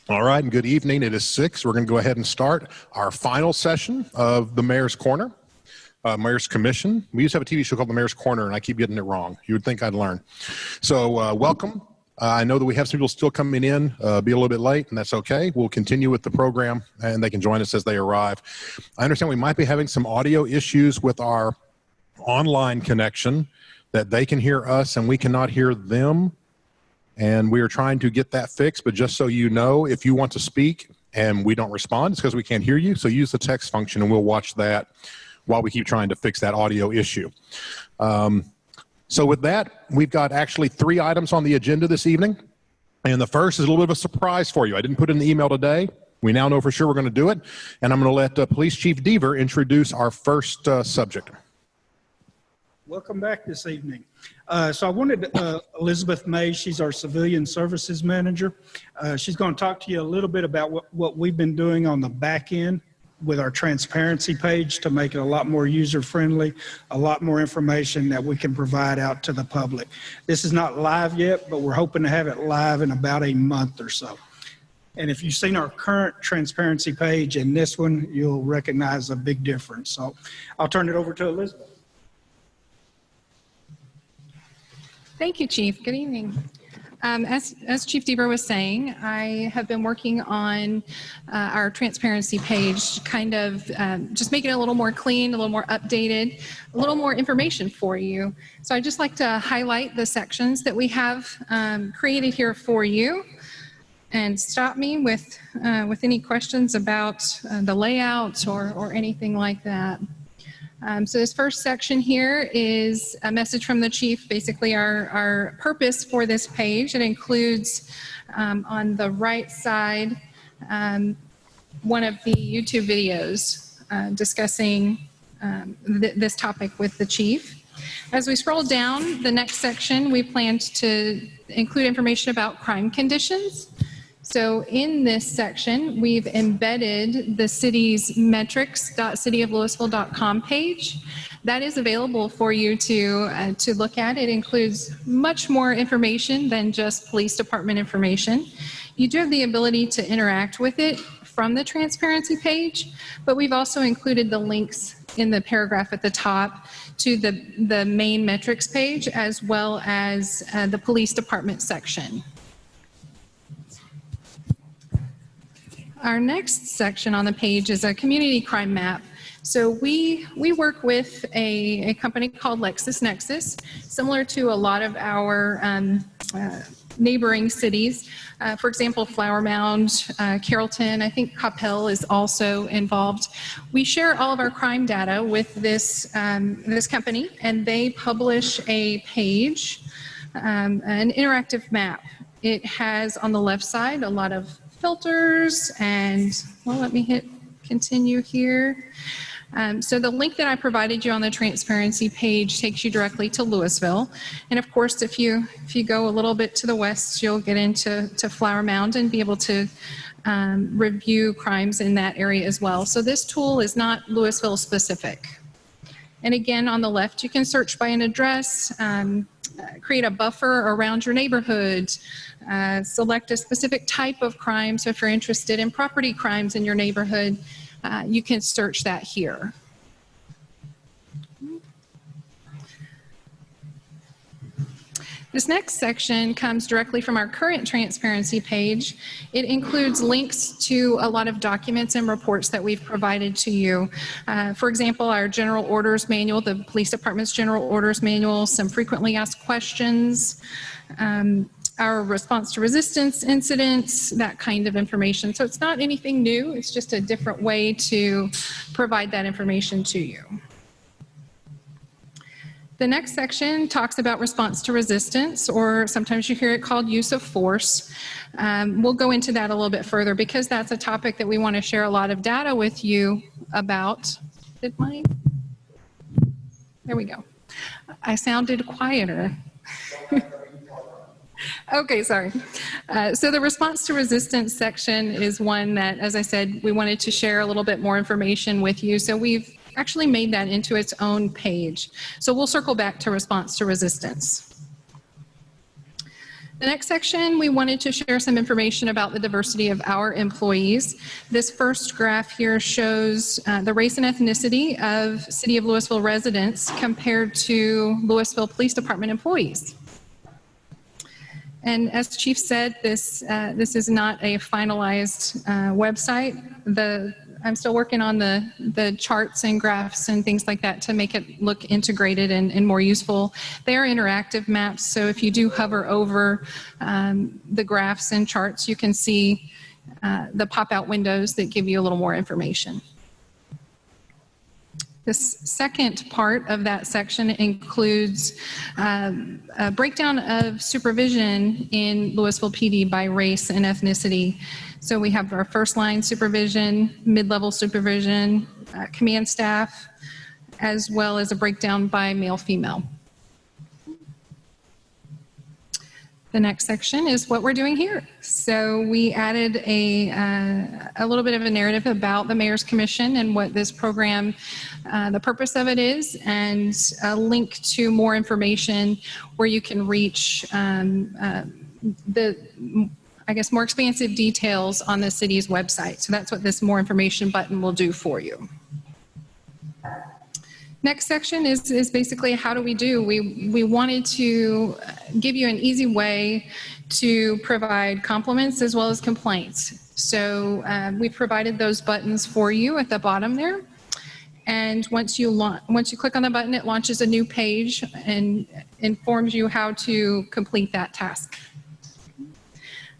All right, and good evening. It is 6. We're going to go ahead and start our final session of the Mayor's Corner, Mayor's Commission. We used to have a TV show called the Mayor's Corner, and I keep getting it wrong. You would think I'd learn. So welcome. I know that we have some people still coming in, be a little bit late, and that's okay. We'll continue with the program, and they can join us as they arrive. I understand we might be having some audio issues with our online connection, that they can hear us and we cannot hear them. And we are trying to get that fixed, but just so you know, if you want to speak and we don't respond, it's because we can't hear you. So use the text function and we'll watch that while we keep trying to fix that audio issue. So with that, we've got actually 3 items on the agenda this evening. And the first is a little bit of a surprise for you. I didn't put it in the email today. We now know for sure we're going to do it. And I'm going to let Police Chief Deaver introduce our first subject. Welcome back this evening. So I wanted Elizabeth May, she's our Civilian Services Manager. She's going to talk to you a little bit about what we've been doing on the back end with our transparency page to make it a lot more user-friendly, a lot more information that we can provide out to the public. This is not live yet, but we're hoping to have it live in about a month or so. And if you've seen our current transparency page and this one, you'll recognize a big difference. So I'll turn it over to Elizabeth. Thank you, Chief. Good evening. As Chief Deaver was saying, I have been working on our transparency page, kind of just making it a little more clean, a little more updated, a little more information for you. So I'd just like to highlight the sections that we have created here for you, and stop me with any questions about the layout or anything like that. So this first section here is a message from the chief, basically our purpose for this page. It includes on the right side one of the YouTube videos discussing this topic with the chief. As we scroll down the next section, we planned to include information about crime conditions. So in this section, we've embedded the city's metrics.cityoflouisville.com page. That is available for you to look at. It includes much more information than just police department information. You do have the ability to interact with it from the transparency page, but we've also included the links in the paragraph at the top to the main metrics page, as well as the police department section. Our next section on the page is a community crime map. So we work with a company called LexisNexis, similar to a lot of our neighboring cities. For example, Flower Mound, Carrollton, I think Coppell is also involved. We share all of our crime data with this company, and they publish a page, an interactive map. It has on the left side a lot of filters, and well, let me hit continue here. So the link that I provided you on the transparency page takes you directly to Louisville. And of course, if you go a little bit to the west, you'll get into Flower Mound and be able to review crimes in that area as well. So this tool is not Louisville specific. And again, on the left, you can search by an address, create a buffer around your neighborhood, select a specific type of crime. So if you're interested in property crimes in your neighborhood, you can search that here. This next section comes directly from our current transparency page. It includes links to a lot of documents and reports that we've provided to you. For example, our general orders manual, the police department's general orders manual, some frequently asked questions, our response to resistance incidents, that kind of information. So it's not anything new, it's just a different way to provide that information to you. The next section talks about response to resistance, or sometimes you hear it called use of force. We'll go into that a little bit further because that's a topic that we want to share a lot of data with you about. Did mine? There we go. I sounded quieter. Okay, sorry. So the response to resistance section is one that, as I said, we wanted to share a little bit more information with you. So we've actually made that into its own page. So we'll circle back to response to resistance. The next section, we wanted to share some information about the diversity of our employees. This first graph here shows the race and ethnicity of City of Louisville residents compared to Louisville Police Department employees. And as the Chief said, this is not a finalized website. I'm still working on the charts and graphs and things like that to make it look integrated and more useful. They are interactive maps, so if you do hover over the graphs and charts, you can see the pop-out windows that give you a little more information. This second part of that section includes a breakdown of supervision in Louisville PD by race and ethnicity. So we have our first line supervision, mid-level supervision, command staff, as well as a breakdown by male-female. The next section is what we're doing here. So we added a little bit of a narrative about the Mayor's Commission and what this program, the purpose of it is, and a link to more information where you can reach more expansive details on the city's website. So that's what this more information button will do for you. Next section is basically how do we do. We wanted to give you an easy way to provide compliments as well as complaints. So we provided those buttons for you at the bottom there. And once you click on the button, it launches a new page and informs you how to complete that task.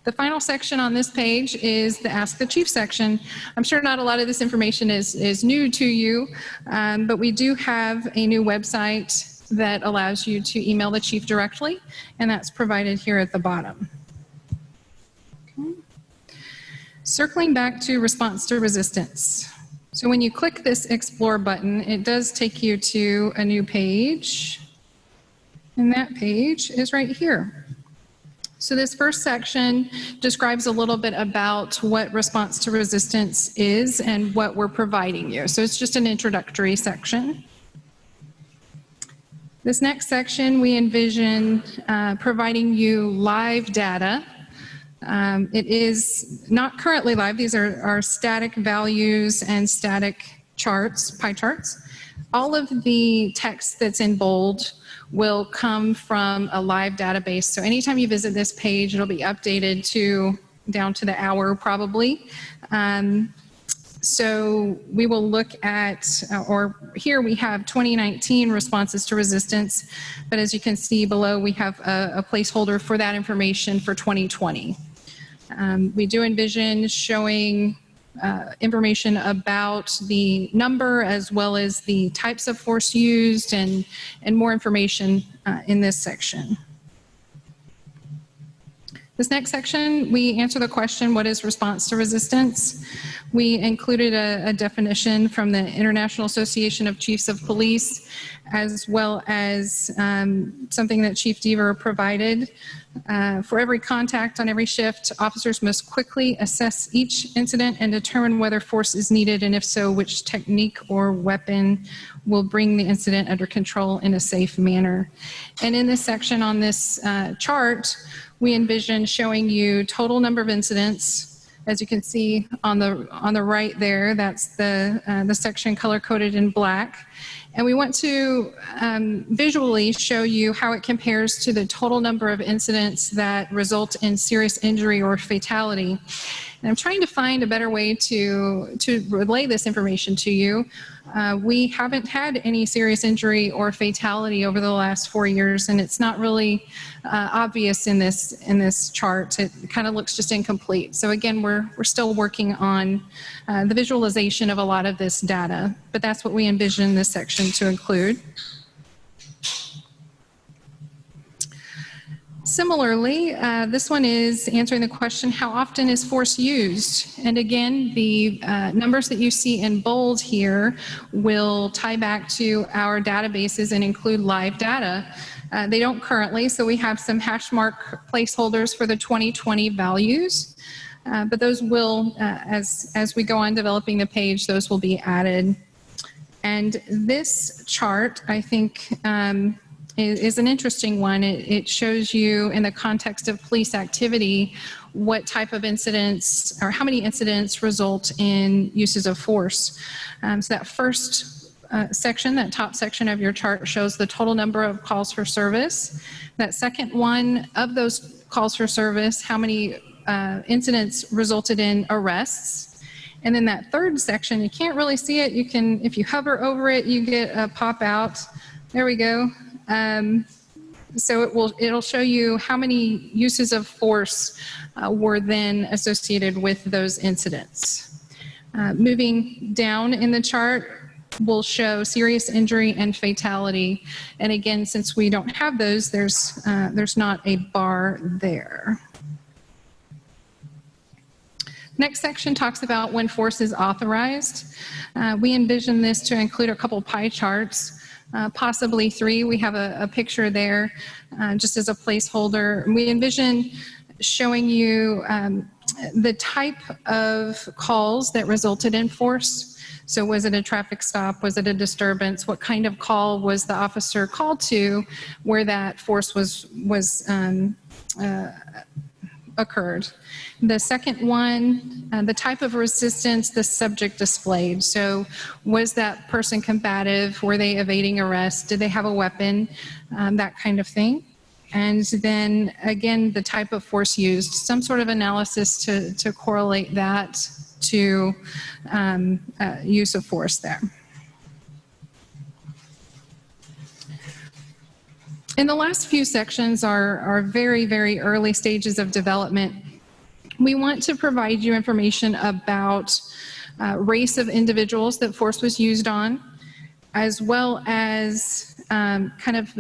The final section on this page is the Ask the Chief section. I'm sure not a lot of this information is new to you, but we do have a new website that allows you to email the chief directly, and that's provided here at the bottom. Okay. Circling back to response to resistance. So when you click this Explore button, it does take you to a new page, and that page is right here. So this first section describes a little bit about what response to resistance is and what we're providing you. So it's just an introductory section. This next section, we envision providing you live data. It is not currently live. These are static values and static charts, pie charts. All of the text that's in bold will come from a live database. So anytime you visit this page, it'll be updated down to the hour probably. So we will look at, or here we have 2019 responses to resistance, but as you can see below, we have a placeholder for that information for 2020. We do envision showing information about the number as well as the types of force used and more information in this section. This next section, we answer the question, what is response to resistance? We included a definition from the International Association of Chiefs of Police, as well as something that Chief Deaver provided. For every contact on every shift, officers must quickly assess each incident and determine whether force is needed, and if so, which technique or weapon will bring the incident under control in a safe manner. And in this section on this chart, we envision showing you total number of incidents. As you can see on the right there, that's the section color-coded in black. And we want to visually show you how it compares to the total number of incidents that result in serious injury or fatality. And I'm trying to find a better way to relay this information to you. We haven't had any serious injury or fatality over the last 4 years, and it's not really obvious in this chart. It kind of looks just incomplete. So again, we're still working on the visualization of a lot of this data, but that's what we envision this section to include. Similarly, this one is answering the question, how often is force used? And again, the numbers that you see in bold here will tie back to our databases and include live data. They don't currently, so we have some hash mark placeholders for the 2020 values, but those will, as we go on developing the page, those will be added. And this chart, I think, is an interesting one. It shows you in the context of police activity what type of incidents or how many incidents result in uses of force. So that first section, that top section of your chart shows the total number of calls for service. That second one, of those calls for service, how many incidents resulted in arrests. And then that third section, you can't really see it. You can, if you hover over it, you get a pop out. There we go. So it'll show you how many uses of force were then associated with those incidents. Moving down in the chart will show serious injury and fatality. And again, since we don't have those, there's not a bar there. Next section talks about when force is authorized. We envision this to include a couple pie charts, possibly 3. We have a picture there just as a placeholder. We envision showing you the type of calls that resulted in force. So was it a traffic stop? Was it a disturbance? What kind of call was the officer called to where that force occurred? The second one, the type of resistance the subject displayed. So was that person combative? Were they evading arrest? Did they have a weapon? That kind of thing. And then again, the type of force used, some sort of analysis to correlate that to use of force there. In the last few sections are very, very early stages of development. We want to provide you information about race of individuals that force was used on, as well as kind of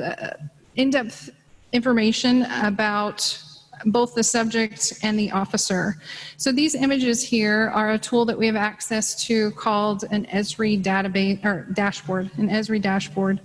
in-depth information about both the subject and the officer. So these images here are a tool that we have access to called an ESRI database or dashboard, an ESRI dashboard.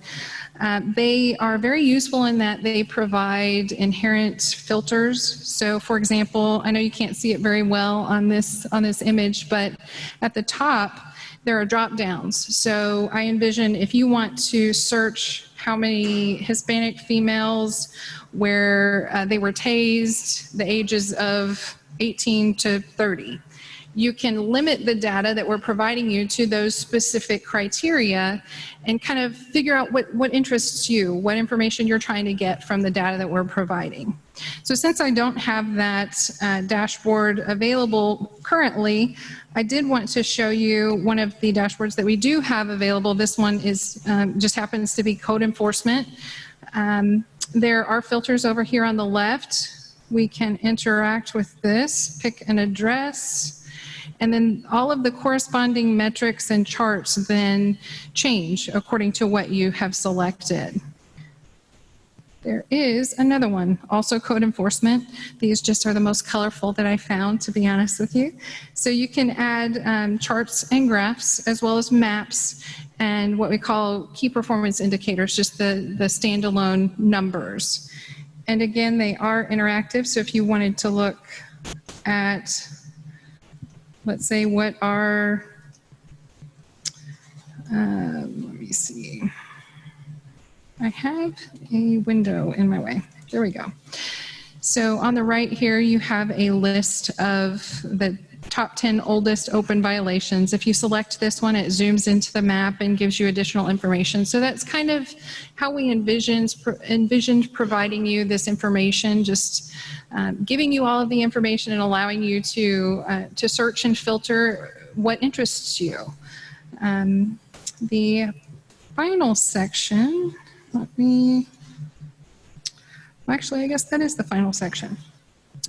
They are very useful in that they provide inherent filters. So for example, I know you can't see it very well on this image, but at the top, there are drop downs. So I envision if you want to search how many Hispanic females where they were tased, the ages of 18 to 30. You can limit the data that we're providing you to those specific criteria and kind of figure out what interests you, what information you're trying to get from the data that we're providing. So since I don't have that dashboard available currently, I did want to show you one of the dashboards that we do have available. This one is just happens to be code enforcement. There are filters over here on the left. We can interact with this, pick an address, and then all of the corresponding metrics and charts then change according to what you have selected. There is another one, also code enforcement. These just are the most colorful that I found, to be honest with you. So you can add charts and graphs as well as maps and what we call key performance indicators, just the standalone numbers. And again, they are interactive. So if you wanted to look at, let's say, what are, let me see. I have a window in my way. There we go. So on the right here, you have a list of the top 10 oldest open violations. If you select this one, it zooms into the map and gives you additional information. So that's kind of how we envisioned providing you this information, just giving you all of the information and allowing you to search and filter what interests you. The final section, actually, I guess that is the final section.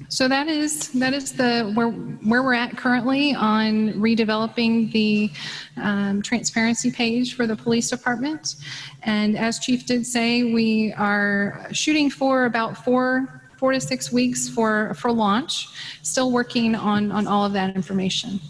So that is where we're at currently on redeveloping the transparency page for the police department. And as Chief did say, we are shooting for about four to 6 weeks for launch. Still working on all of that information.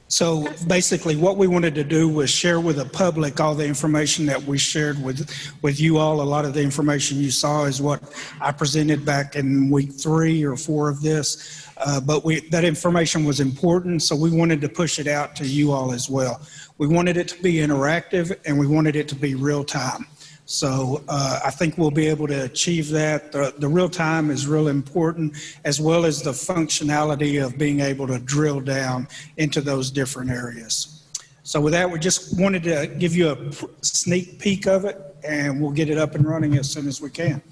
So basically what we wanted to do was share with the public all the information that we shared with you all. A lot of the information you saw is what I presented back in week 3 or 4 of this. But that information was important, so we wanted to push it out to you all as well. We wanted it to be interactive and we wanted it to be real time. So I think we'll be able to achieve that. The real time is real important, as well as the functionality of being able to drill down into those different areas. So with that, we just wanted to give you a sneak peek of it, and we'll get it up and running as soon as we can.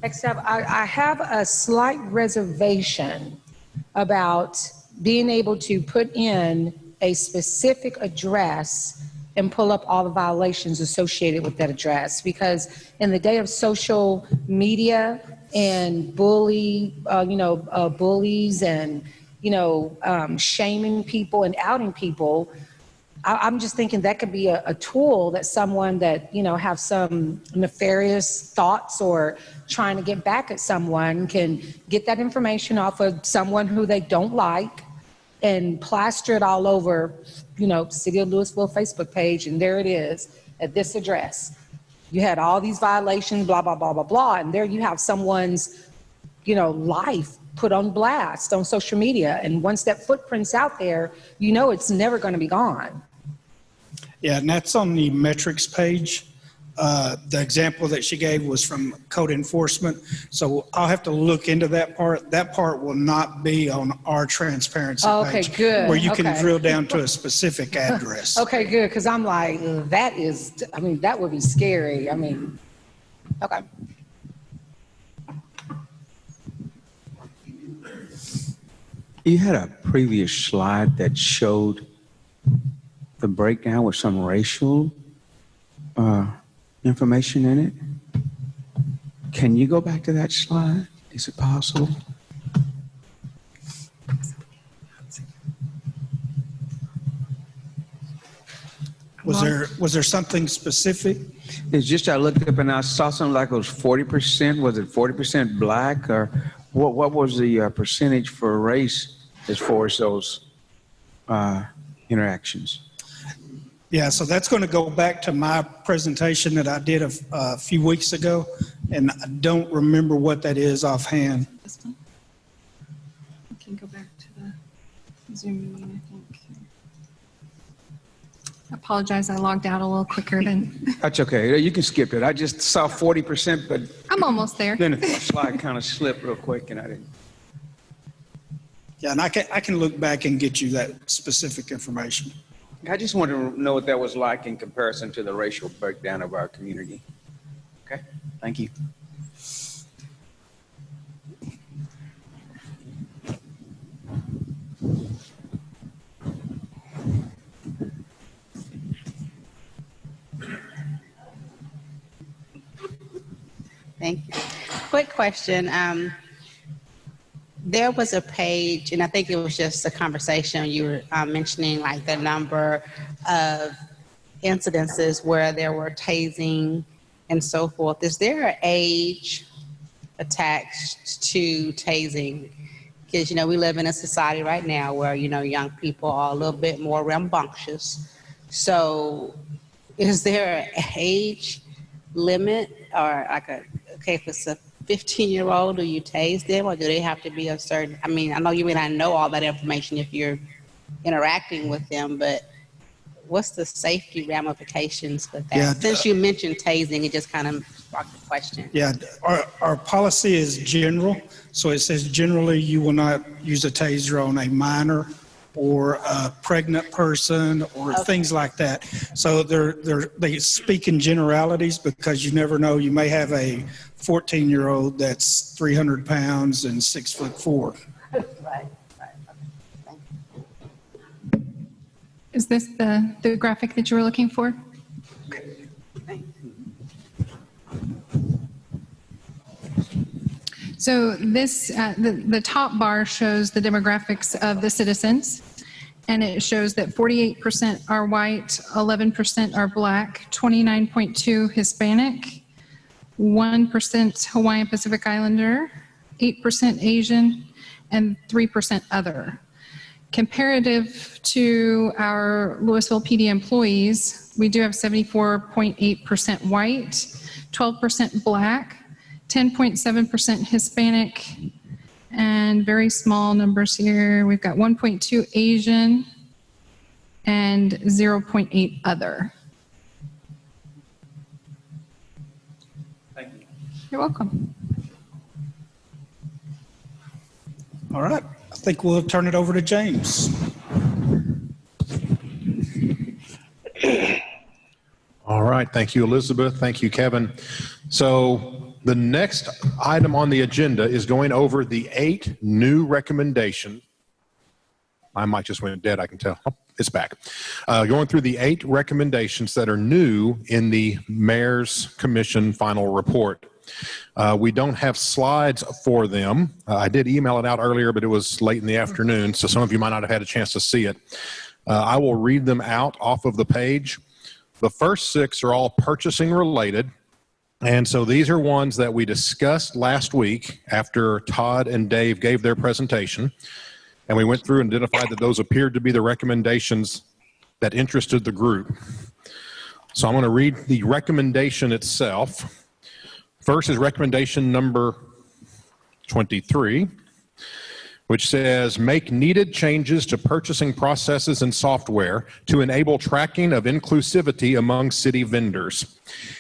Except I have a slight reservation about being able to put in a specific address and pull up all the violations associated with that address. Because in the day of social media and bullies and, shaming people and outing people, I'm just thinking that could be a tool that someone that, have some nefarious thoughts or trying to get back at someone can get that information off of someone who they don't like and plaster it all over, City of Louisville Facebook page, and there it is at this address. You had all these violations, blah, blah, blah, blah, blah, and there you have someone's, life put on blast on social media. And once that footprint's out there, it's never going to be gone. Yeah, and that's on the metrics page. The example that she gave was from code enforcement. So I'll have to look into that part. That part will not be on our transparency Okay, page. good. Where you can Okay. drill down to a specific address. Okay, good, because I'm like, that would be scary. Okay. You had a previous slide that showed the breakdown with some racial information in it. Can you go back to that slide? Is it possible? Was there something specific? It's just I looked up and I saw something like it was 40%. Was it 40% black, or what was the percentage for race as far as those interactions? Yeah, so that's going to go back to my presentation that I did a few weeks ago, and I don't remember what that is offhand. This one? We can go back to the Zoom meeting, I think. I apologize, I logged out a little quicker than. That's okay. You can skip it. I just saw 40%, but I'm almost there. then the slide kind of slipped real quick, and I didn't. Yeah, and I can look back and get you that specific information. I just wanted to know what that was like in comparison to the racial breakdown of our community. Okay, thank you. Thank you. Quick question. There was a page, and I think it was just a conversation you were mentioning, like the number of incidences where there were tasing and so forth. Is there an age attached to tasing? Because, we live in a society right now where, young people are a little bit more rambunctious. So is there an age limit, or if it's a 15-year-old, do you tase them, or do they have to be a certain, I know you may not know all that information if you're interacting with them, but what's the safety ramifications with that? Yeah, Since you mentioned tasing, it just kind of sparked the question. Yeah, our policy is general, so it says generally you will not use a taser on a minor or a pregnant person or things like that. So they speak in generalities because you never know. You may have a 14-year-old that's 300 pounds and 6'4". Right. Is this the graphic that you were looking for? So this, the top bar shows the demographics of the citizens, and it shows that 48% are white, 11% are black, 29.2 Hispanic, 1% Hawaiian Pacific Islander, 8% Asian, and 3% other. Comparative to our Louisville PD employees, we do have 74.8% white, 12% black, 10.7% Hispanic, and very small numbers here. We've got 1.2 Asian and 0.8 other. Thank you. You're welcome. All right. I think we'll turn it over to James. All right. Thank you, Elizabeth. Thank you, Kevin. So the next item on the agenda is going over the 8 new recommendations. My mic just went dead, I can tell. Oh, it's back. Going through the 8 recommendations that are new in the Mayor's Commission final report. We don't have slides for them. I did email it out earlier, but it was late in the afternoon, so some of you might not have had a chance to see it. I will read them out off of the page. The first 6 are all purchasing related. And so these are ones that we discussed last week after Todd and Dave gave their presentation. And we went through and identified that those appeared to be the recommendations that interested the group. So I'm going to read the recommendation itself. First is recommendation number 23, which says make needed changes to purchasing processes and software to enable tracking of inclusivity among city vendors.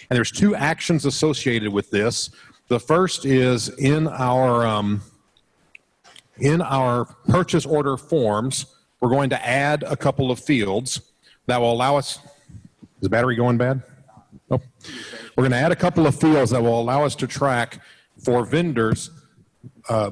And there's 2 actions associated with this. The first is in our purchase order forms, we're going to add a couple of fields that will allow us, is the battery going bad? Oh. We're going to add a couple of fields that will allow us to track for vendors. There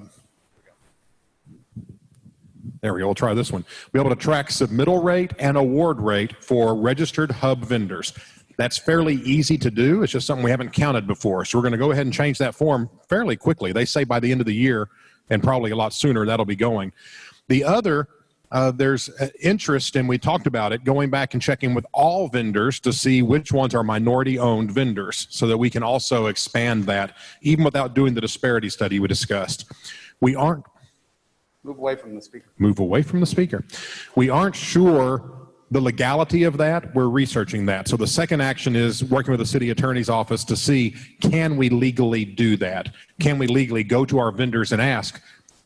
we go, we'll try this one. We'll be able to track submittal rate and award rate for registered hub vendors. That's fairly easy to do. It's just something we haven't counted before. So we're going to go ahead and change that form fairly quickly. They say by the end of the year, and probably a lot sooner, that'll be going. The other, there's interest, and we talked about it, going back and checking with all vendors to see which ones are minority-owned vendors so that we can also expand that, even without doing the disparity study we discussed. We aren't... Move away from the speaker. Move away from the speaker. We aren't sure the legality of that. We're researching that. So the second action is working with the city attorney's office to see, can we legally do that? Can we legally go to our vendors and ask,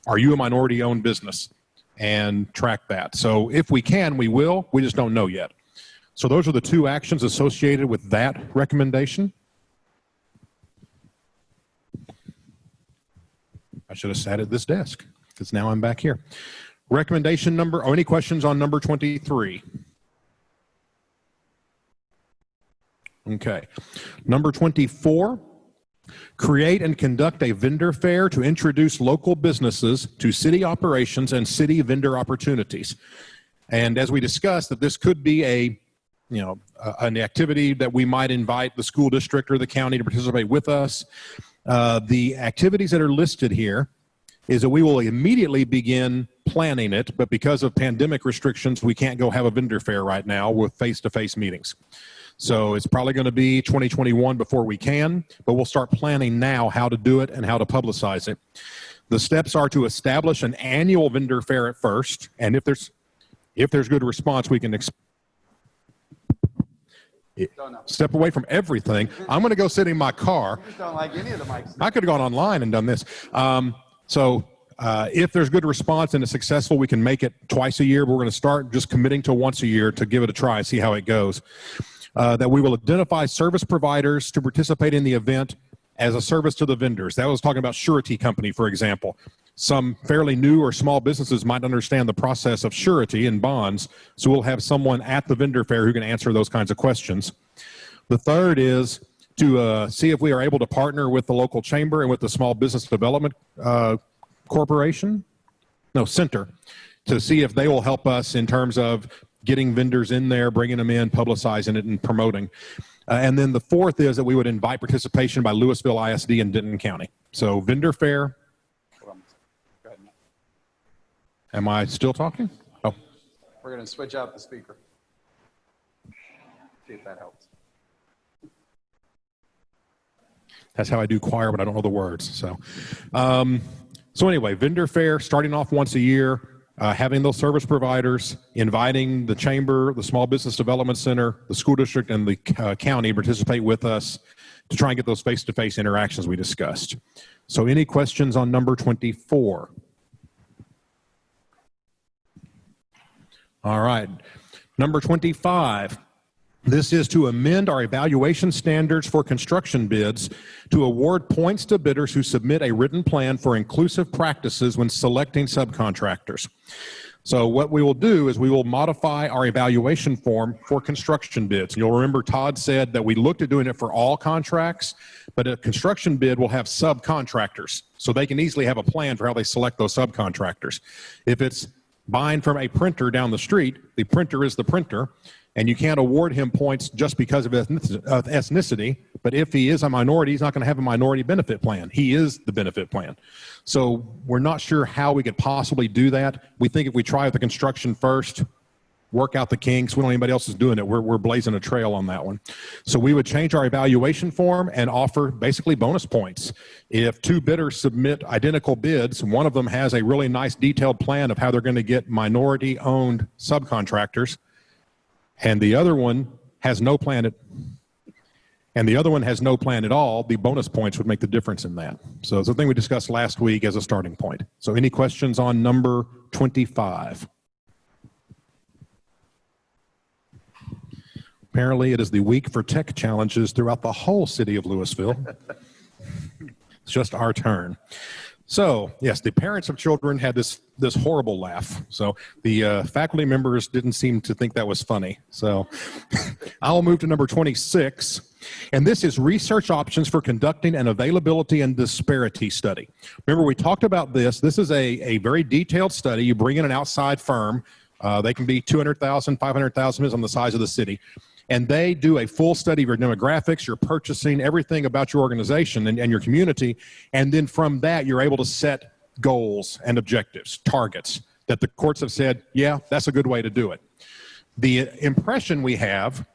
are you a minority-owned business? And track that. So if we can, we will. We just don't know yet. So those are the 2 actions associated with that recommendation. I should have sat at this desk because now I'm back here. Recommendation number, any questions on number 23? Okay. Number 24, create and conduct a vendor fair to introduce local businesses to city operations and city vendor opportunities. And as we discussed, that this could be an activity that we might invite the school district or the county to participate with us. The activities that are listed here is that we will immediately begin planning it, but because of pandemic restrictions, we can't go have a vendor fair right now with face-to-face meetings. So it's probably going to be 2021 before we can, but we'll start planning now how to do it and how to publicize it. The steps are to establish an annual vendor fair at first, and if there's good response, we can step away from everything. I'm going to go sit in my car. You just don't like any of the mics. I could have gone online and done this. If there's good response and it's successful, we can make it twice a year. But we're going to start just committing to once a year to give it a try, see how it goes. That we will identify service providers to participate in the event as a service to the vendors. That was talking about surety company, for example. Some fairly new or small businesses might understand the process of surety and bonds, so we'll have someone at the vendor fair who can answer those kinds of questions. The third is to see if we are able to partner with the local chamber and with the Small Business Development Center, to see if they will help us in terms of getting vendors in there, bringing them in, publicizing it, and promoting. And then the fourth is that we would invite participation by Louisville ISD and Denton County. So vendor fair. Am I still talking? Oh. We're going to switch out the speaker. See if that helps. That's how I do choir, but I don't know the words. So anyway, vendor fair, starting off once a year. Having those service providers, inviting the chamber, the Small Business Development Center, the school district, and the county to participate with us to try and get those face-to-face interactions we discussed. So any questions on number 24? All right. Number 25. This is to amend our evaluation standards for construction bids to award points to bidders who submit a written plan for inclusive practices when selecting subcontractors. So what we will do is we will modify our evaluation form for construction bids. You'll remember Todd said that we looked at doing it for all contracts, but a construction bid will have subcontractors, so they can easily have a plan for how they select those subcontractors. If it's buying from a printer down the street, the printer is the printer, and you can't award him points just because of ethnicity, but if he is a minority, he's not going to have a minority benefit plan. He is the benefit plan. So we're not sure how we could possibly do that. We think if we try with the construction first, work out the kinks, we don't know anybody else is doing it, we're blazing a trail on that one. So we would change our evaluation form and offer basically bonus points. If two bidders submit identical bids, one of them has a really nice detailed plan of how they're going to get minority-owned subcontractors, and the other one has no plan at all, the bonus points would make the difference in that. So it's the thing we discussed last week as a starting point. So any questions on number 25? Apparently it is the week for tech challenges throughout the whole city of Louisville. It's just our turn. So, yes, the parents of children had this horrible laugh. So the faculty members didn't seem to think that was funny. So I'll move to number 26. And this is research options for conducting an availability and disparity study. Remember, we talked about this. This is a very detailed study. You bring in an outside firm. They can be 200,000, 500,000 is on the size of the city. And they do a full study of your demographics, your purchasing, everything about your organization and your community. And then from that, you're able to set goals and objectives, targets that the courts have said, yeah, that's a good way to do it. The impression we have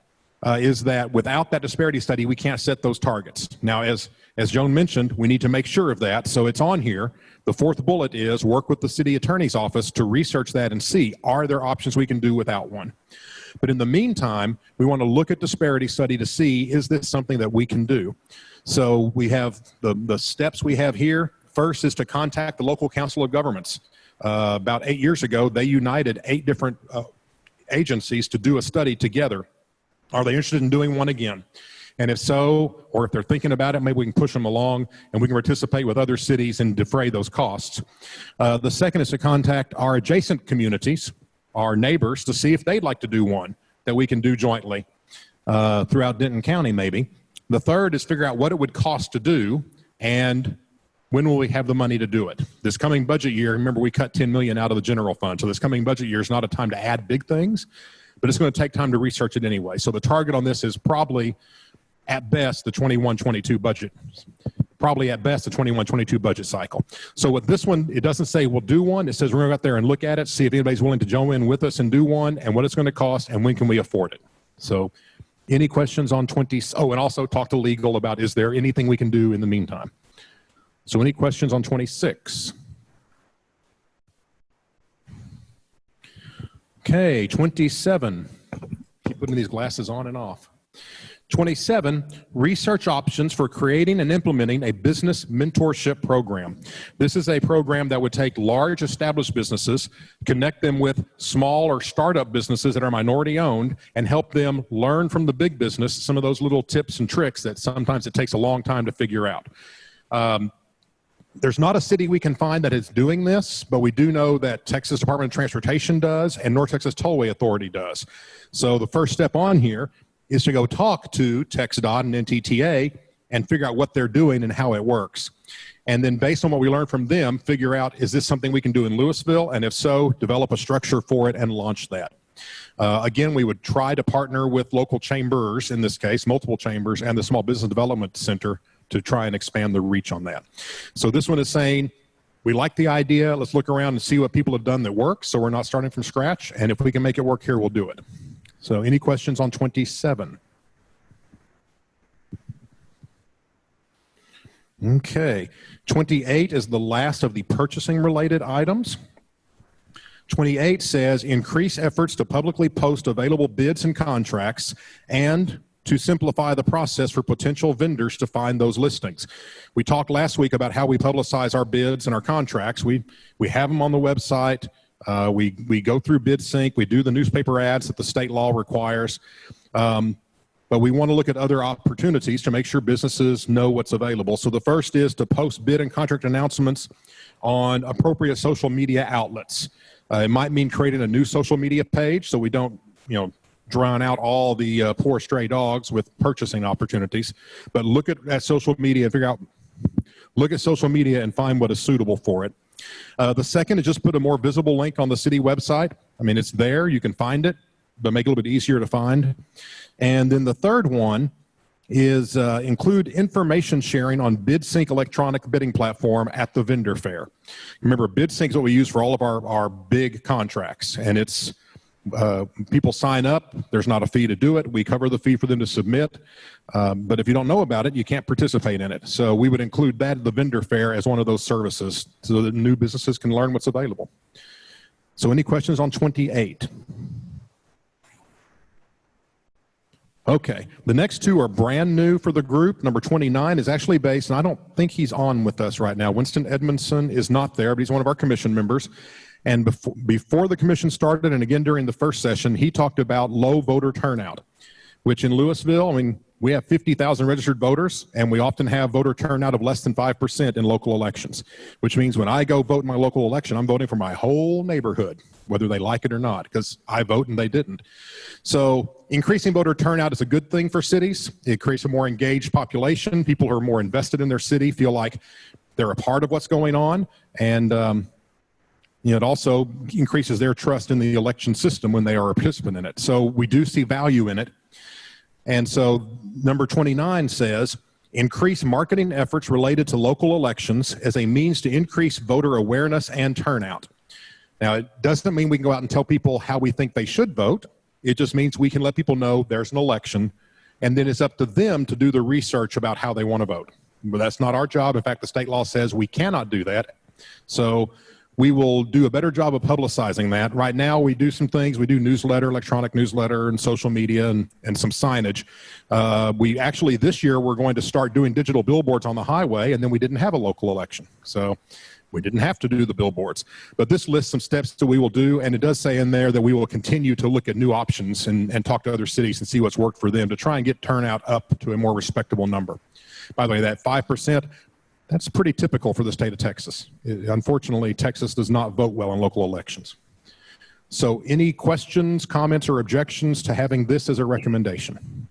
is that without that disparity study, we can't set those targets. Now, as Joan mentioned, we need to make sure of that. So it's on here. The fourth bullet is work with the city attorney's office to research that and see, are there options we can do without one? But in the meantime, we want to look at disparity study to see, is this something that we can do? So we have the steps we have here. First is to contact the local council of governments. About 8 years ago, they united 8 different agencies to do a study together. Are they interested in doing one again? And if so, or if they're thinking about it, maybe we can push them along and we can participate with other cities and defray those costs. The second is to contact our adjacent communities, our neighbors, to see if they'd like to do one that we can do jointly throughout Denton County maybe. The third is figure out what it would cost to do and when will we have the money to do it. This coming budget year, remember we cut $10 million out of the general fund, so this coming budget year is not a time to add big things, but it's going to take time to research it anyway. So the target on this is probably at best the 21-22 budget. Probably at best the 21-22 budget cycle. So with this one, it doesn't say we'll do one. It says we're going to go out there and look at it, see if anybody's willing to join in with us and do one, and what it's going to cost, and when can we afford it. So any questions on 20? Oh, and also talk to legal about, is there anything we can do in the meantime? So any questions on 26? Okay, 27. Keep putting these glasses on and off. 27, research options for creating and implementing a business mentorship program. This is a program that would take large established businesses, connect them with small or startup businesses that are minority owned, and help them learn from the big business some of those little tips and tricks that sometimes it takes a long time to figure out. There's not a city we can find that is doing this, but we do know that Texas Department of Transportation does and North Texas Tollway Authority does. So the first step on here is to go talk to TxDOT and NTTA and figure out what they're doing and how it works. And then based on what we learn from them, figure out, is this something we can do in Louisville? And if so, develop a structure for it and launch that. Again, we would try to partner with local chambers, in this case, multiple chambers, and the Small Business Development Center to try and expand the reach on that. So this one is saying, we like the idea, let's look around and see what people have done that works, so we're not starting from scratch, and if we can make it work here, we'll do it. So any questions on 27? Okay, 28 is the last of the purchasing related items. 28 says increase efforts to publicly post available bids and contracts and to simplify the process for potential vendors to find those listings. We talked last week about how we publicize our bids and our contracts. We have them on the website. We go through BidSync. We do the newspaper ads that the state law requires. But we want to look at other opportunities to make sure businesses know what's available. So the first is to post bid and contract announcements on appropriate social media outlets. It might mean creating a new social media page so we don't, drown out all the poor stray dogs with purchasing opportunities. But look at social media and look at social media and find what is suitable for it. The second is just put a more visible link on the city website. I mean, it's there, you can find it, but make it a little bit easier to find. And then the third one is include information sharing on BidSync electronic bidding platform at the vendor fair. Remember, BidSync is what we use for all of our big contracts, and it's people sign up. There's not a fee to do it. We cover the fee for them to submit. But if you don't know about it, you can't participate in it. So we would include that at the vendor fair as one of those services so that new businesses can learn what's available. So any questions on 28? Okay, the next two are brand new for the group. Number 29 is actually based, and I don't think he's on with us right now. Winston Edmondson is not there, but he's one of our commission members. And before the commission started, and again during the first session, he talked about low voter turnout, which in Louisville, I mean, we have 50,000 registered voters, and we often have voter turnout of less than 5% in local elections, which means when I go vote in my local election, I'm voting for my whole neighborhood, whether they like it or not, because I vote and they didn't. So increasing voter turnout is a good thing for cities. It creates a more engaged population. People who are more invested in their city feel like they're a part of what's going on, and it also increases their trust in the election system when they are a participant in it. So we do see value in it. And so number 29 says, increase marketing efforts related to local elections as a means to increase voter awareness and turnout. Now, it doesn't mean we can go out and tell people how we think they should vote. It just means we can let people know there's an election, and then it's up to them to do the research about how they want to vote. But that's not our job. In fact, the state law says we cannot do that. So we will do a better job of publicizing that. Right now, we do some things. We do newsletter, electronic newsletter, and social media, and some signage. We actually, this year, we're going to start doing digital billboards on the highway, and then we didn't have a local election. So we didn't have to do the billboards. But this lists some steps that we will do, and it does say in there that we will continue to look at new options and talk to other cities and see what's worked for them to try and get turnout up to a more respectable number. By the way, that 5%, that's pretty typical for the state of Texas. Unfortunately, Texas does not vote well in local elections. So any questions, comments, or objections to having this as a recommendation?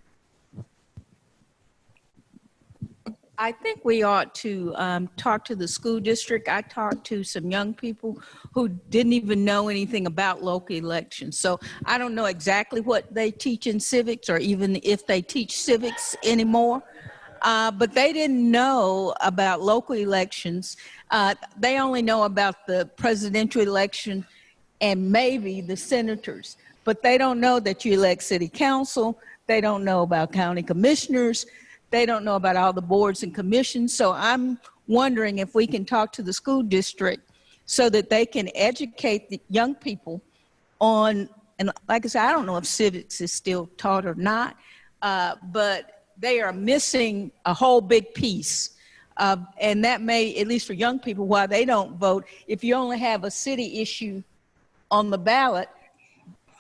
I think we ought to talk to the school district. I talked to some young people who didn't even know anything about local elections. So I don't know exactly what they teach in civics or even if they teach civics anymore. But they didn't know about local elections. They only know about the presidential election and maybe the senators. But they don't know that you elect city council. They don't know about county commissioners. They don't know about all the boards and commissions. So I'm wondering if we can talk to the school district so that they can educate the young people on, and like I said, I don't know if civics is still taught or not, but they are missing a whole big piece. And that may, at least for young people, why they don't vote. If you only have a city issue on the ballot,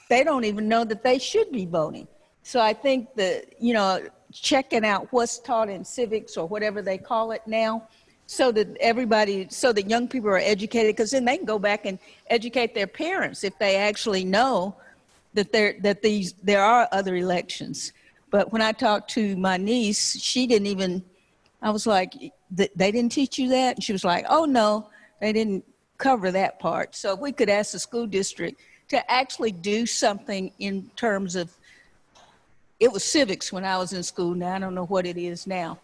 they don't even know that they should be voting. So I think that, checking out what's taught in civics or whatever they call it now, so that young people are educated, because then they can go back and educate their parents if they actually know that there are other elections. But when I talked to my niece, she didn't even, I was like, they didn't teach you that? And she was like, oh no, they didn't cover that part. So if we could ask the school district to actually do something in terms of, it was civics when I was in school. Now I don't know what it is now.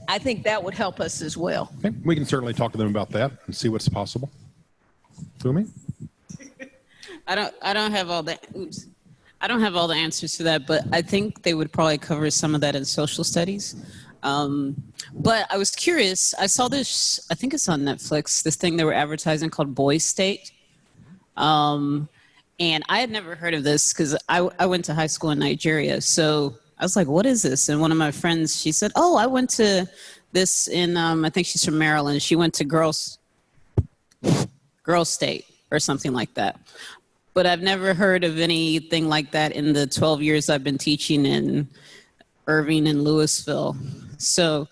I think that would help us as well. Okay. We can certainly talk to them about that and see what's possible. Fumi? I don't have all the answers to that, but I think they would probably cover some of that in social studies. But I was curious. I saw this, I think it's on Netflix, this thing they were advertising called Boy State. And I had never heard of this because I went to high school in Nigeria. So I was like, what is this? And one of my friends, she said, oh, I went to this in, I think she's from Maryland. She went to Girls State. or something like that. But I've never heard of anything like that in the 12 years I've been teaching in Irving and Louisville. So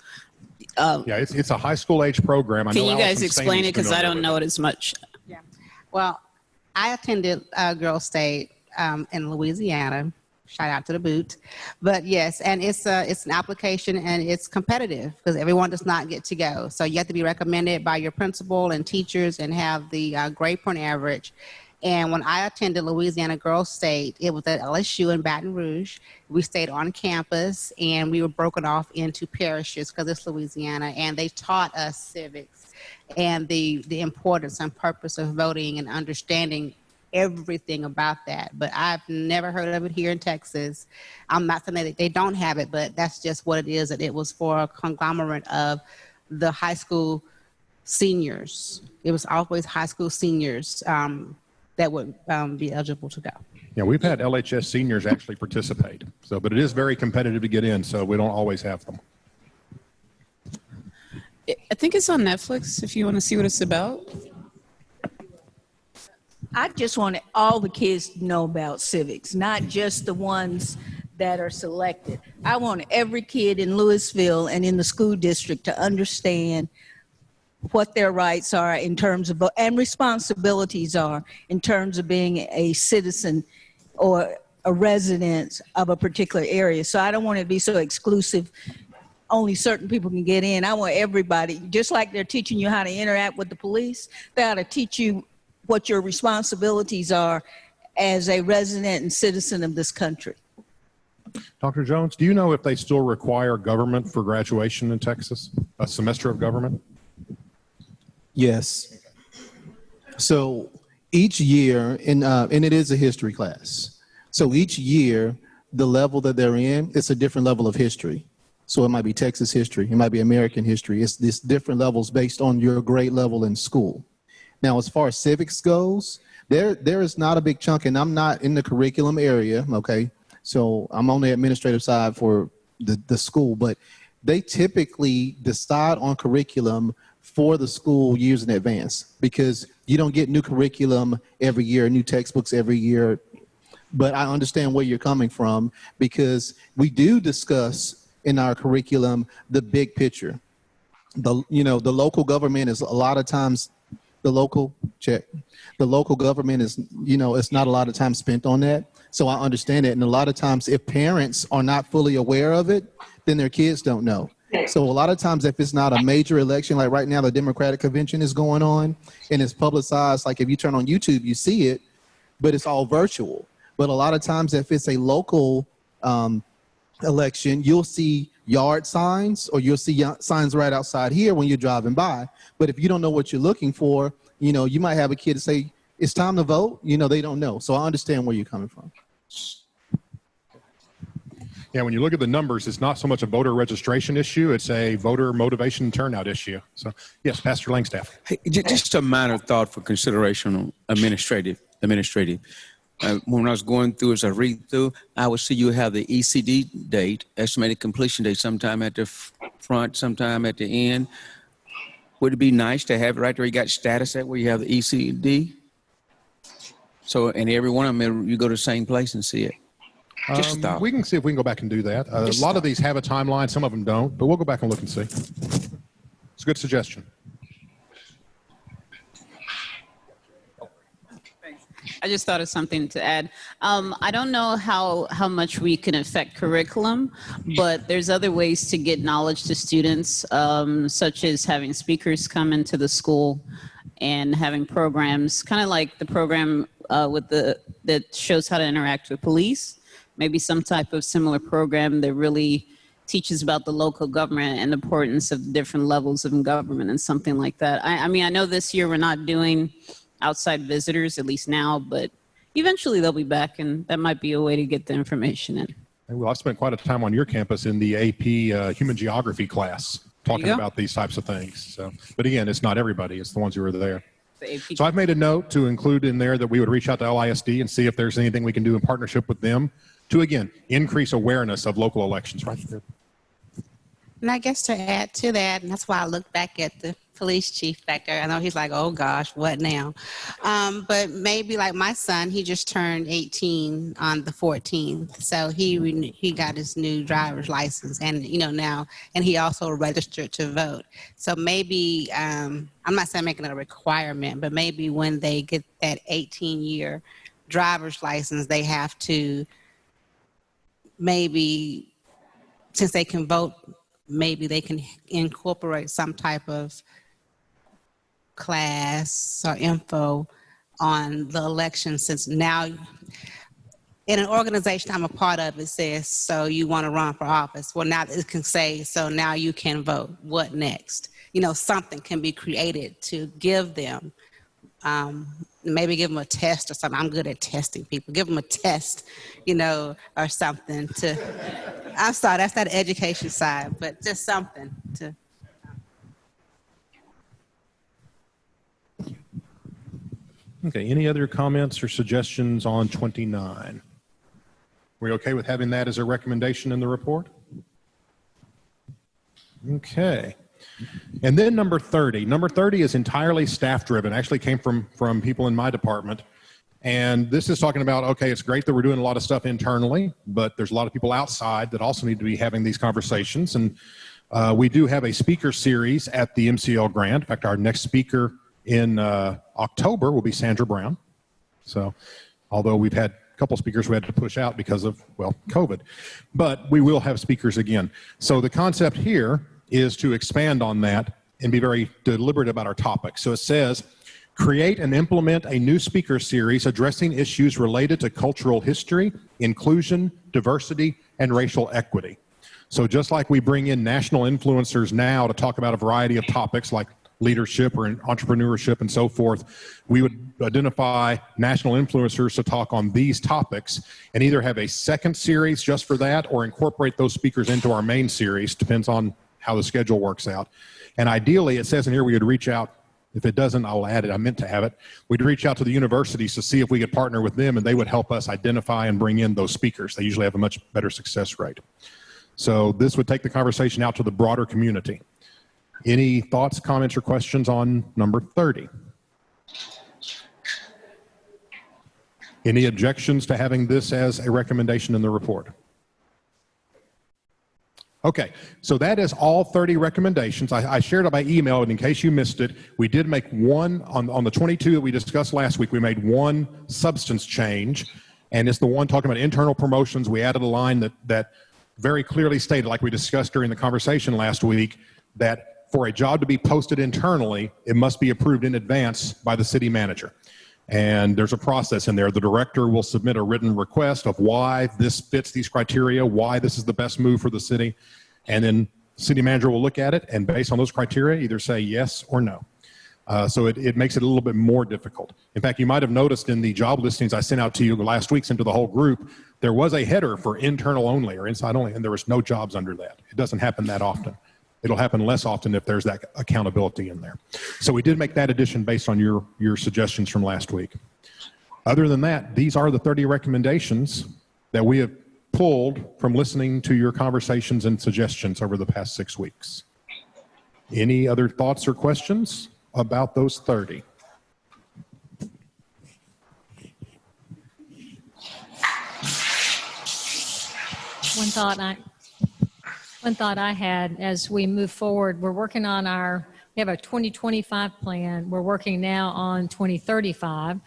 Yeah, it's a high school age program. I can know you guys Allison explain Stanley's it? Because I familiar don't with know it as much. Yeah. Well, I attended Girl State in Louisiana. Shout out to the boot. But yes, and it's an application and it's competitive because everyone does not get to go. So you have to be recommended by your principal and teachers and have the grade point average. And when I attended Louisiana Girls State, it was at LSU in Baton Rouge. We stayed on campus and we were broken off into parishes because it's Louisiana, and they taught us civics and the importance and purpose of voting and understanding everything about that. But I've never heard of it here in Texas. I'm not saying that they don't have it, but that's just what it is. And it was for a conglomerate of the high school seniors. It was always high school seniors that would be eligible to go. Yeah, we've had LHS seniors actually participate. So, but it is very competitive to get in, so we don't always have them. I think it's on Netflix if you want to see what it's about. I just wanted all the kids to know about civics, not just the ones that are selected. I want every kid in Louisville and in the school district to understand what their rights are in terms of, and responsibilities are in terms of being a citizen or a resident of a particular area. So I don't want it to be so exclusive, only certain people can get in. I want everybody, just like they're teaching you how to interact with the police, they ought to teach you what your responsibilities are as a resident and citizen of this country. Dr. Jones, do you know if they still require government for graduation in Texas? A semester of government? Yes. So each year, and it is a history class. So each year, the level that they're in, it's a different level of history. So it might be Texas history, it might be American history. It's these different levels based on your grade level in school. Now, as far as civics goes, there is not a big chunk, and I'm not in the curriculum area, okay? So I'm on the administrative side for the school, but they typically decide on curriculum for the school years in advance because you don't get new curriculum every year, new textbooks every year. But I understand where you're coming from because we do discuss in our curriculum the big picture. The local government is a lot of times the local government is, it's not a lot of time spent on that. So I understand it. And a lot of times if parents are not fully aware of it, then their kids don't know. So a lot of times if it's not a major election, like right now the Democratic convention is going on and it's publicized, like if you turn on YouTube, you see it, but it's all virtual. But a lot of times if it's a local election, you'll see yard signs or you'll see signs right outside here when you're driving by. But if you don't know what you're looking for, you might have a kid say, it's time to vote. They don't know. So I understand where you're coming from. Yeah, when you look at the numbers, it's not so much a voter registration issue, it's a voter motivation and turnout issue. So, yes, Pastor Langstaff. Hey, just a minor thought for consideration on administrative. When I was going through as I read through, I would see you have the ECD date, estimated completion date, sometime at the front, sometime at the end. Would it be nice to have it right there? You got status at where you have the ECD? So, and every one of them, you go to the same place and see it. Just a thought. We can see if we can go back and do that. A lot of these have a timeline, some of them don't, but we'll go back and look and see. It's a good suggestion. I just thought of something to add. I don't know how much we can affect curriculum, but there's other ways to get knowledge to students, such as having speakers come into the school and having programs, kind of like the program that shows how to interact with police. Maybe some type of similar program that really teaches about the local government and the importance of different levels of government and something like that. I mean, I know this year we're not doing outside visitors, at least now, but eventually they'll be back, and that might be a way to get the information in. Well, I've spent quite a time on your campus in the AP Human Geography class talking about these types of things. So, but again, it's not everybody, it's the ones who are there. So I've made a note to include in there that we would reach out to LISD and see if there's anything we can do in partnership with them to, again, increase awareness of local elections. Right there. And I guess to add to that, and that's why I look back at the police chief back there. I know he's like, oh gosh, what now? But maybe like my son, he just turned 18 on the 14th. So he got his new driver's license and, now, and he also registered to vote. So maybe, I'm not saying making it a requirement, but maybe when they get that 18-year driver's license, they have to maybe, since they can vote, maybe they can incorporate some type of class or info on the election, since now in an organization I'm a part of, it says, so you want to run for office. Well, now it can say, so now you can vote. What next? Something can be created to give them, maybe give them a test or something. I'm good at testing people. Give them a test, or something to, I'm sorry, that's not the education side, but just something to. Okay, any other comments or suggestions on 29? We okay with having that as a recommendation in the report? Okay. And then number 30. Number 30 is entirely staff-driven. Actually came from people in my department. And this is talking about, okay, it's great that we're doing a lot of stuff internally, but there's a lot of people outside that also need to be having these conversations. And we do have a speaker series at the MCL grant. In fact, our next speaker in October will be Sandra Brown. So although we've had a couple speakers we had to push out because of, well, COVID, but we will have speakers again. So the concept here is to expand on that and be very deliberate about our topic. So it says, create and implement a new speaker series addressing issues related to cultural history, inclusion, diversity, and racial equity. So just like we bring in national influencers now to talk about a variety of topics like leadership or entrepreneurship and so forth, we would identify national influencers to talk on these topics and either have a second series just for that or incorporate those speakers into our main series, depends on how the schedule works out. And ideally, it says in here we would reach out. If it doesn't, I'll add it. I meant to have it. We'd reach out to the universities to see if we could partner with them and they would help us identify and bring in those speakers. They usually have a much better success rate. So this would take the conversation out to the broader community. Any thoughts, comments, or questions on number 30? Any objections to having this as a recommendation in the report? Okay, so that is all 30 recommendations. I shared it by email, and in case you missed it, we did make one, on the 22 that we discussed last week, we made one substance change, and it's the one talking about internal promotions. We added a line that very clearly stated, like we discussed during the conversation last week, that for a job to be posted internally, it must be approved in advance by the city manager. And there's a process in there. The director will submit a written request of why this fits these criteria, why this is the best move for the city. And then the city manager will look at it and based on those criteria, either say yes or no. So it makes it a little bit more difficult. In fact, you might have noticed in the job listings I sent out to you last week, sent to the whole group, there was a header for internal only or inside only, and there was no jobs under that. It doesn't happen that often. It'll happen less often if there's that accountability in there. So we did make that addition based on your suggestions from last week. Other than that, these are the 30 recommendations that we have pulled from listening to your conversations and suggestions over the past 6 weeks. Any other thoughts or questions about those 30? One thought I had as we move forward, we're working on we have a 2025 plan. We're working now on 2035.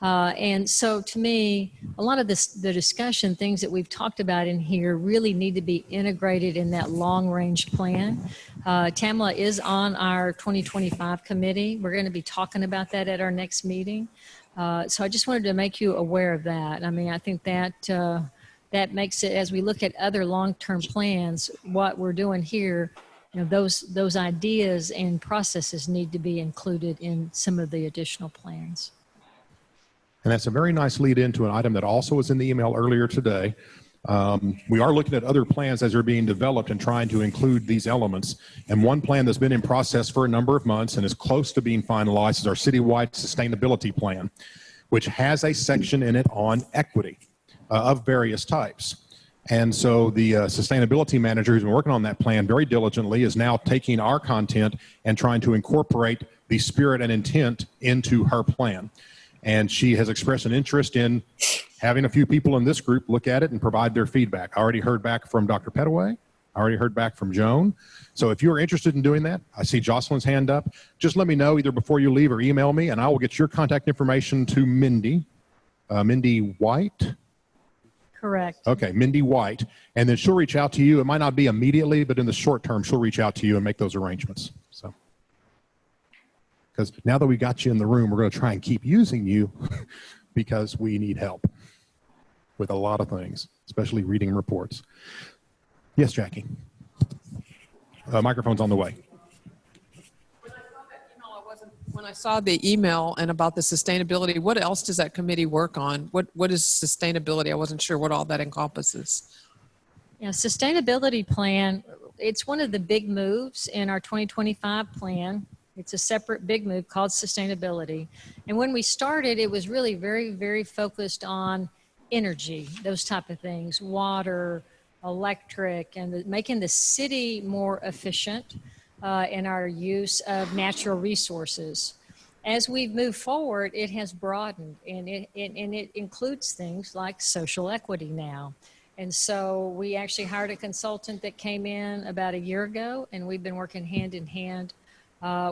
And so to me, a lot of the discussion, things that we've talked about in here really need to be integrated in that long range plan. Tamla is on our 2025 committee. We're going to be talking about that at our next meeting. So I just wanted to make you aware of that. I mean, I think that makes it, as we look at other long-term plans, what we're doing here, those ideas and processes need to be included in some of the additional plans. And that's a very nice lead into an item that also was in the email earlier today. We are looking at other plans as they're being developed and trying to include these elements. And one plan that's been in process for a number of months and is close to being finalized is our citywide sustainability plan, which has a section in it on equity of various types. And so the sustainability manager who's been working on that plan very diligently is now taking our content and trying to incorporate the spirit and intent into her plan. And she has expressed an interest in having a few people in this group look at it and provide their feedback. I already heard back from Dr. Petaway. I already heard back from Joan. So if you're interested in doing that, I see Jocelyn's hand up. Just let me know either before you leave or email me, and I will get your contact information to Mindy. Mindy White? Correct. Okay, Mindy White. And then she'll reach out to you. It might not be immediately, but in the short term, she'll reach out to you and make those arrangements. So, because now that we got you in the room, we're going to try and keep using you because we need help with a lot of things, especially reading reports. Yes, Jackie. Microphone's on the way. When I saw the email and about the sustainability, what else does that committee work on? What is sustainability? I wasn't sure what all that encompasses. Yeah, sustainability plan, it's one of the big moves in our 2025 plan. It's a separate big move called sustainability. And when we started, it was really very, very focused on energy, those type of things, water, electric, and making the city more efficient in our use of natural resources. As we've moved forward, it has broadened, and it includes things like social equity now. And so we actually hired a consultant that came in about a year ago, and we've been working hand in hand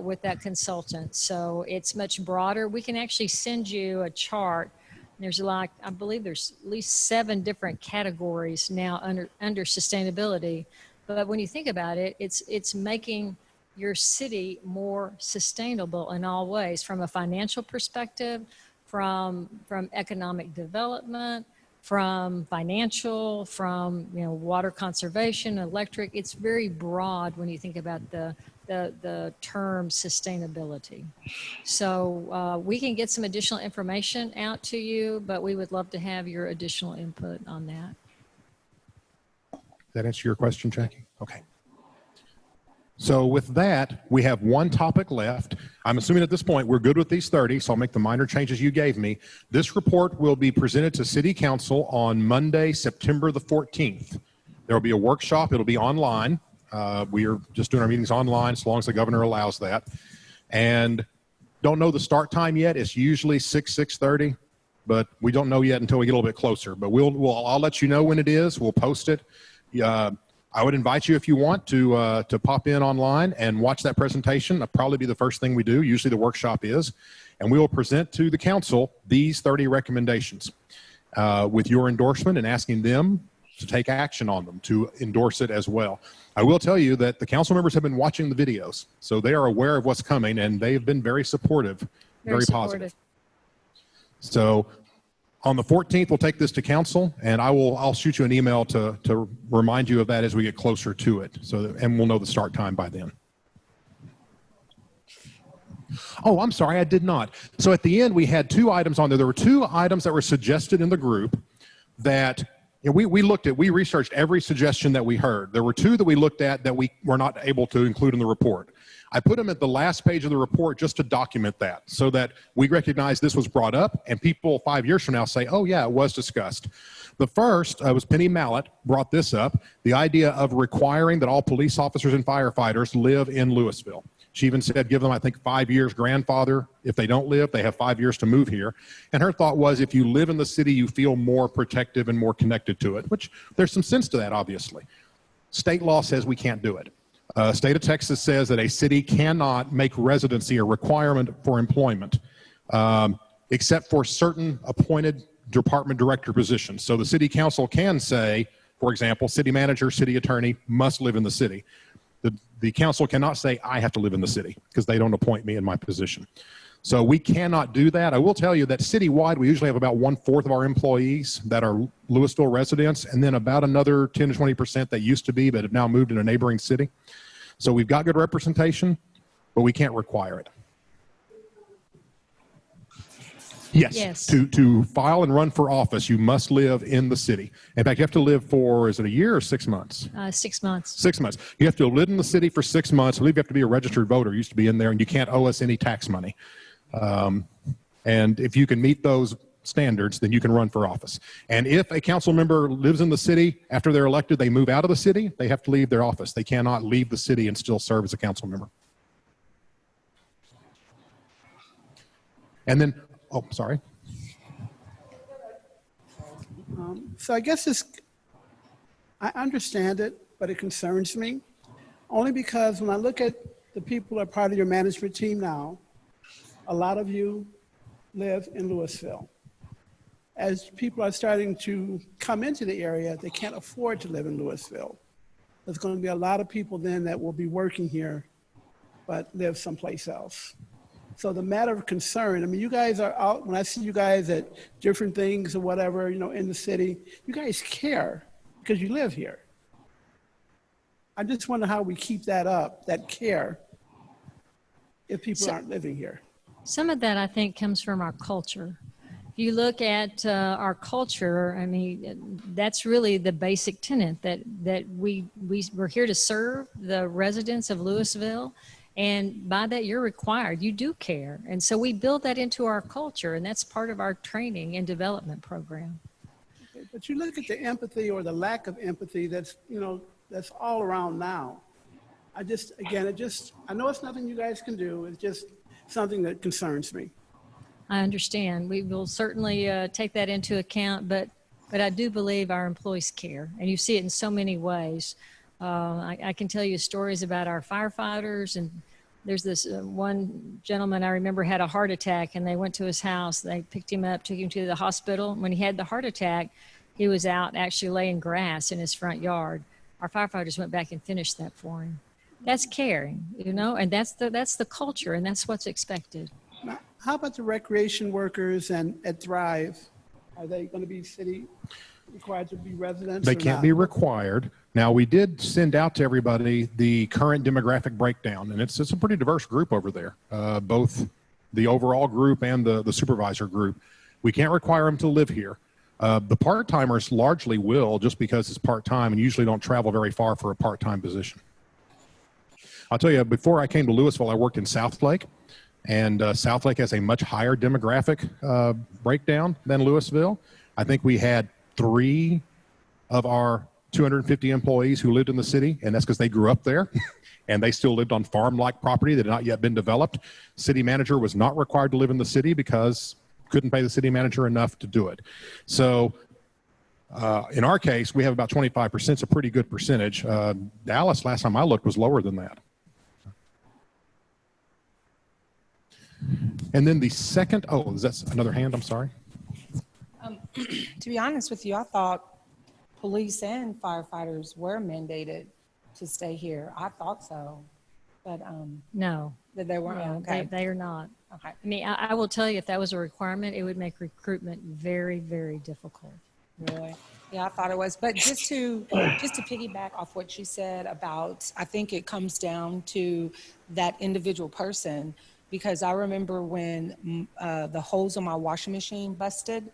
with that consultant. So it's much broader. We can actually send you a chart. There's like, I believe there's at least 7 different categories now under sustainability. But when you think about it, it's making your city more sustainable in all ways, from a financial perspective, from economic development, from financial, from water conservation, electric. It's very broad when you think about the term sustainability. So we can get some additional information out to you, but we would love to have your additional input on that. Does that answer your question, Jackie? Okay. So with that, we have one topic left. I'm assuming at this point we're good with these 30, so I'll make the minor changes you gave me. This report will be presented to City Council on Monday, September the 14th. There will be a workshop. It'll be online. We are just doing our meetings online as long as the governor allows that. And don't know the start time yet. It's usually 6:30, but we don't know yet until we get a little bit closer. But I'll let you know when it is. We'll post it. I would invite you, if you want, to pop in online and watch that presentation. That'll probably be the first thing we do. Usually the workshop is. And we will present to the council these 30 recommendations with your endorsement and asking them to take action on them, to endorse it as well. I will tell you that the council members have been watching the videos, so they are aware of what's coming, and they've been very supportive, very positive. So on the 14th, we'll take this to council, and I'll shoot you an email to remind you of that as we get closer to it, and we'll know the start time by then. Oh, I'm sorry, I did not. So at the end, we had 2 items on there. There were 2 items that were suggested in the group that we researched every suggestion that we heard. There were 2 that we looked at that we were not able to include in the report. I put them at the last page of the report just to document that, so that we recognize this was brought up and people 5 years from now say, oh yeah, it was discussed. The first was Penny Mallett brought this up, the idea of requiring that all police officers and firefighters live in Louisville. She even said give them, I think, 5 years grandfather. If they don't live, they have 5 years to move here. And her thought was, if you live in the city, you feel more protective and more connected to it, which there's some sense to that, obviously. State law says we can't do it. State of Texas says that a city cannot make residency a requirement for employment, except for certain appointed department director positions. So the city council can say, for example, city manager, city attorney must live in the city. The council cannot say, I have to live in the city, because they don't appoint me in my position. So we cannot do that. I will tell you that citywide, we usually have about 1/4 of our employees that are Louisville residents, and then about another 10 to 20% that used to be, but have now moved in a neighboring city. So we've got good representation, but we can't require it. Yes. To file and run for office, you must live in the city. In fact, you have to live for, is it a year or 6 months? 6 months. 6 months. You have to live in the city for 6 months. I believe you have to be a registered voter. You used to be in there, and you can't owe us any tax money. And if you can meet those standards, then you can run for office. And if a council member lives in the city, after they're elected, they move out of the city, they have to leave their office. They cannot leave the city and still serve as a council member. And then, oh, sorry. So I guess I understand it, but it concerns me only because when I look at the people that are part of your management team now, a lot of you live in Louisville. As people are starting to come into the area, they can't afford to live in Louisville. There's going to be a lot of people then that will be working here, but live someplace else. So the matter of concern, I mean, you guys are out, when I see you guys at different things or whatever, you know, in the city, you guys care because you live here. I just wonder how we keep that up, that care, if people aren't living here. Some of that, I think, comes from our culture. If you look at our culture, I mean, that's really the basic tenet that we're here to serve the residents of Louisville. And by that, you're required. You do care. And so we build that into our culture, and that's part of our training and development program. Okay, but you look at the empathy or the lack of empathy that's, you know, that's all around now. I know it's nothing you guys can do. It's just something that concerns me. I understand. We will certainly take that into account, but I do believe our employees care, and you see it in so many ways. I can tell you stories about our firefighters, and there's this one gentleman I remember had a heart attack, and they went to his house. They picked him up, took him to the hospital. When he had the heart attack, he was out actually laying grass in his front yard. Our firefighters went back and finished that for him. That's caring, you know, and that's the culture, and that's what's expected. Now, how about the recreation workers and at Thrive? Are they going to be city required to be residents? They can't be required. Now, we did send out to everybody the current demographic breakdown, and it's a pretty diverse group over there, both the overall group and the supervisor group. We can't require them to live here. The part-timers largely will, just because it's part-time and usually don't travel very far for a part-time position. I'll tell you, before I came to Louisville, I worked in Southlake, and Southlake has a much higher demographic breakdown than Louisville. I think we had 3 of our 250 employees who lived in the city, and that's because they grew up there and they still lived on farm-like property that had not yet been developed. City manager was not required to live in the city because couldn't pay the city manager enough to do it. So in our case, we have about 25%. It's a pretty good percentage. Dallas, last time I looked, was lower than that. And then the second, oh, is that another hand? I'm sorry. To be honest with you, I thought police and firefighters were mandated to stay here. I thought so, but No. that they weren't. No, Okay. they are not. Okay. I mean, I will tell you, if that was a requirement, it would make recruitment very, very difficult. Really? Yeah, I thought it was. But just to piggyback off what you said about, I think it comes down to that individual person, because I remember when the hose on my washing machine busted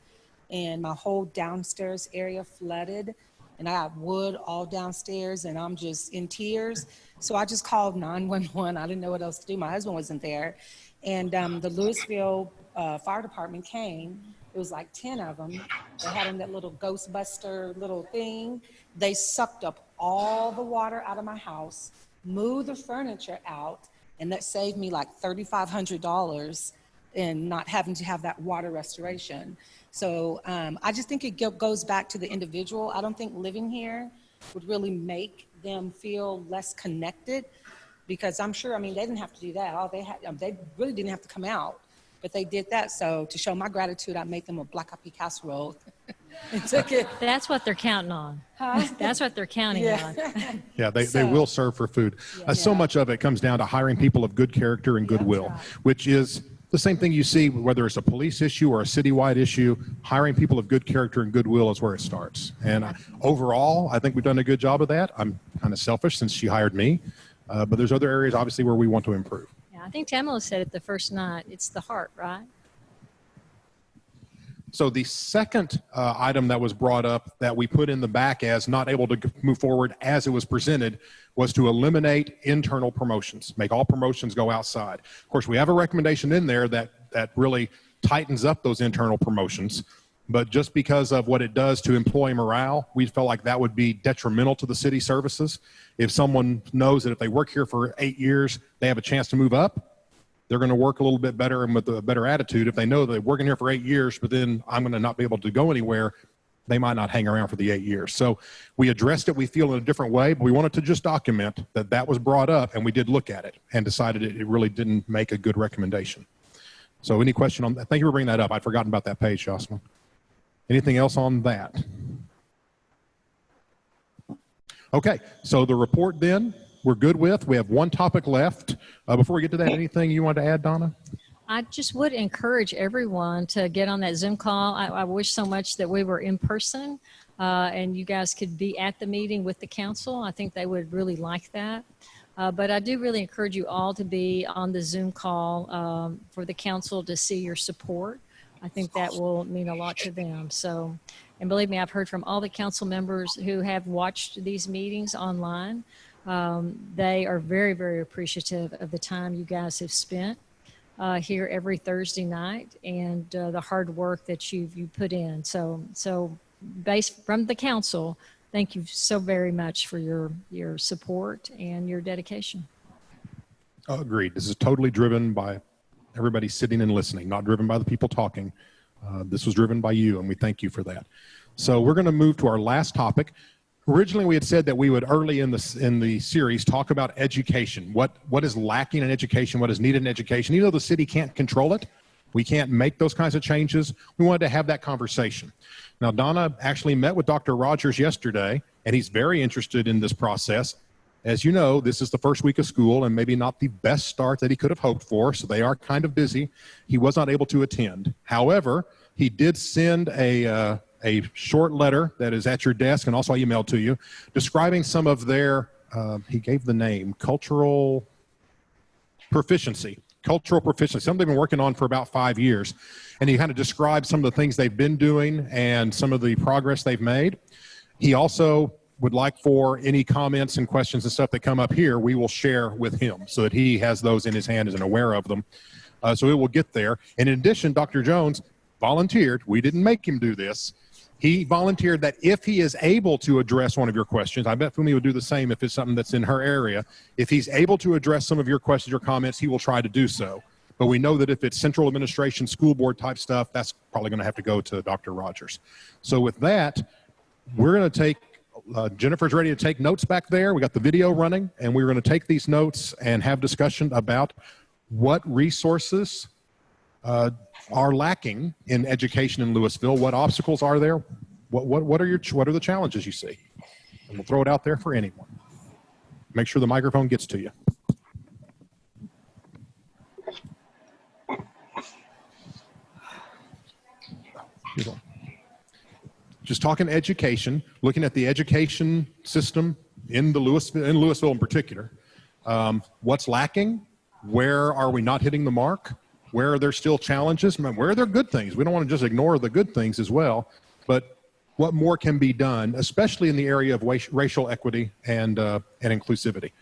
and my whole downstairs area flooded, and I have wood all downstairs, and I'm just in tears. So I just called 911. I didn't know what else to do. My husband wasn't there. And the Louisville Fire Department came. It was like 10 of them. They had in that little Ghostbuster little thing. They sucked up all the water out of my house, moved the furniture out, and that saved me like $3,500 in not having to have that water restoration. So I just think it goes back to the individual. I don't think living here would really make them feel less connected, because I'm sure, I mean, they didn't have to do that. All they had, they really didn't have to come out, but they did that. So to show my gratitude, I made them a black-eyed pea casserole. That's what they're counting on. Huh? That's what they're counting on. Yeah, they will serve for food. So much of it comes down to hiring people of good character and goodwill, which is the same thing you see, whether it's a police issue or a citywide issue. Hiring people of good character and goodwill is where it starts. And overall, I think we've done a good job of that. I'm kind of selfish since she hired me, but there's other areas, obviously, where we want to improve. Yeah, I think Tamala said it the first night. It's the heart, right? So the second item that was brought up that we put in the back as not able to move forward as it was presented was to eliminate internal promotions, make all promotions go outside. Of course, we have a recommendation in there that really tightens up those internal promotions. But just because of what it does to employee morale, we felt like that would be detrimental to the city services. If someone knows that if they work here for 8 years, they have a chance to move up, they're going to work a little bit better and with a better attitude. If they know that they're working here for 8 years, but then I'm going to not be able to go anywhere, they might not hang around for the 8 years. So we addressed it, we feel, in a different way, but we wanted to just document that that was brought up, and we did look at it and decided it really didn't make a good recommendation. So any question on that? Thank you for bringing that up. I'd forgotten about that page, Jocelyn. Anything else on that? Okay, so the report then, we're good with. We have one topic left. Before we get to that, anything you want to add, Donna? I just would encourage everyone to get on that Zoom call. I wish so much that we were in person and you guys could be at the meeting with the council. I think they would really like that. But I do really encourage you all to be on the Zoom call for the council to see your support. I think that will mean a lot to them. So, and believe me, I've heard from all the council members who have watched these meetings online. They are very, very appreciative of the time you guys have spent here every Thursday night and the hard work that you put in. So based from the council, thank you so very much for your support and your dedication. Agreed. This is totally driven by everybody sitting and listening, not driven by the people talking. This was driven by you, and we thank you for that. So we're going to move to our last topic. Originally, we had said that we would early in the series talk about education. What is lacking in education? What is needed in education? Even though the city can't control it, we can't make those kinds of changes. We wanted to have that conversation. Now, Donna actually met with Dr. Rogers yesterday, and he's very interested in this process. As you know, this is the first week of school and maybe not the best start that he could have hoped for, so they are kind of busy. He was not able to attend. However, he did send a short letter that is at your desk and also I emailed to you, describing some of their, he gave the name, cultural proficiency, something they've been working on for about 5 years. And he kind of described some of the things they've been doing and some of the progress they've made. He also would like for any comments and questions and stuff that come up here, we will share with him so that he has those in his hand and aware of them. So it will get there. And in addition, Dr. Jones volunteered, we didn't make him do this. He volunteered that if he is able to address one of your questions, I bet Fumi would do the same if it's something that's in her area. If he's able to address some of your questions or comments, he will try to do so. But we know that if it's central administration, school board type stuff, that's probably going to have to go to Dr. Rogers. So with that, we're going to take Jennifer's ready to take notes back there. We got the video running, and we're going to take these notes and have discussion about what resources are lacking in education in Louisville. What obstacles are there? What are the challenges you see? And we'll throw it out there for anyone. Make sure the microphone gets to you. Just talking education, looking at the education system in Louisville in particular. What's lacking? Where are we not hitting the mark? Where are there still challenges? Where are there good things? We don't want to just ignore the good things as well, but what more can be done, especially in the area of racial equity and inclusivity?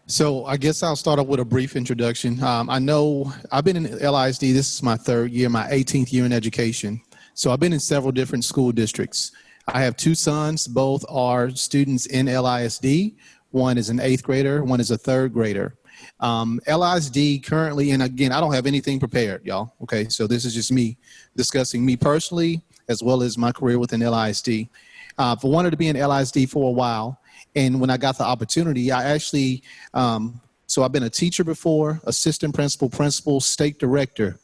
So I guess I'll start off with a brief introduction. I know I've been in LISD. This is my 3rd year, my 18th year in education. So I've been in several different school districts. I have 2 sons. Both are students in LISD. One is an 8th grader. One is a 3rd grader. LISD currently, and again, I don't have anything prepared, y'all. Okay, so this is just me discussing me personally as well as my career within LISD. I wanted to be in LISD for a while. And when I got the opportunity, I actually, so I've been a teacher before, assistant principal, state director.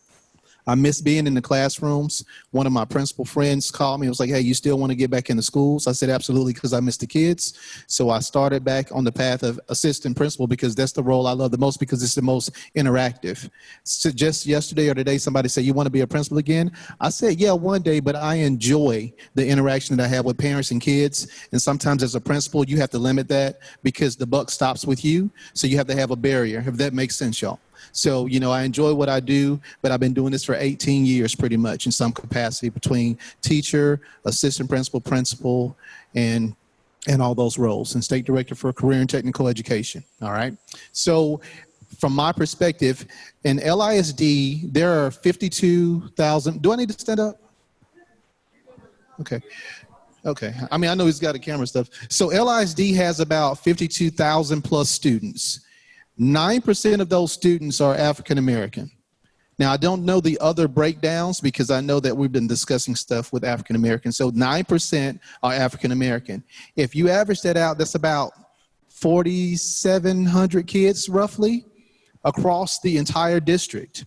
I miss being in the classrooms. One of my principal friends called me and was like, hey, you still want to get back into schools? I said, absolutely, because I miss the kids. So I started back on the path of assistant principal because that's the role I love the most because it's the most interactive. So just yesterday or today, somebody said, you want to be a principal again? I said, yeah, one day, but I enjoy the interaction that I have with parents and kids. And sometimes as a principal, you have to limit that because the buck stops with you. So you have to have a barrier, if that makes sense, y'all. So, you know, I enjoy what I do, but I've been doing this for 18 years pretty much in some capacity between teacher, assistant principal, and all those roles, and state director for career and technical education. All right. So from my perspective, in LISD, there are 52,000. Do I need to stand up? Okay. Okay. I mean, I know he's got a camera stuff. So LISD has about 52,000 plus students. 9% of those students are African American. Now, I don't know the other breakdowns because I know that we've been discussing stuff with African Americans. So 9% are African American. If you average that out, that's about 4,700 kids roughly across the entire district.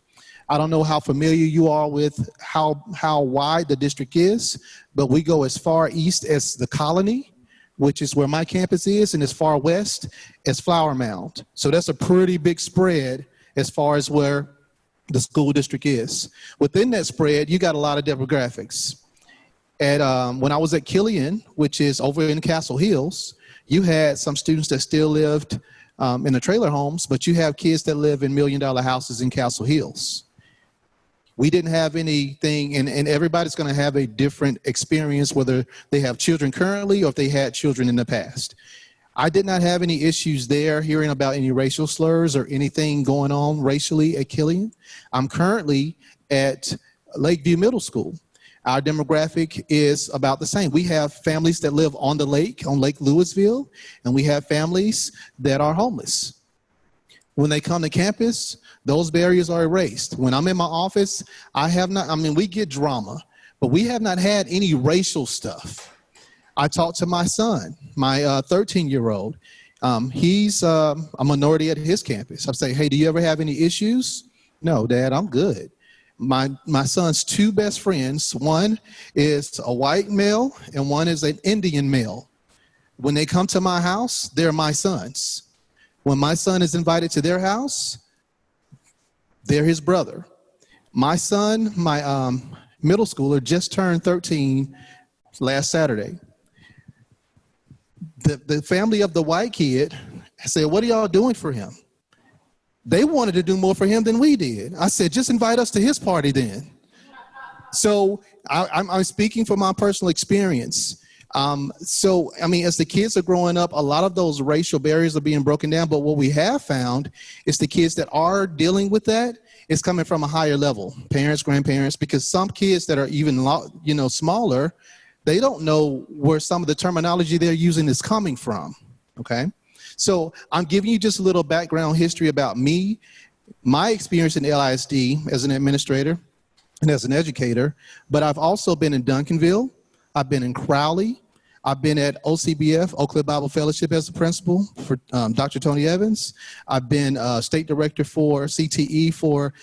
I don't know how familiar you are with how wide the district is, but we go as far east as the Colony, which is where my campus is, and as far west as Flower Mound. So that's a pretty big spread as far as where the school district is. Within that spread, you got a lot of demographics. When I was at Killian, which is over in Castle Hills, you had some students that still lived in the trailer homes, but you have kids that live in $1 million houses in Castle Hills. We didn't have anything, and everybody's going to have a different experience, whether they have children currently or if they had children in the past. I did not have any issues there hearing about any racial slurs or anything going on racially at Killian. I'm currently at Lakeview Middle School. Our demographic is about the same. We have families that live on the lake, on Lake Louisville, and we have families that are homeless. When they come to campus, those barriers are erased. When I'm in my office, we get drama, but we have not had any racial stuff. I talk to my son, my 13-year-old. He's a minority at his campus. I say, hey, do you ever have any issues? No, Dad, I'm good. My son's two best friends, one is a white male and one is an Indian male. When they come to my house, they're my sons. When my son is invited to their house, they're his brother. My son, my middle schooler, just turned 13 last Saturday. The family of the white kid said, what are y'all doing for him? They wanted to do more for him than we did. I said, just invite us to his party then. So I'm speaking from my personal experience. As the kids are growing up, a lot of those racial barriers are being broken down. But what we have found is the kids that are dealing with that is coming from a higher level, parents, grandparents, because some kids that are even, smaller, they don't know where some of the terminology they're using is coming from, okay? So I'm giving you just a little background history about me, my experience in LISD as an administrator and as an educator, but I've also been in Duncanville, I've been in Crowley, I've been at OCBF, Oak Cliff Bible Fellowship as a principal for Dr. Tony Evans. I've been state director for CTE for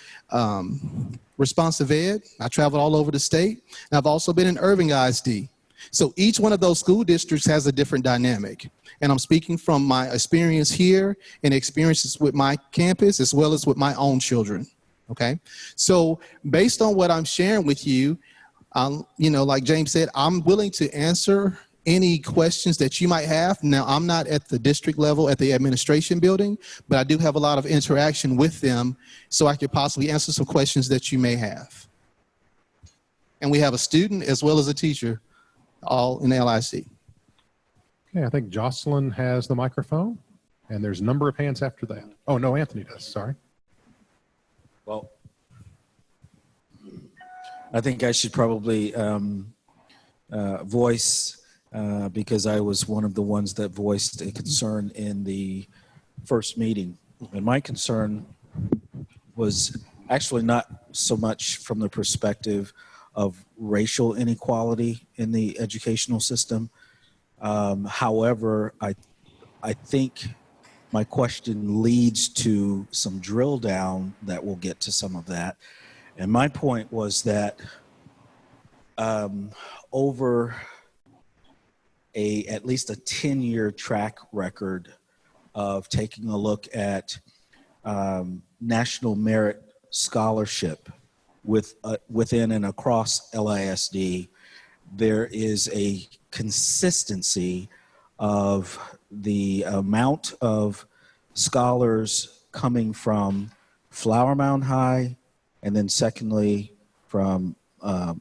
Responsive Ed. I traveled all over the state. And I've also been in Irving ISD. So each one of those school districts has a different dynamic. And I'm speaking from my experience here and experiences with my campus as well as with my own children, okay? So based on what I'm sharing with you, like James said, I'm willing to answer any questions that you might have. Now, I'm not at the district level at the administration building, but I do have a lot of interaction with them so I could possibly answer some questions that you may have. And we have a student as well as a teacher all in LIC. Okay, I think Jocelyn has the microphone, and there's a number of hands after that. Oh, no, Anthony does, sorry. Well, I think I should probably voice, because I was one of the ones that voiced a concern in the first meeting. And my concern was actually not so much from the perspective of racial inequality in the educational system. However, I think my question leads to some drill down that will get to some of that. And my point was that over at least a 10-year track record of taking a look at national merit scholarship within and across LISD, there is a consistency of the amount of scholars coming from Flower Mound High, and then secondly from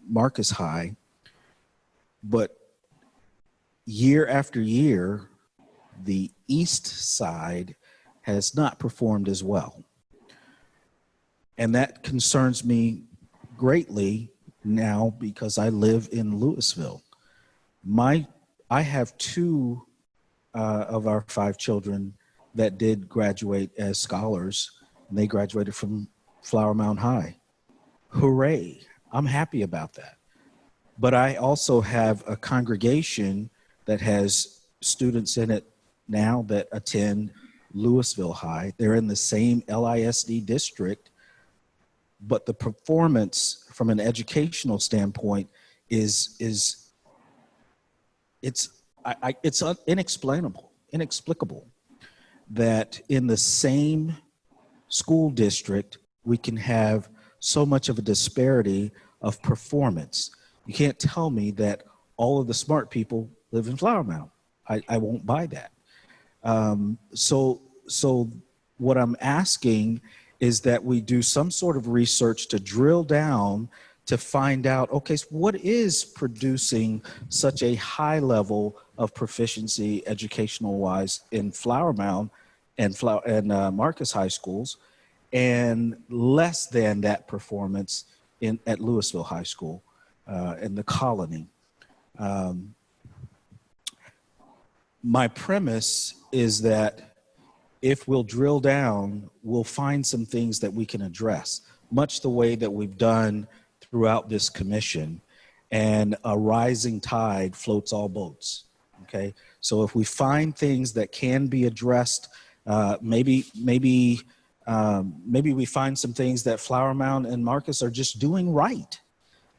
Marcus High. But year after year, the east side has not performed as well. And that concerns me greatly now because I live in Louisville. I have two of our 5 children that did graduate as scholars, and they graduated from Flower Mound High. Hooray! I'm happy about that. But I also have a congregation that has students in it now that attend Louisville High. They're in the same LISD district, but the performance from an educational standpoint is inexplicable that in the same school district we can have so much of a disparity of performance. You can't tell me that all of the smart people live in Flower Mound. I won't buy that. So what I'm asking is that we do some sort of research to drill down to find out, okay, so what is producing such a high level of proficiency educational wise in Flower Mound and Marcus High Schools, and less than that performance at Louisville High School and the Colony. My premise is that if we'll drill down, we'll find some things that we can address, much the way that we've done throughout this commission, and a rising tide floats all boats, okay? So if we find things that can be addressed, maybe we find some things that Flower Mound and Marcus are just doing right,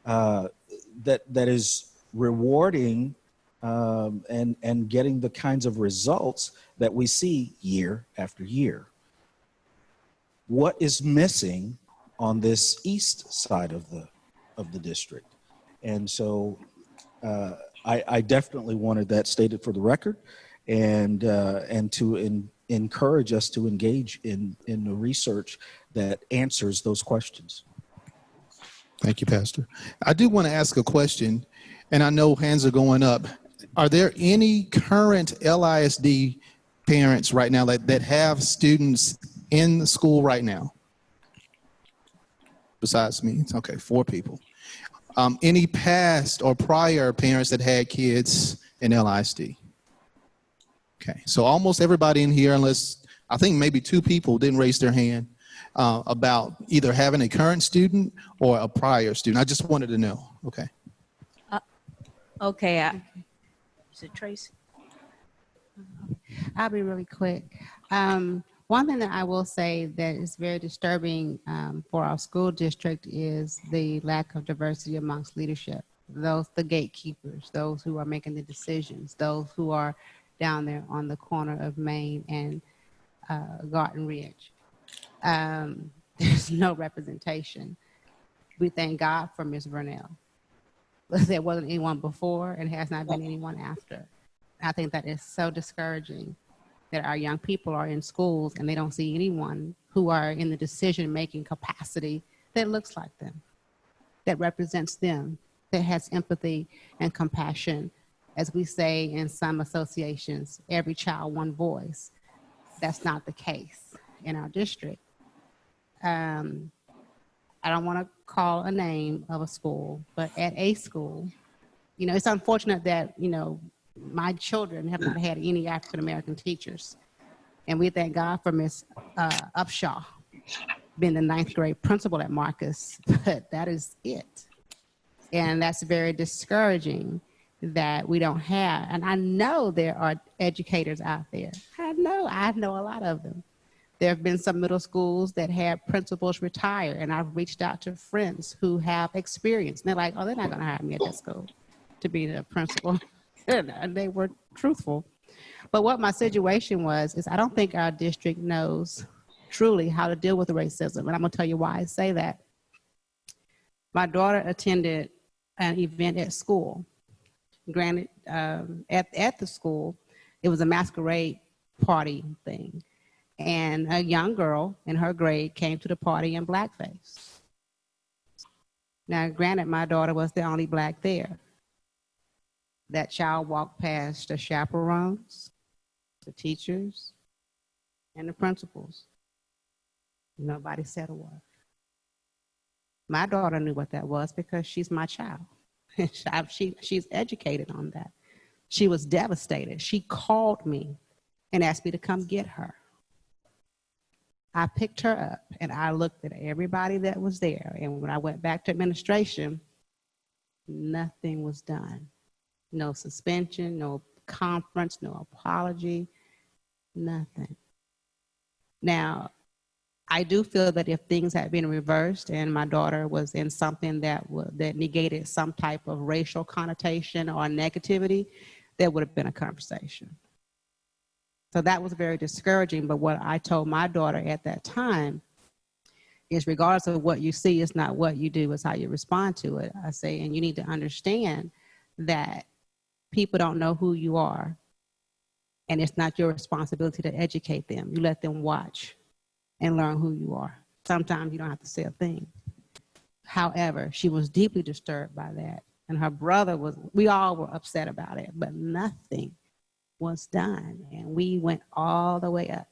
that is rewarding and getting the kinds of results that we see year after year. What is missing on this east side of the district? And so I definitely wanted that stated for the record, and to encourage us to engage in the research that answers those questions. Thank you, Pastor. I do want to ask a question, and I know hands are going up. Are there any current LISD parents right now that have students in the school right now? Besides me, it's okay, 4 people. Any past or prior parents that had kids in LISD? Okay, so almost everybody in here, unless I think maybe 2 people didn't raise their hand about either having a current student or a prior student. I just wanted to know. Okay. Okay. Is it Tracy? I'll be really quick. One thing that I will say that is very disturbing for our school district is the lack of diversity amongst leadership. The gatekeepers, those who are making the decisions, those who are down there on the corner of Main and Garden Ridge. There's no representation. We thank God for Ms. Vernell. There wasn't anyone before and has not been anyone after. I think that is so discouraging that our young people are in schools and they don't see anyone who are in the decision-making capacity that looks like them, that represents them, that has empathy and compassion. As we say in some associations, every child, one voice. That's not the case in our district. I don't want to call a name of a school, but at a school, it's unfortunate that, my children have not had any African-American teachers. And we thank God for Ms. Upshaw being the 9th grade principal at Marcus, but that is it. And that's very discouraging that we don't have. And I know there are educators out there. I know a lot of them. There have been some middle schools that had principals retire, and I've reached out to friends who have experience. And they're like, oh, they're not going to hire me at that school to be the principal. And they were truthful. But what my situation was is I don't think our district knows truly how to deal with racism. And I'm going to tell you why I say that. My daughter attended an event at school. Granted, at the school, it was a masquerade party thing. And a young girl in her grade came to the party in blackface. Now, granted, my daughter was the only black there. That child walked past the chaperones, the teachers, and the principals. Nobody said a word. My daughter knew what that was because she's my child. She's educated on that. She was devastated. She called me and asked me to come get her. I picked her up and I looked at everybody that was there. And when I went back to administration, nothing was done. No suspension, no conference, no apology, nothing. Now, I do feel that if things had been reversed and my daughter was in something that negated some type of racial connotation or negativity, there would have been a conversation. So that was very discouraging. But what I told my daughter at that time is, regardless of what you see, it's not what you do, it's how you respond to it. I say, and you need to understand that people don't know who you are, and it's not your responsibility to educate them. You let them watch and learn who you are. Sometimes you don't have to say a thing. However, she was deeply disturbed by that. And her brother was, we all were upset about it, but nothing was done. And we went all the way up.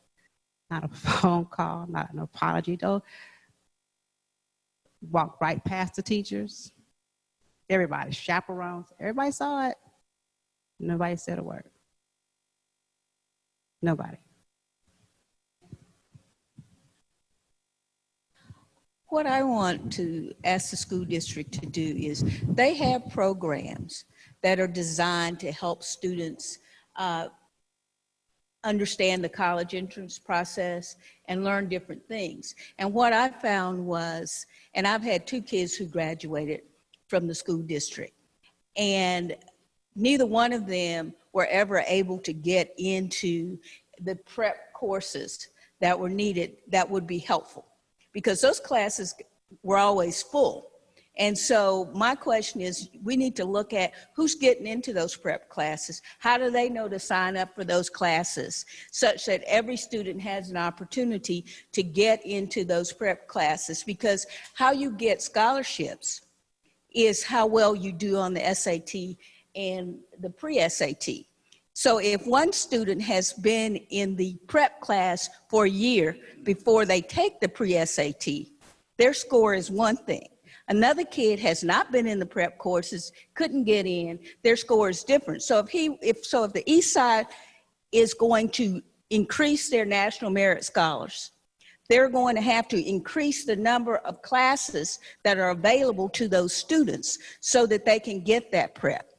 Not a phone call, not an apology, though. Walked right past the teachers. Everybody, chaperones, everybody saw it. Nobody said a word. Nobody. What I want to ask the school district to do is, they have programs that are designed to help students understand the college entrance process and learn different things. And what I found was, and I've had 2 kids who graduated from the school district, and neither one of them were ever able to get into the prep courses that were needed that would be helpful, because those classes were always full. And so my question is, we need to look at who's getting into those prep classes. How do they know to sign up for those classes, such that every student has an opportunity to get into those prep classes? Because how you get scholarships is how well you do on the SAT and the pre-SAT. So if one student has been in the prep class for a year before they take the pre-SAT, their score is one thing. Another kid has not been in the prep courses, couldn't get in, their score is different. So if the East Side is going to increase their national merit scholars, they're going to have to increase the number of classes that are available to those students so that they can get that prep.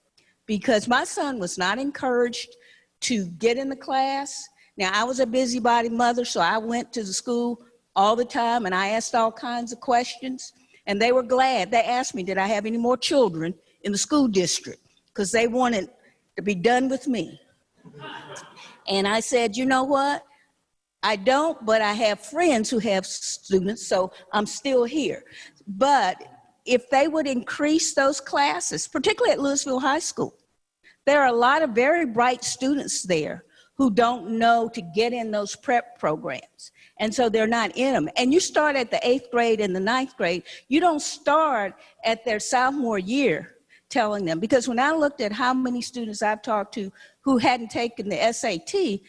Because my son was not encouraged to get in the class. Now, I was a busybody mother, so I went to the school all the time and I asked all kinds of questions, and they were glad. They asked me, did I have any more children in the school district? Because they wanted to be done with me. And I said, you know what? I don't, but I have friends who have students, so I'm still here. But if they would increase those classes, particularly at Louisville High School, there are a lot of very bright students there who don't know to get in those prep programs. And so they're not in them. And you start at the 8th grade and the 9th grade. You don't start at their sophomore year telling them. Because when I looked at how many students I've talked to who hadn't taken the SAT,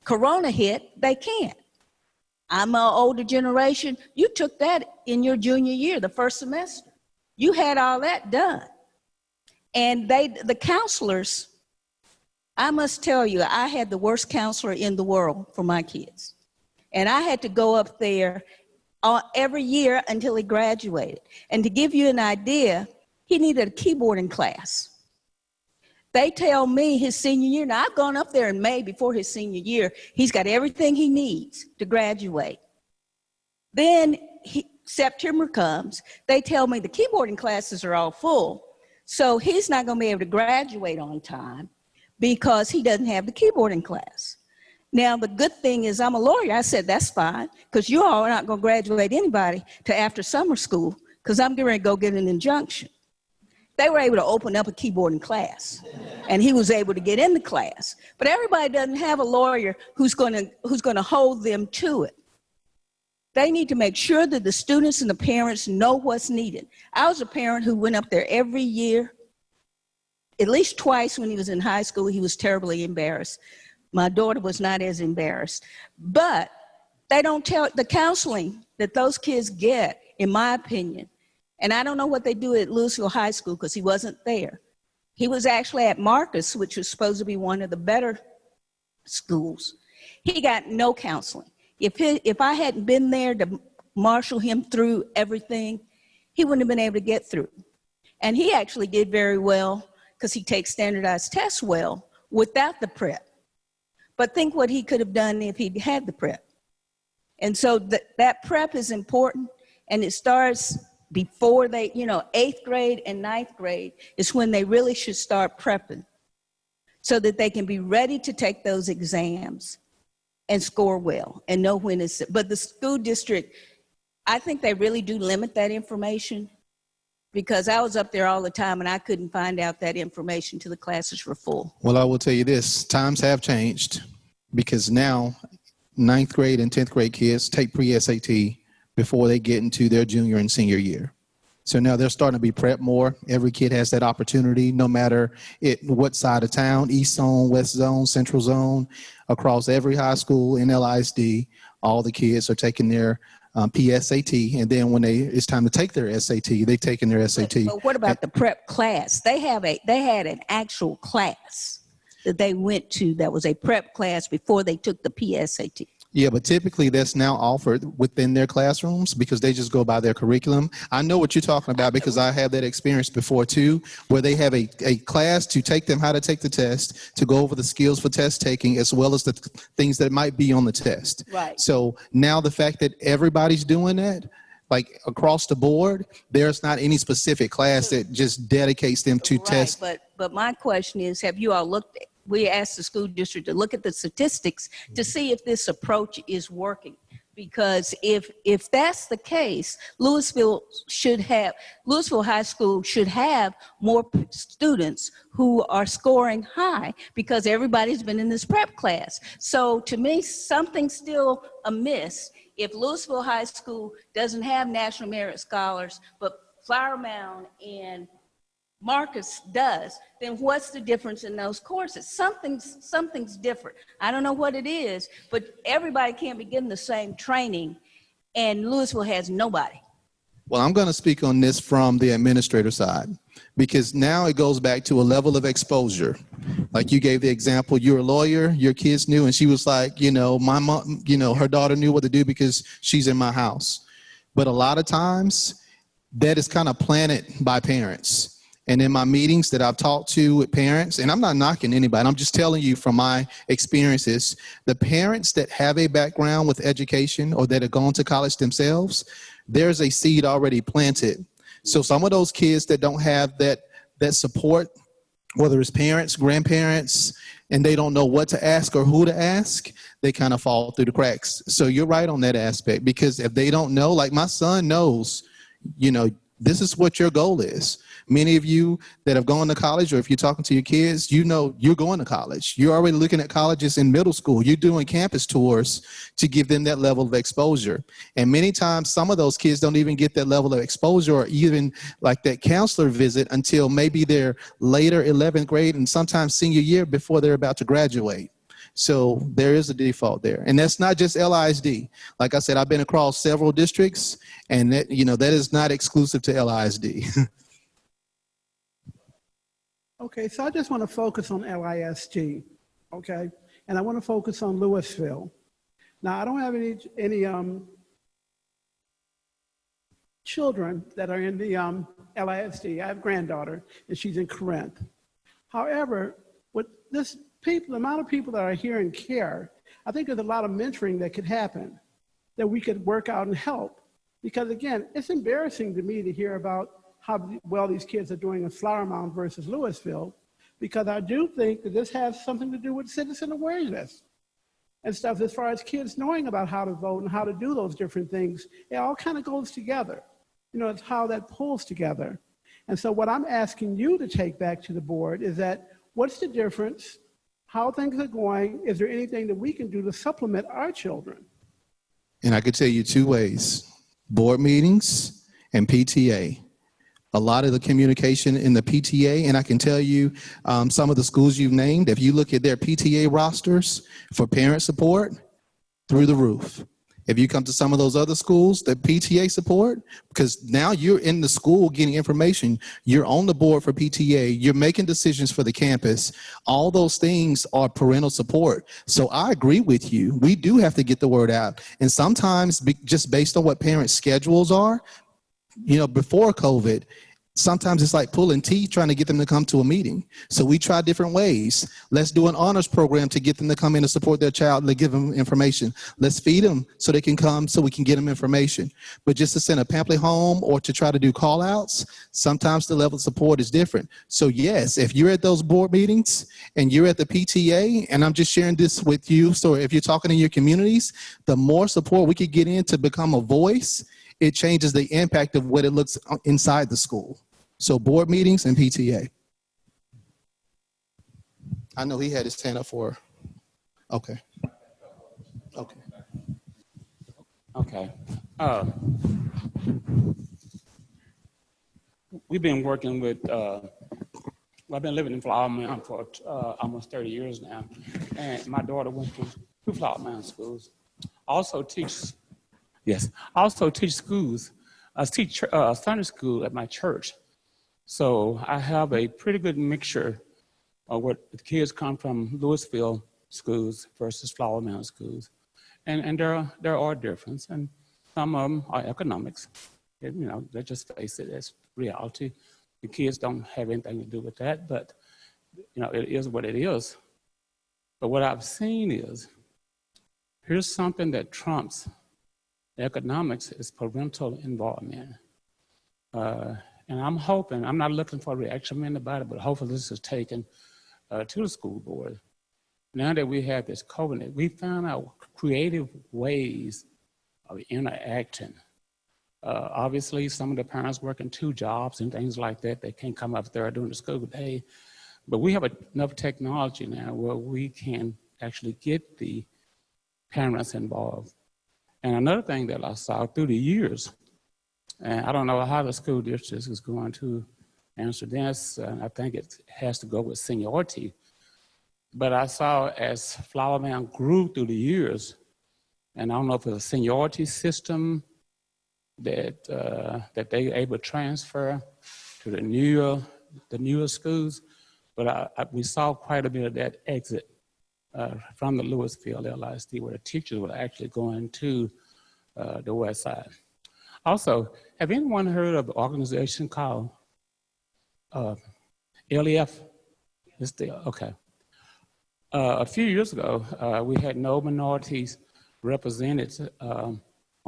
Corona hit, they can't. I'm an older generation. You took that in your junior year, the first semester. You had all that done. And the counselors, I must tell you, I had the worst counselor in the world for my kids. And I had to go up there every year until he graduated. And to give you an idea, he needed a keyboarding class. They tell me his senior year, now I've gone up there in May before his senior year, he's got everything he needs to graduate. Then September comes, they tell me the keyboarding classes are all full, so he's not going to be able to graduate on time because he doesn't have the keyboarding class. Now, the good thing is I'm a lawyer. I said, that's fine, because you all are not going to graduate anybody to after summer school, because I'm getting ready to go get an injunction. They were able to open up a keyboarding class, and he was able to get in the class. But everybody doesn't have a lawyer who's going to hold them to it. They need to make sure that the students and the parents know what's needed. I was a parent who went up there every year. At least twice when he was in high school, he was terribly embarrassed. My daughter was not as embarrassed. But they don't tell the counseling that those kids get, in my opinion, And I don't know what they do at Louisville High School because he wasn't there. He was actually at Marcus, which was supposed to be one of the better schools. He got no counseling. If I hadn't been there to marshal him through everything, he wouldn't have been able to get through. And he actually did very well because he takes standardized tests well without the prep. But think what he could have done if he'd had the prep. And so that prep is important, and it starts before they, 8th grade and 9th grade is when they really should start prepping so that they can be ready to take those exams and score well and know when it's, but the school district, I think they really do limit that information, because I was up there all the time and I couldn't find out that information till the classes were full. Well, I will tell you this, times have changed, because now 9th grade and 10th grade kids take pre-SAT before they get into their junior and senior year. So now they're starting to be prepped more. Every kid has that opportunity, no matter what side of town, East Zone, West Zone, Central Zone, across every high school in LISD, all the kids are taking their PSAT, and then when it's time to take their SAT, they've taken their SAT. But what about the prep class? They had an actual class that they went to that was a prep class before they took the PSAT. Yeah, but typically that's now offered within their classrooms because they just go by their curriculum. I know what you're talking about because I had that experience before too, where they have a class to take them how to take the test, to go over the skills for test taking, as well as the things that might be on the test. Right. So now the fact that everybody's doing that, like across the board, there's not any specific class that just dedicates them to test. But my question is, have you all looked at, we asked the school district to look at the statistics to see if this approach is working. Because if that's the case, Louisville High School should have more students who are scoring high because everybody's been in this prep class. So to me, something's still amiss if Louisville High School doesn't have National Merit Scholars, but Flower Mound and Marcus does, then what's the difference in those courses? Something's different. I don't know what it is, but everybody can't be getting the same training, and Louisville has nobody. Well, I'm going to speak on this from the administrator side, because now it goes back to a level of exposure. Like you gave the example, you're a lawyer, your kids knew, and she was like, my mom, her daughter knew what to do because she's in my house. But a lot of times that is kind of planted by parents. And in my meetings that I've talked to with parents, and I'm not knocking anybody, I'm just telling you from my experiences, the parents that have a background with education or that have gone to college themselves, there's a seed already planted. So some of those kids that don't have that support, whether it's parents, grandparents, and they don't know what to ask or who to ask, they kind of fall through the cracks. So you're right on that aspect, because if they don't know, like my son knows, this is what your goal is. Many of you that have gone to college, or if you're talking to your kids, you're going to college. You're already looking at colleges in middle school. You're doing campus tours to give them that level of exposure. And many times, some of those kids don't even get that level of exposure or even like that counselor visit until maybe their later 11th grade and sometimes senior year before they're about to graduate. So there is a default there. And that's not just LISD. Like I said, I've been across several districts, and that is not exclusive to LISD. Okay, so I just want to focus on LISD, okay? And I want to focus on Louisville. Now, I don't have any children that are in the LISD. I have a granddaughter, and she's in Corinth. However, with the amount of people that are here in care, I think there's a lot of mentoring that could happen, that we could work out and help. Because again, it's embarrassing to me to hear about how well these kids are doing in Flower Mound versus Louisville, because I do think that this has something to do with citizen awareness and stuff as far as kids knowing about how to vote and how to do those different things. It all kind of goes together. It's how that pulls together. And so what I'm asking you to take back to the board is that, what's the difference? How things are going? Is there anything that we can do to supplement our children? And I could tell you two ways: board meetings and PTA. A lot of the communication in the PTA, and I can tell you some of the schools you've named, if you look at their PTA rosters for parent support, through the roof. If you come to some of those other schools, the PTA support, because now you're in the school getting information, you're on the board for PTA, you're making decisions for the campus. All those things are parental support. So I agree with you. We do have to get the word out. And sometimes just based on what parents' schedules are, you know, before COVID, sometimes it's like pulling teeth trying to get them to come to a meeting. So we try different ways. Let's do an honors program to get them to come in and support their child and to give them information. Let's feed them so they can come so we can get them information. But just to send a pamphlet home or to try to do call outs, sometimes the level of support is different. So yes, if you're at those board meetings and you're at the PTA, and I'm just sharing this with you, so if you're talking in your communities, the more support we could get in to become a voice, it changes the impact of what it looks inside the school. So board meetings and PTA. I know he had his hand up for, okay. Okay. Okay. We've been working with, well, I've been living in Flower Mound for almost 30 years now. And my daughter went to 2 Flower Mound schools. Also teach schools. I teach Sunday school at my church. So I have a pretty good mixture of what the kids come from Louisville schools versus Flower Mound schools. And there are differences, and some of them are economics. You know, they just face it as reality. The kids don't have anything to do with that, but you know, it is what it is. But what I've seen is, here's something that trumps economics is parental involvement. And I'm hoping, I'm not looking for a reaction from anybody, but hopefully this is taken to the school board. Now that we have this covenant, we found out creative ways of interacting. Obviously, some of the parents working 2 jobs and things like that, they can't come up there during the school day. But we have enough technology now where we can actually get the parents involved. And another thing that I saw through the years, and I don't know how the school district is going to answer this. I think it has to go with seniority. But I saw as Flower Mound grew through the years, and I don't know if it's a seniority system that they able to transfer to the newer schools, but we saw quite a bit of that exit from the Louisville LISD, where the teachers were actually going to the west side. Also, have anyone heard of an organization called LEF? Okay. A few years ago, we had no minorities represented on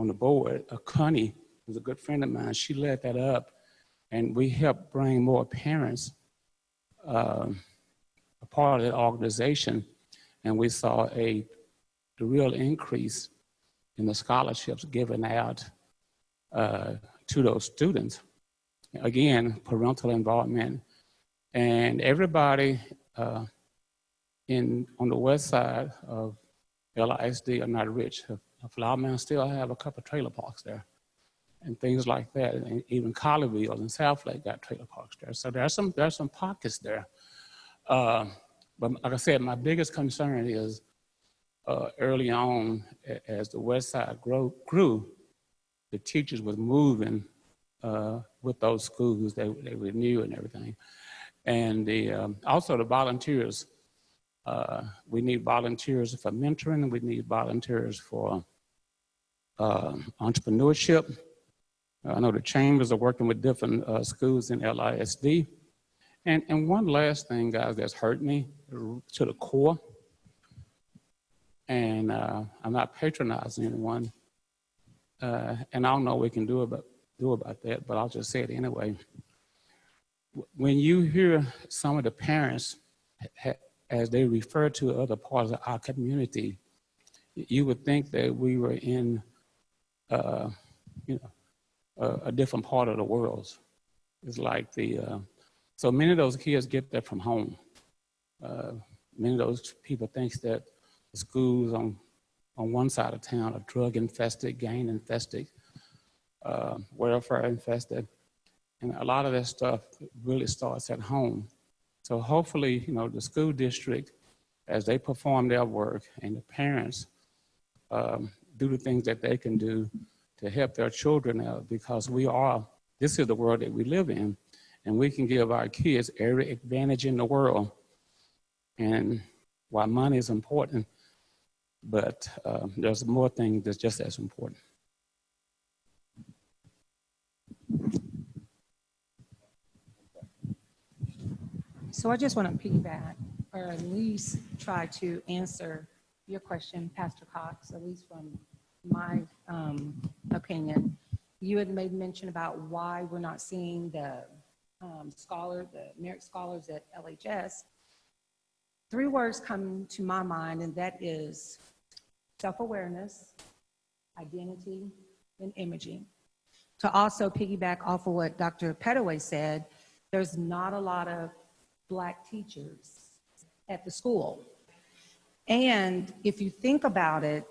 the board. Connie was a good friend of mine. She led that up, and we helped bring more parents a part of that organization, and we saw the real increase in the scholarships given out to those students. Again, parental involvement, and everybody on the west side of LISD are not rich. Flower Mound still have a couple of trailer parks there and things like that. And even Colleyville and Southlake got trailer parks there. So there's some pockets there. But like I said, my biggest concern is early on, as the west side grew, the teachers was moving with those schools. They were new and everything. And also the volunteers. We need volunteers for mentoring, and we need volunteers for entrepreneurship. I know the chambers are working with different schools in LISD. And one last thing, guys, that's hurt me to the core, and I'm not patronizing anyone, and I don't know what we can do about that, but I'll just say it anyway. When you hear some of the parents, as they refer to other parts of our community, you would think that we were in, a different part of the world. It's like so many of those kids get that from home. Many of those people think that the schools on one side of town are drug infested, gang infested, welfare infested, and a lot of that stuff really starts at home. So hopefully, the school district, as they perform their work, and the parents do the things that they can do to help their children out, because this is the world that we live in, and we can give our kids every advantage in the world. And while money is important, but there's more things that's just as important. So I just want to piggyback, or at least try to answer your question, Pastor Cox, at least from my opinion. You had made mention about why we're not seeing the merit scholars at LHS. 3 words come to my mind, and that is self-awareness, identity, and imaging. To also piggyback off of what Dr. Pettaway said, there's not a lot of Black teachers at the school. And if you think about it,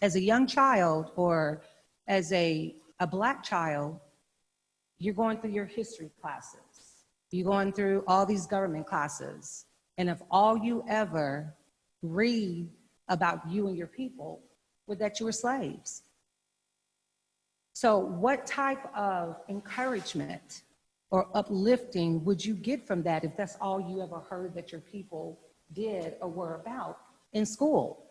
as a young child or as a Black child, you're going through your history classes. You're going through all these government classes. And if all you ever read about you and your people was that you were slaves. So what type of encouragement or uplifting would you get from that if that's all you ever heard that your people did or were about in school?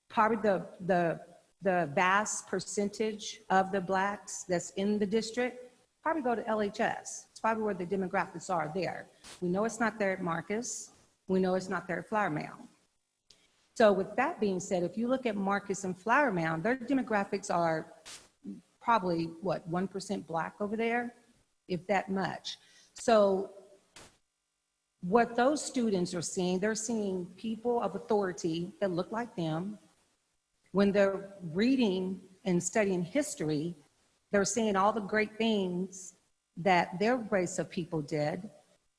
Probably the vast percentage of the Blacks that's in the district probably go to LHS. It's probably where the demographics are there. We know it's not there at Marcus. We know it's not there at Flower Mound. So with that being said, if you look at Marcus and Flower Mound, their demographics are probably, 1% Black over there, if that much. So what those students are seeing, they're seeing people of authority that look like them. When they're reading and studying history, they're seeing all the great things that their race of people did.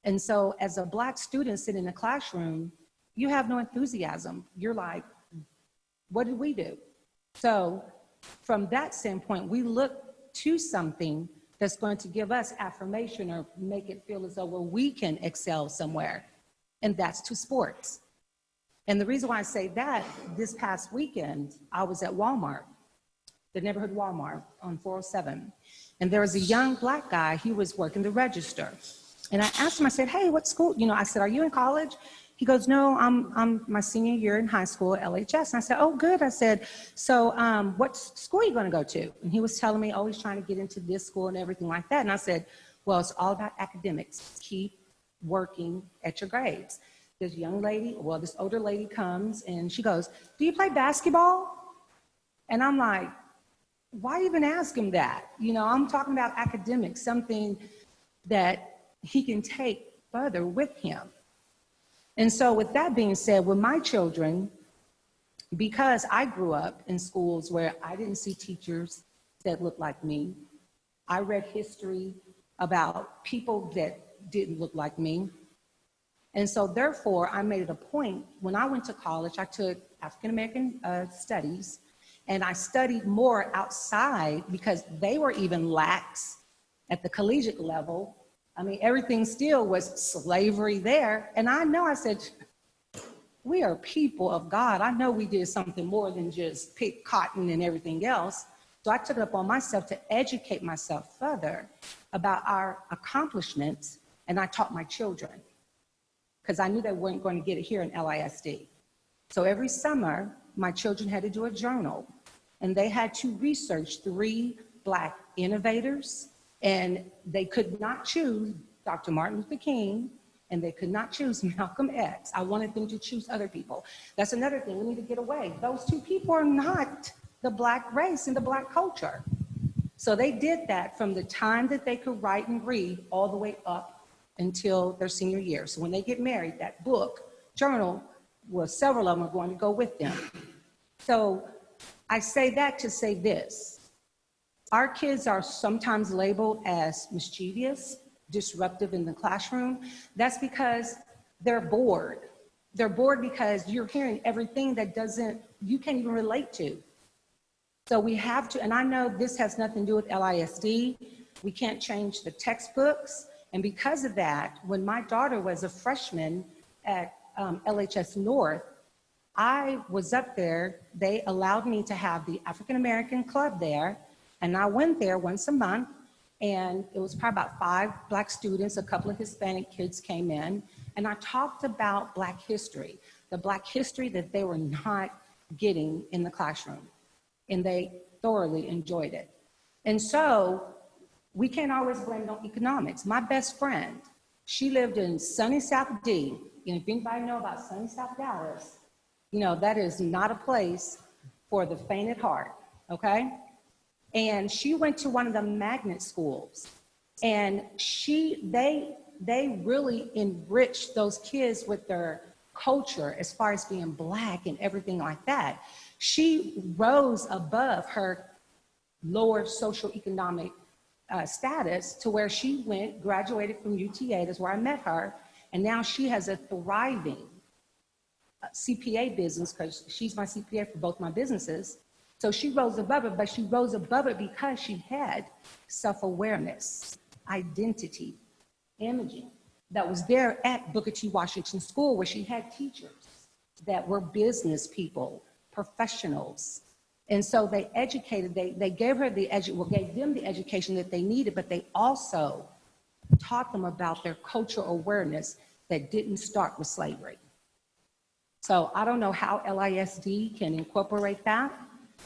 And so as a Black student sitting in a classroom, you have no enthusiasm. You're like, what did we do? So from that standpoint, we look to something that's going to give us affirmation or make it feel as though, well, we can excel somewhere. And that's to sports. And the reason why I say that, this past weekend, I was at Walmart, the neighborhood Walmart on 407. And there was a young Black guy, he was working the register. And I asked him, I said, hey, what school? I said, are you in college? He goes, no, I'm my senior year in high school at LHS. And I said, oh, good. I said, so what school are you going to go to? And he was telling me, oh, he's trying to get into this school and everything like that. And I said, well, it's all about academics. Keep working at your grades. This young lady, this older lady comes and she goes, do you play basketball? And I'm like, why even ask him that? I'm talking about academics, something that he can take further with him. And so with that being said, with my children, because I grew up in schools where I didn't see teachers that looked like me, I read history about people that didn't look like me. And so therefore, I made it a point, when I went to college, I took African-American studies, and I studied more outside because they were even lax at the collegiate level. I mean, everything still was slavery there. And I said, we are people of God. I know we did something more than just pick cotton and everything else. So I took it upon myself to educate myself further about our accomplishments, and I taught my children because I knew they weren't going to get it here in LISD. So every summer, my children had to do a journal, and they had to research 3 Black innovators, and they could not choose Dr. Martin Luther King, and they could not choose Malcolm X. I wanted them to choose other people. That's another thing we need to get away. Those 2 people are not the Black race and the Black culture. So they did that from the time that they could write and read all the way up until their senior year. So when they get married, that book, journal, several of them are going to go with them. So I say that to say this. Our kids are sometimes labeled as mischievous, disruptive in the classroom. That's because they're bored. They're bored because you're hearing everything that you can't even relate to. So we have to, and I know this has nothing to do with LISD. We can't change the textbooks. And because of that, when my daughter was a freshman at LHS North, I was up there, they allowed me to have the African American Club there, and I went there once a month, and it was probably about 5 Black students, a couple of Hispanic kids came in, and I talked about Black history, the Black history that they were not getting in the classroom, and they thoroughly enjoyed it. And so we can't always blame it on economics. My best friend, she lived in sunny South D, and if anybody know about sunny South Dallas, you know, that is not a place for the faint at heart, okay? And she went to one of the magnet schools, and they really enriched those kids with their culture as far as being Black and everything like that. She rose above her lower socioeconomic status to where she went, graduated from UTA, that's where I met her, and now she has a thriving CPA business because she's my CPA for both my businesses. So she rose above it, but she rose above it because she had self-awareness, identity, imaging that was there at Booker T. Washington School, where she had teachers that were business people, professionals. And so they educated, they gave her gave them the education that they needed, but they also taught them about their cultural awareness that didn't start with slavery. So I don't know how LISD can incorporate that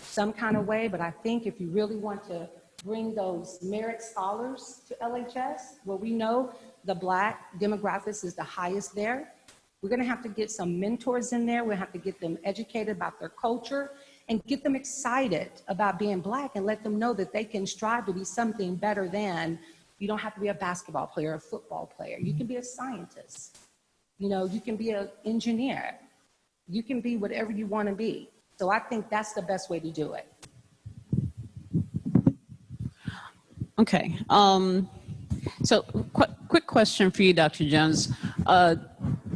some kind of way, but I think if you really want to bring those merit scholars to LHS, where we know the Black demographics is the highest there, we're gonna have to get some mentors in there. We'll have to get them educated about their culture and get them excited about being Black and let them know that they can strive to be something better than, you don't have to be a basketball player, a football player. You can be a scientist. You know, you can be an engineer. You can be whatever you want to be. So I think that's the best way to do it. Okay. So quick question for you, Dr. Jones.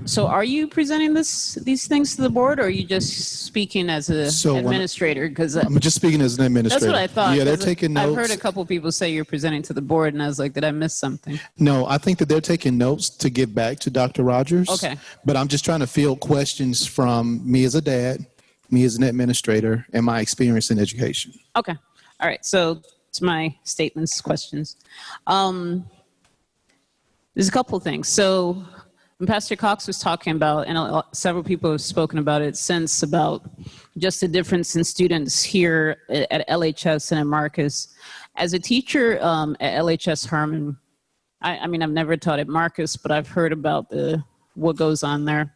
So are you presenting these things to the board, or are you just speaking as an administrator? Because I'm just speaking as an administrator. That's what I thought. Yeah, they're taking notes. I've heard a couple people say you're presenting to the board, and I was like, did I miss something? No, I think that they're taking notes to give back to Dr. Rogers. Okay. But I'm just trying to field questions from me as a dad, me as an administrator, and my experience in education. Okay. All right. So to my statements, questions. There's a couple things. So when Pastor Cox was talking about, and several people have spoken about it since, about just the difference in students here at LHS and at Marcus. As a teacher at LHS Harmon, I mean, I've never taught at Marcus, but I've heard about what goes on there.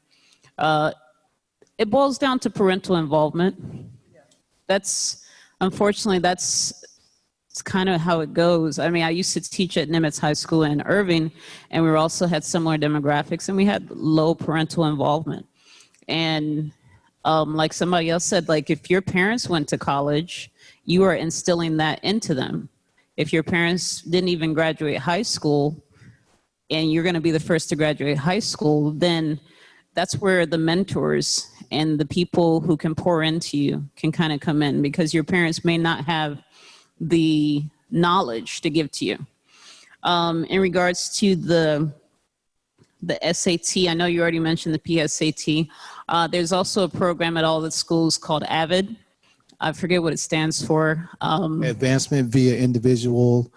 It boils down to parental involvement. Unfortunately, it's kind of how it goes. I mean, I used to teach at Nimitz High School in Irving, and we also had similar demographics, and we had low parental involvement. And like somebody else said, like if your parents went to college, you are instilling that into them. If your parents didn't even graduate high school, and you're going to be the first to graduate high school, then that's where the mentors and the people who can pour into you can kind of come in, because your parents may not have the knowledge to give to you. In regards to the SAT, I know you already mentioned the PSAT. There's also a program at all the schools called AVID. I forget what it stands for. Advancement via individual.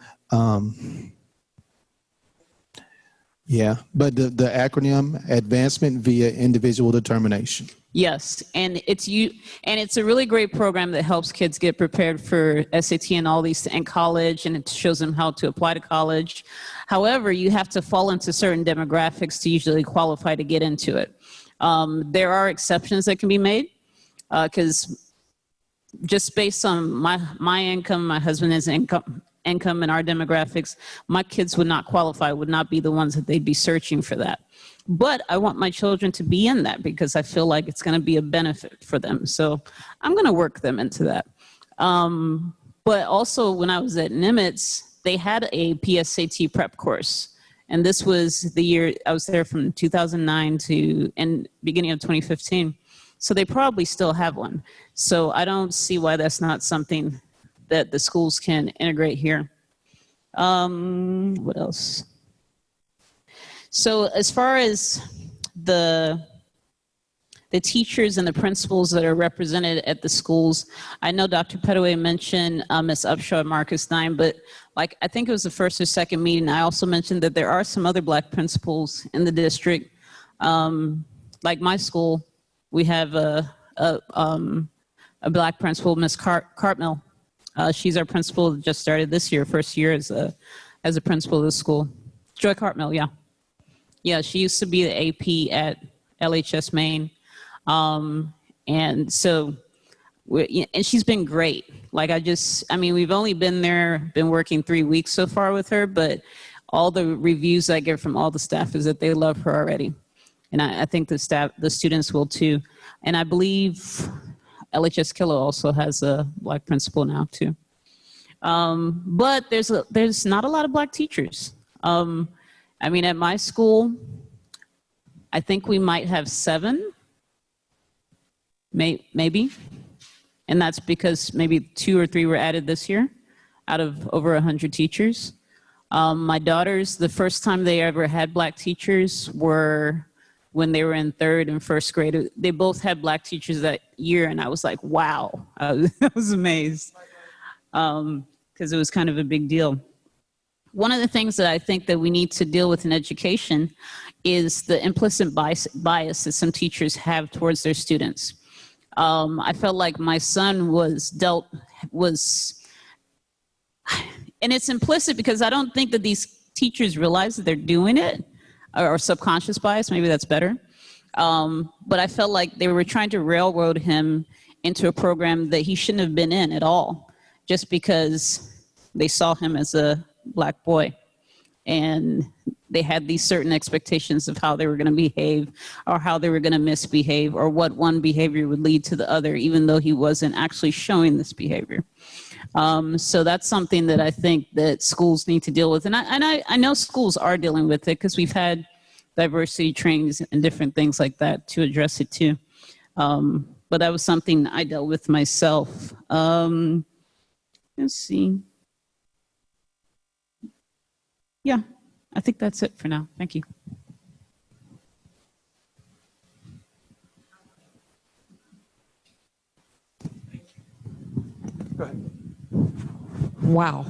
Yeah, but the acronym, Advancement via Individual Determination. Yes, and it's a really great program that helps kids get prepared for SAT and all these and college, and it shows them how to apply to college. However, you have to fall into certain demographics to usually qualify to get into it. There are exceptions that can be made, because just based on my income, my husband's income and our demographics, my kids would not qualify, would not be the ones that they'd be searching for that. But I want my children to be in that because I feel like it's going to be a benefit for them. So I'm going to work them into that. But also when I was at Nimitz, they had a PSAT prep course. And this was the year I was there from 2009 to beginning of 2015. So they probably still have one. So I don't see why that's not something that the schools can integrate here. What else? So as far as there's the teachers and the principals that are represented at the schools. I know Dr. Petaway mentioned Ms. Upshaw and Marcus Dine, but like I think it was the first or second meeting, I also mentioned that there are some other Black principals in the district. Like my school, we have a Black principal, Ms. Cartmill. She's our principal, just started this year, first year as a principal of the school. Joy Cartmill, yeah. Yeah, she used to be the AP at LHS Maine. And so, and she's been great. Like I mean, we've only been working 3 weeks so far with her, but all the reviews I get from all the staff is that they love her already. And I think the students will too. And I believe LHS Kilo also has a Black principal now too. But there's not a lot of Black teachers. I mean, at my school, I think we might have 7, maybe. And that's because maybe 2 or 3 were added this year out of over 100 teachers. My daughters, the first time they ever had Black teachers were when they were in 3rd and 1st grade. They both had Black teachers that year, and I was like, wow. I was amazed because it was kind of a big deal. One of the things that I think that we need to deal with in education is the implicit bias that some teachers have towards their students. I felt like my son and it's implicit because I don't think that these teachers realize that they're doing it, or subconscious bias, maybe that's better. But I felt like they were trying to railroad him into a program that he shouldn't have been in at all, just because they saw him as a Black boy. And they had these certain expectations of how they were going to behave or how they were going to misbehave or what one behavior would lead to the other, even though he wasn't actually showing this behavior. So that's something that I think that schools need to deal with. And I know schools are dealing with it because we've had diversity trainings and different things like that to address it too. But that was something I dealt with myself. Let's see. Yeah, I think that's it for now. Thank you. Go ahead. Wow.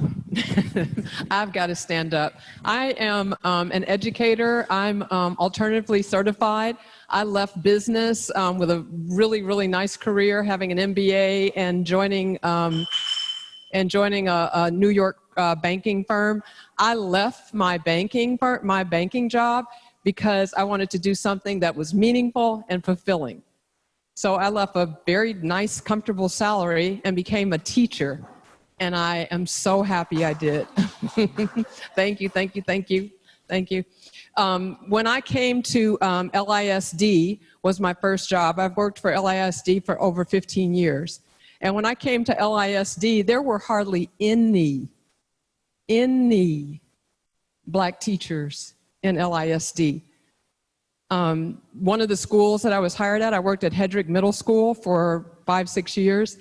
I've got to stand up. I am an educator. I'm alternatively certified. I left business with a really, really nice career, having an MBA and joining a New York banking firm. I left my banking job because I wanted to do something that was meaningful and fulfilling. So I left a very nice, comfortable salary and became a teacher. And I am so happy I did. Thank you, thank you, thank you, thank you. When I came to LISD was my first job. I've worked for LISD for over 15 years. And when I came to LISD, there were hardly any Black teachers in LISD. One of the schools that I was hired at, I worked at Hedrick Middle School for 5-6 years.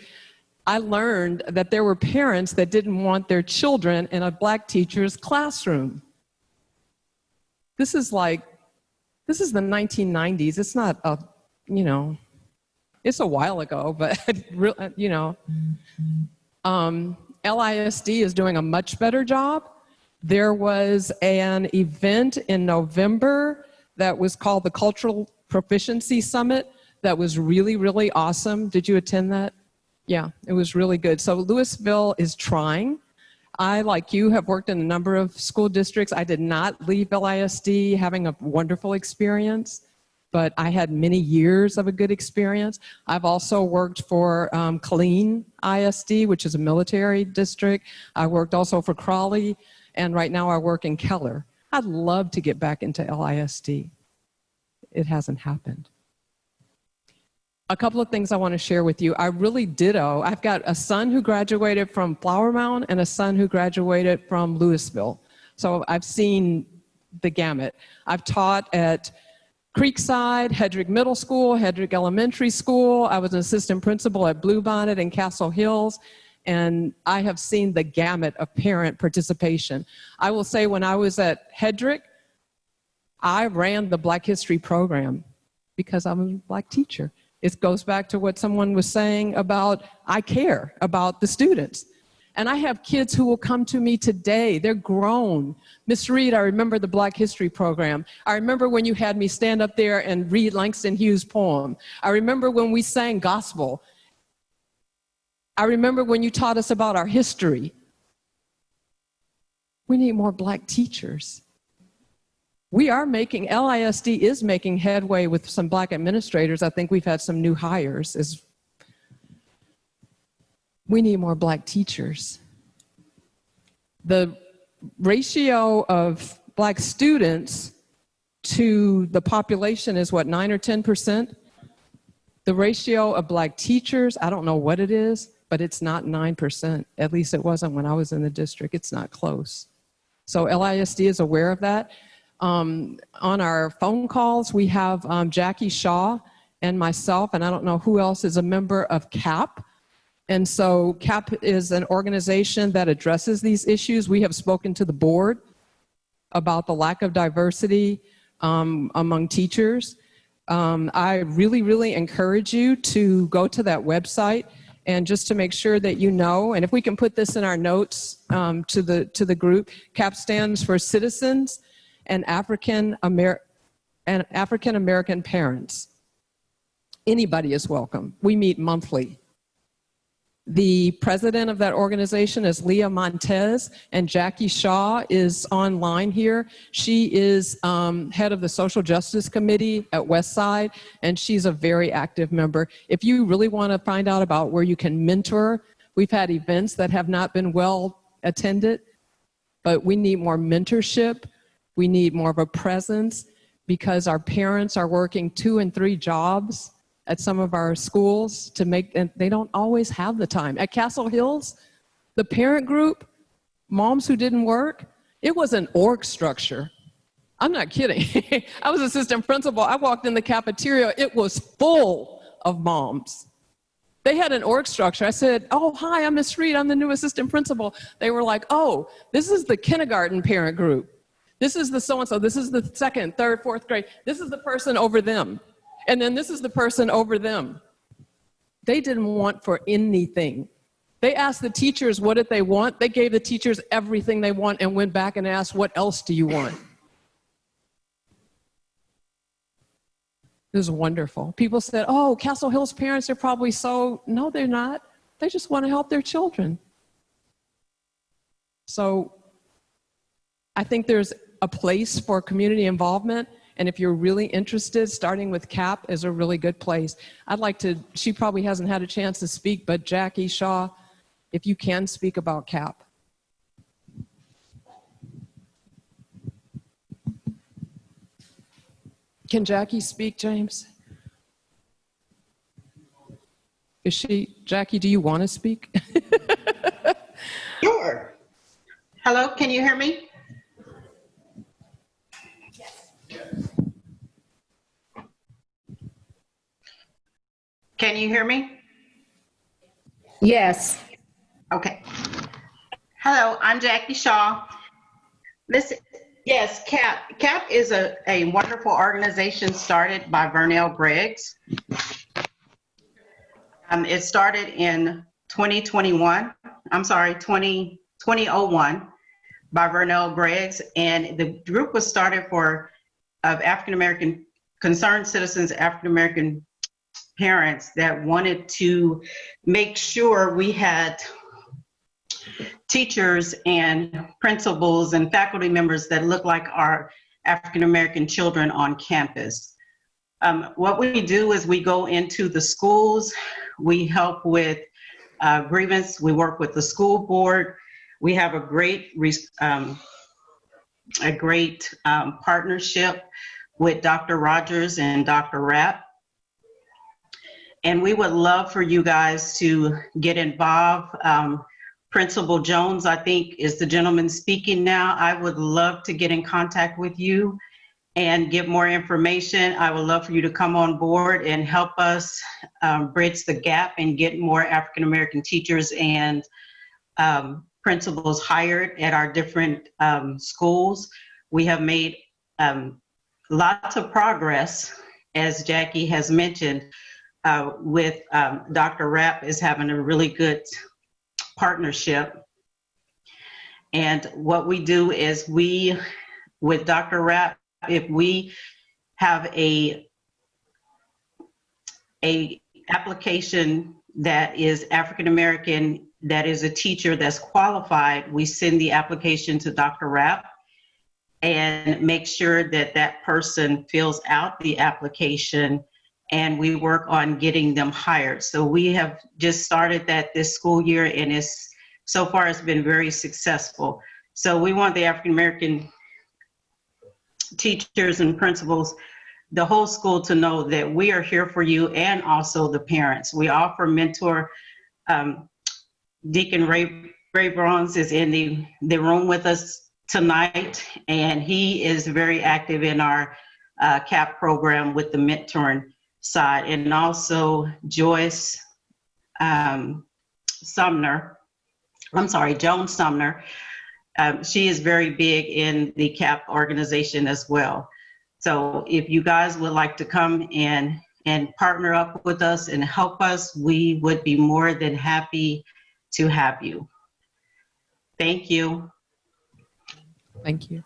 I learned that there were parents that didn't want their children in a Black teacher's classroom. This is the 1990s. It's not it's a while ago, but LISD is doing a much better job. There was an event in November that was called the Cultural Proficiency Summit that was really, really awesome. Did you attend that? Yeah, it was really good. So Louisville is trying. I, like you, have worked in a number of school districts. I did not leave LISD having a wonderful experience, but I had many years of a good experience. I've also worked for Killeen ISD, which is a military district. I worked also for Crawley, and right now I work in Keller. I'd love to get back into LISD. It hasn't happened. A couple of things I want to share with you. I really ditto. I've got a son who graduated from Flower Mound and a son who graduated from Louisville. So I've seen the gamut. I've taught at Creekside, Hedrick Middle School, Hedrick Elementary School. I was an assistant principal at Bluebonnet and Castle Hills, and I have seen the gamut of parent participation. I will say when I was at Hedrick, I ran the Black History program. because I'm a Black teacher. It goes back to what someone was saying about I care about the students. And I have kids who will come to me today. They're grown. Miss Reed, I remember the Black History program. I remember when you had me stand up there and read Langston Hughes' poem. I remember when we sang gospel. I remember when you taught us about our history. We need more Black teachers. We are making, LISD is making headway with some Black administrators. I think we've had some new hires. We need more Black teachers. The ratio of Black students to the population is what, 9 or 10%? The ratio of Black teachers, I don't know what it is, but it's not 9%. At least it wasn't when I was in the district. It's not close. So LISD is aware of that. On our phone calls, we have Jackie Shaw and myself, and I don't know who else is a member of CAP. And so CAP is an organization that addresses these issues. We have spoken to the board about the lack of diversity among teachers. I really, really encourage you to go to that website and just to make sure that you know, and if we can put this in our notes to the group, CAP stands for Citizens and African American Parents. Anybody is welcome. We meet monthly. The president of that organization is Leah Montez, and Jackie Shaw is online here. She is head of the Social Justice Committee at Westside, and she's a very active member. If you really want to find out about where you can mentor, we've had events that have not been well attended, but we need more mentorship. We need more of a presence because our parents are working 2 and 3 jobs at some of our schools to make, and they don't always have the time. At Castle Hills, the parent group, moms who didn't work, it was an org structure. I'm not kidding. I was assistant principal. I walked in the cafeteria. It was full of moms. They had an org structure. I said, oh, hi, I'm Miss Reed. I'm the new assistant principal. They were like, oh, this is the kindergarten parent group. This is the so-and-so. This is the 2nd, 3rd, 4th grade. This is the person over them. And then this is the person over them. They didn't want for anything. They asked the teachers what did they want. They gave the teachers everything they want and went back and asked, what else do you want? It was wonderful. People said, oh, Castle Hills parents are probably so, no, they're not. They just want to help their children. So I think there's a place for community involvement. And if you're really interested, starting with CAP is a really good place. I'd like to, she probably hasn't had a chance to speak, but Jackie Shaw, if you can speak about CAP. Can Jackie speak, James? Is she, Jackie, do you want to speak? Sure. Hello, can you hear me? Can you hear me? Yes. Okay. Hello, I'm Jackie Shaw. Listen, yes, CAP. CAP is a wonderful organization started by Vernell Greggs. It started in 2001 by Vernell Greggs, and the group was started of African-American, concerned citizens, African-American parents that wanted to make sure we had teachers and principals and faculty members that look like our African-American children on campus. What we do is we go into the schools, we help with grievance, we work with the school board. We have a great partnership with Dr. Rogers and Dr. Rapp. And we would love for you guys to get involved. Principal Jones, I think, is the gentleman speaking now. I would love to get in contact with you and get more information. I would love for you to come on board and help us bridge the gap and get more African-American teachers and principals hired at our different schools. We have made lots of progress as Jackie has mentioned, with Dr. Rapp is having a really good partnership. And what we do is with Dr. Rapp, if we have a application that is African American, that is a teacher that's qualified, we send the application to Dr. Rapp and make sure that that person fills out the application, and we work on getting them hired. So we have just started that this school year, and so far it's been very successful. So we want the African American teachers and principals, the whole school, to know that we are here for you, and also the parents. We offer mentor. Deacon Ray Bronze is in the room with us tonight, and he is very active in our CAP program with the mentoring side. And also Jones Sumner. She is very big in the CAP organization as well. So if you guys would like to come and partner up with us and help us, we would be more than happy to have you. Thank you. Thank you.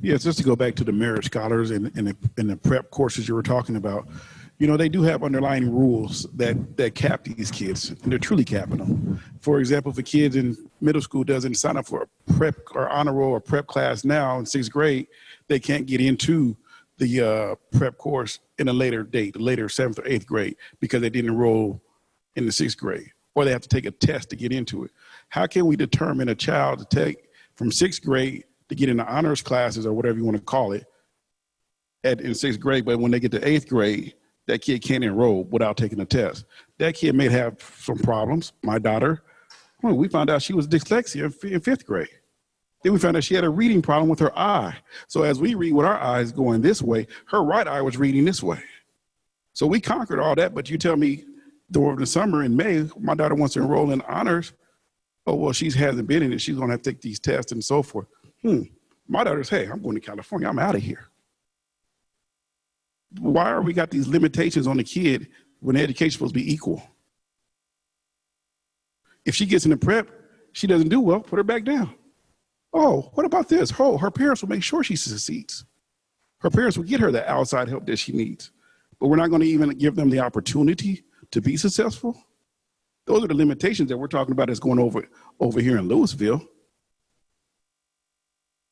Yes, just to go back to the Merit Scholars and the prep courses you were talking about, you know, they do have underlying rules that cap these kids, and they're truly capping them. For example, if a kid in middle school doesn't sign up for a prep or honor roll or prep class now in 6th grade, they can't get into the prep course in a later date, later 7th or 8th grade, because they didn't enroll in the 6th grade, or they have to take a test to get into it. How can we determine a child to take from 6th grade to get into honors classes or whatever you want to call it in 6th grade, but when they get to 8th grade, that kid can't enroll without taking a test? That kid may have some problems. My daughter, well, we found out she was dyslexia in 5th grade. Then we found out she had a reading problem with her eye. So as we read with our eyes going this way, her right eye was reading this way. So we conquered all that, but you tell me during the summer in May, my daughter wants to enroll in honors. Oh, well, she hasn't been in it. She's going to have to take these tests and so forth. My daughter's, hey, I'm going to California. I'm out of here. Why are we got these limitations on the kid when education's supposed to be equal? If she gets into prep, she doesn't do well, put her back down. Oh, what about this? Oh, her parents will make sure she succeeds. Her parents will get her the outside help that she needs. But we're not going to even give them the opportunity to be successful. Those are the limitations that we're talking about that's going over here in Louisville.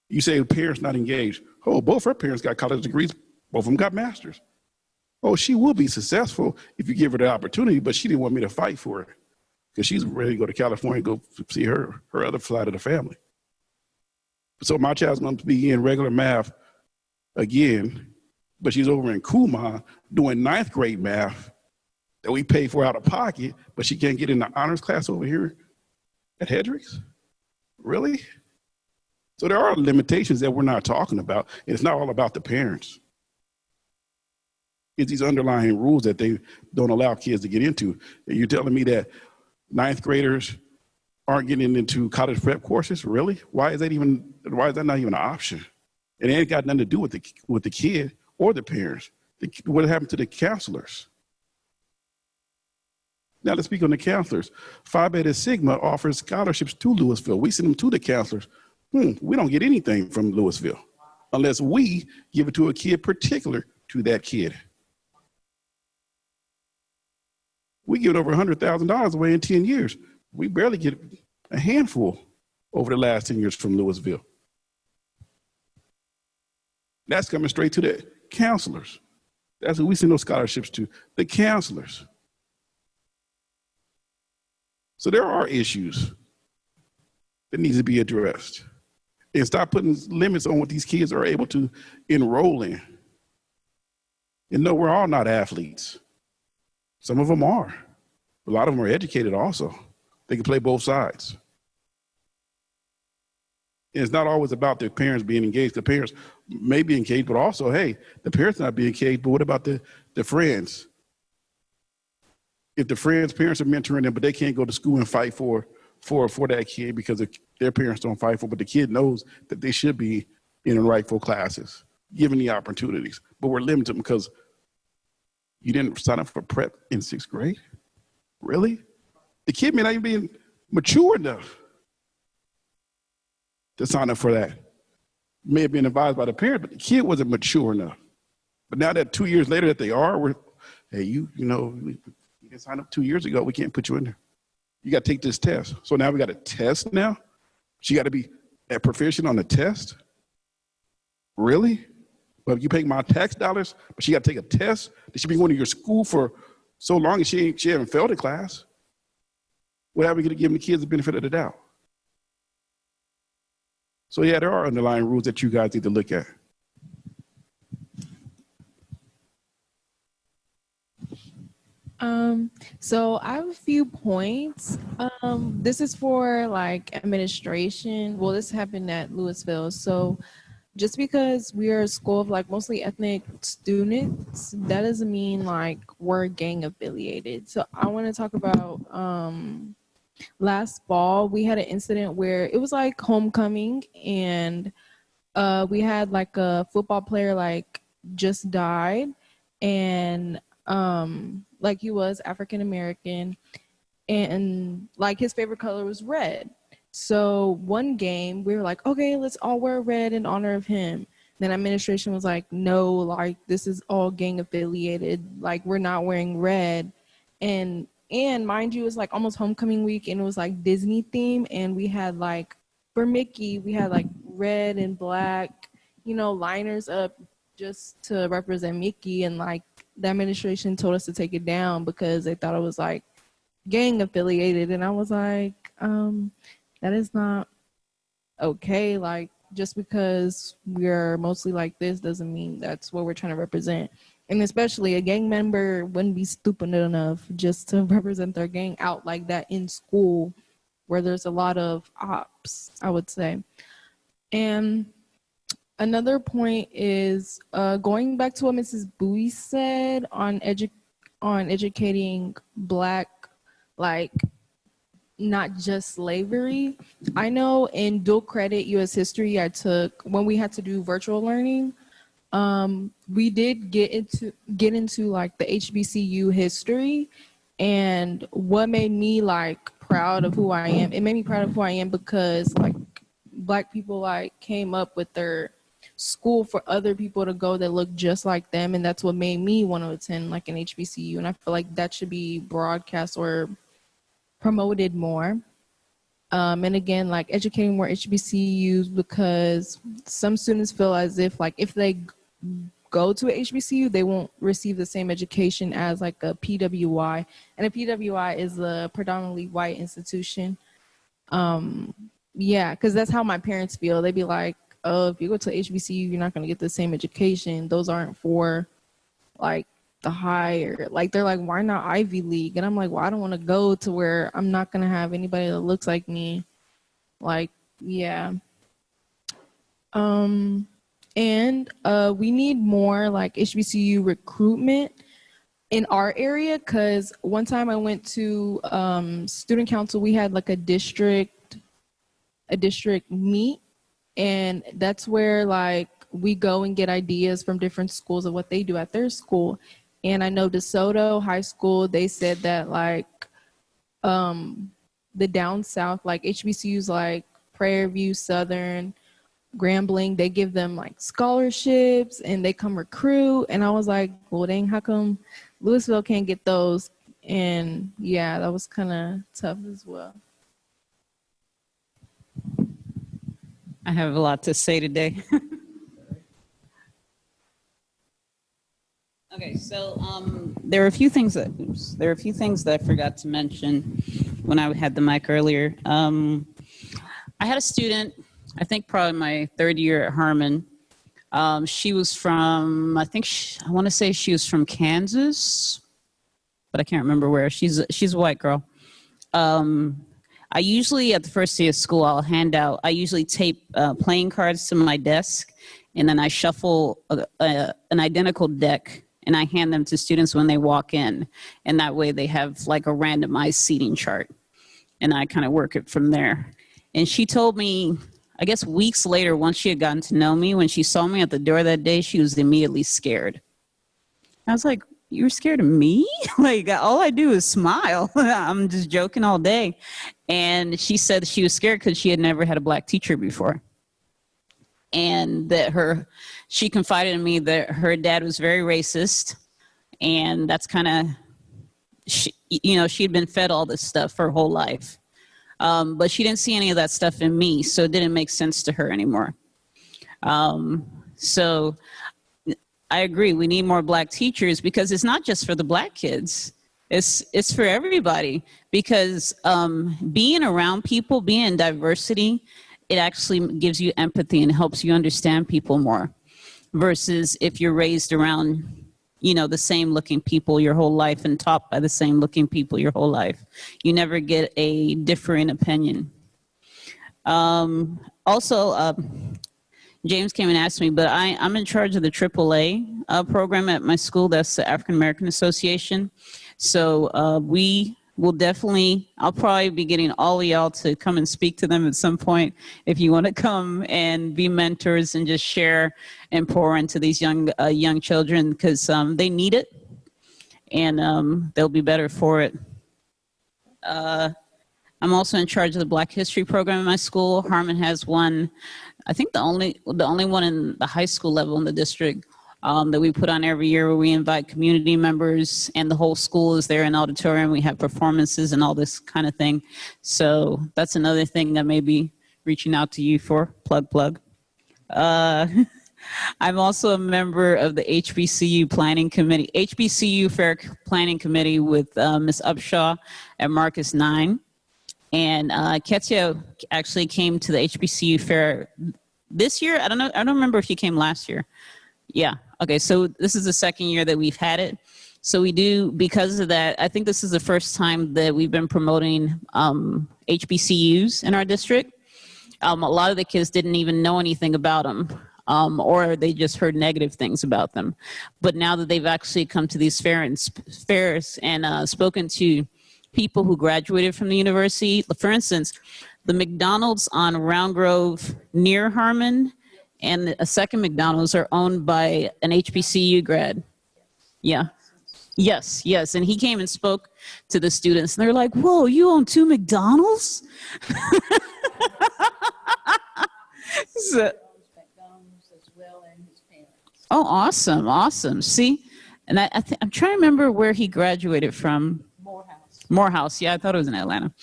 You say parents not engaged. Oh, both her parents got college degrees. Both of them got masters. Oh, she will be successful if you give her the opportunity, but she didn't want me to fight for her because she's ready to go to California and go see her other side of the family. So my child's going to be in regular math again, but she's over in Kumah doing 9th grade math that we pay for out of pocket, but she can't get in the honors class over here at Hedricks? Really? So there are limitations that we're not talking about, and it's not all about the parents. It's these underlying rules that they don't allow kids to get into. And you're telling me that 9th graders aren't getting into college prep courses? Really? Why is that not even an option? And it ain't got nothing to do with the kid or the parents. What happened to the counselors? Now let's speak on the counselors. Phi Beta Sigma offers scholarships to Louisville. We send them to the counselors. We don't get anything from Louisville unless we give it to a kid particular to that kid. We give over $100,000 away in 10 years. We barely get a handful over the last 10 years from Louisville. That's coming straight to the counselors. That's who we send those scholarships to, the counselors. So there are issues that need to be addressed. And stop putting limits on what these kids are able to enroll in. And no, we're all not athletes. Some of them are. A lot of them are educated also. They can play both sides. And it's not always about the parents being engaged. The parents may be engaged, but also, hey, the parents not being engaged, but what about the friends? If the friends' parents are mentoring them, but they can't go to school and fight for that kid because their parents don't fight for, but the kid knows that they should be in the rightful classes, given the opportunities, but we're limited because you didn't sign up for prep in 6th grade? Really? The kid may not even be mature enough to sign up for that. May have been advised by the parent, but the kid wasn't mature enough. But now that 2 years later that they are, hey, you can sign up 2 years ago, we can't put you in there. You got to take this test. So now we got a test now? She got to be proficient on the test? Really? Well, you pay my tax dollars, but she got to take a test? That she been going to your school for so long and she haven't failed a class? What are we going to give the kids the benefit of the doubt? So yeah, there are underlying rules that you guys need to look at. So I have a few points. This is for like administration. Well, this happened at Louisville. So just because we are a school of like mostly ethnic students, that doesn't mean like we're gang affiliated. So I want to talk about last fall we had an incident where it was like homecoming, and we had like a football player like just died, and like he was African American, and like his favorite color was red. So one game we were like, okay, let's all wear red in honor of him. Then administration was like, no, like this is all gang affiliated, like we're not wearing red. And mind you, it was like almost homecoming week, and it was like Disney theme, and we had like for Mickey we had like red and black, liners up just to represent Mickey, and like the administration told us to take it down because they thought it was like gang affiliated. And I was like, that is not okay. Like just because we're mostly like this doesn't mean that's what we're trying to represent. And especially a gang member wouldn't be stupid enough just to represent their gang out like that in school where there's a lot of ops, I would say. And another point is going back to what Mrs. Bowie said on educating Black, like not just slavery. I know in dual credit U.S. history I took when we had to do virtual learning. We did get into like the HBCU history, and what made me like proud of who I am. It made me proud of who I am because like Black people like came up with their school for other people to go that look just like them, and that's what made me want to attend like an HBCU. And I feel like that should be broadcast or promoted more. And again, like educating more HBCUs, because some students feel as if like if they go to a HBCU, they won't receive the same education as like a PWI. And a PWI is a predominantly white institution. Yeah, because that's how my parents feel. They'd be like, oh, if you go to HBCU, you're not going to get the same education. Those aren't for like the higher, like they're like, why not Ivy League? And I'm like, well, I don't want to go to where I'm not going to have anybody that looks like me. Like, yeah. And we need more like HBCU recruitment in our area, because one time I went to student council. We had like a district meet, and that's where like we go and get ideas from different schools of what they do at their school. And I know DeSoto High School, they said that like the down south, like HBCUs like Prairie View, Southern, Grambling, they give them like scholarships and they come recruit. And I was like, well, dang, how come Louisville can't get those? And yeah, that was kind of tough as well. I have a lot to say today. Okay, so there are a few things that I forgot to mention when I had the mic earlier. I had a student, I think probably my third year at Harmon. She was from, I want to say she was from Kansas, but I can't remember where. She's a white girl. I usually, at the first day of school, I usually tape playing cards to my desk, and then I shuffle an identical deck, and I hand them to students when they walk in. And that way they have like a randomized seating chart, and I kind of work it from there. And she told me I guess weeks later, once she had gotten to know me, when she saw me at the door that day, she was immediately scared. I was like, "You're scared of me?" Like, all I do is smile. I'm just joking all day. And she said she was scared because she had never had a black teacher before. And that she confided in me that her dad was very racist. And that's kind of, she had been fed all this stuff her whole life. But she didn't see any of that stuff in me, so it didn't make sense to her anymore. So I agree, we need more black teachers because it's not just for the black kids. It's for everybody because being around people, being in diversity, it actually gives you empathy and helps you understand people more versus if you're raised around, the same looking people your whole life and taught by the same looking people your whole life. You never get a differing opinion. Also, James came and asked me, but I'm in charge of the AAA program at my school. That's the African American Association. So we will definitely, I'll probably be getting all of y'all to come and speak to them at some point if you want to come and be mentors and just share and pour into these young children because they need it and they'll be better for it. I'm also in charge of the Black History program in my school. Harmon has one, I think the only one in the high school level in the district that we put on every year where we invite community members and the whole school is there in auditorium. We have performances and all this kind of thing. So that's another thing that may be reaching out to you for, plug. I'm also a member of the HBCU Planning Committee, HBCU Fair Planning Committee with Ms. Upshaw at Marcus 9. And Ketia actually came to the HBCU Fair this year. I don't remember if she came last year. Yeah, okay, so this is the second year that we've had it. So we do, because of that, I think this is the first time that we've been promoting HBCUs in our district. A lot of the kids didn't even know anything about them. Or they just heard negative things about them. But now that they've actually come to these fairs and spoken to people who graduated from the university, for instance, the McDonald's on Round Grove near Harmon and a second McDonald's are owned by an HBCU grad. Yeah. Yes. And he came and spoke to the students and they're like, "Whoa, you own 2 McDonald's?" So, oh, awesome. See, and I'm trying to remember where he graduated from. Morehouse. Yeah, I thought it was in Atlanta.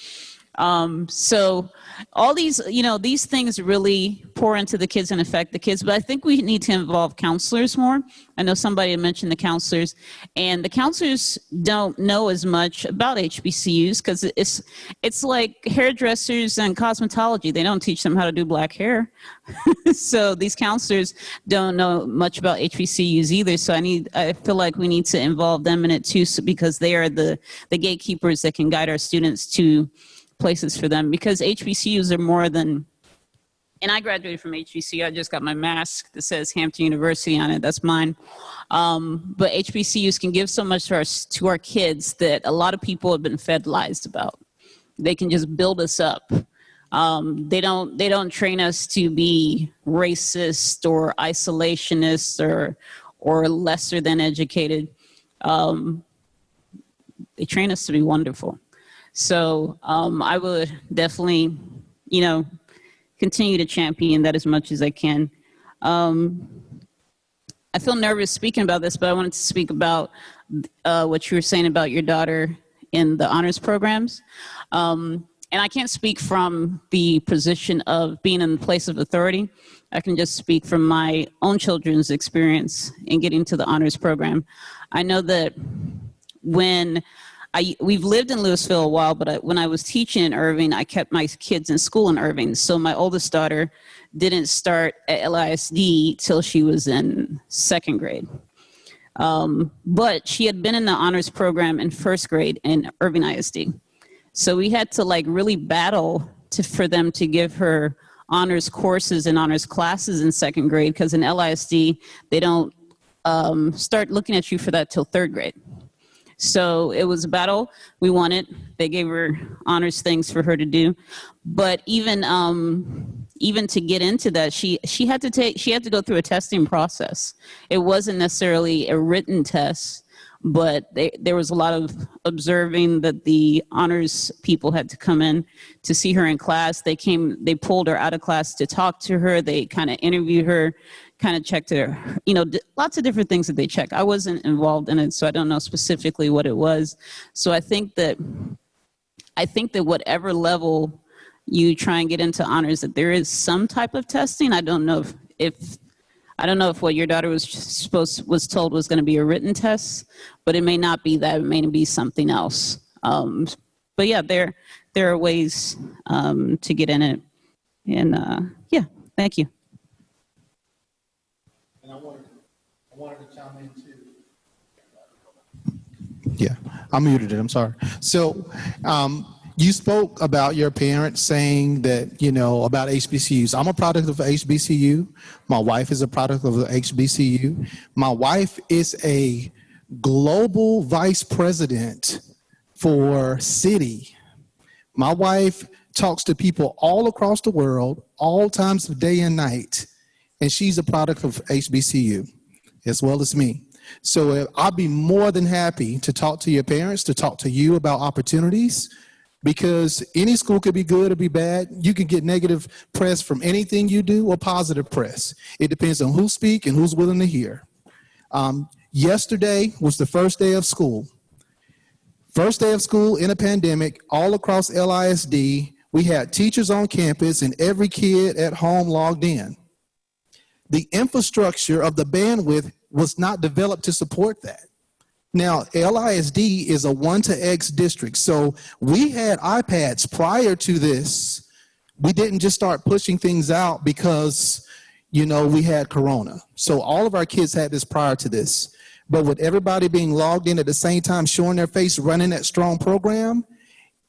So all these, these things really pour into the kids and affect the kids, but I think we need to involve counselors more. I know somebody had mentioned the counselors, and the counselors don't know as much about HBCUs because it's like hairdressers and cosmetology. They don't teach them how to do black hair. So these counselors don't know much about HBCUs either. So I feel like we need to involve them in it too, because they are the gatekeepers that can guide our students to places for them, because HBCUs are more than, and I graduated from HBCU. I just got my mask that says Hampton University on it. That's mine. But HBCUs can give so much to our kids that a lot of people have been fed lies about. They can just build us up. They don't train us to be racist or isolationist or lesser than educated. They train us to be wonderful. So I would definitely, continue to champion that as much as I can. I feel nervous speaking about this, but I wanted to speak about what you were saying about your daughter in the honors programs. And I can't speak from the position of being in the place of authority. I can just speak from my own children's experience in getting to the honors program. I know that we've lived in Louisville a while, but when I was teaching in Irving, I kept my kids in school in Irving. So my oldest daughter didn't start at LISD till she was in 2nd grade. But she had been in the honors program in 1st grade in Irving ISD. So we had to really battle for them to give her honors courses and honors classes in 2nd grade, because in LISD, they don't start looking at you for that till 3rd grade. So it was a battle. We won it. They gave her honors things for her to do. But even even to get into that, she had to go through a testing process. It wasn't necessarily a written test, but there was a lot of observing that the honors people had to come in to see her in class. They pulled her out of class to talk to her. They kind of interviewed her, kind of checked her, lots of different things that they check. I wasn't involved in it, so I don't know specifically what it was. So I think that whatever level you try and get into honors, that there is some type of testing. I don't know if what your daughter was told was going to be a written test, but it may not be that. It may be something else. But yeah, there are ways to get in it. And yeah, thank you. And I wanted to chime in too. Yeah, I muted it. I'm sorry. So, you spoke about your parents saying that, about HBCUs. I'm a product of HBCU. My wife is a product of the HBCU. My wife is a global vice president for Citi. My wife talks to people all across the world, all times of day and night, and she's a product of HBCU as well as me. So I'll be more than happy to talk to your parents, to talk to you about opportunities, because any school could be good or be bad. You can get negative press from anything you do or positive press. It depends on who speaks and who's willing to hear. Yesterday was the first day of school. First day of school in a pandemic, all across LISD. We had teachers on campus and every kid at home logged in. The infrastructure of the bandwidth was not developed to support that. Now, LISD is a 1 to X district, so we had iPads prior to this. We didn't just start pushing things out because, we had Corona. So all of our kids had this prior to this. But with everybody being logged in at the same time, showing their face, running that strong program,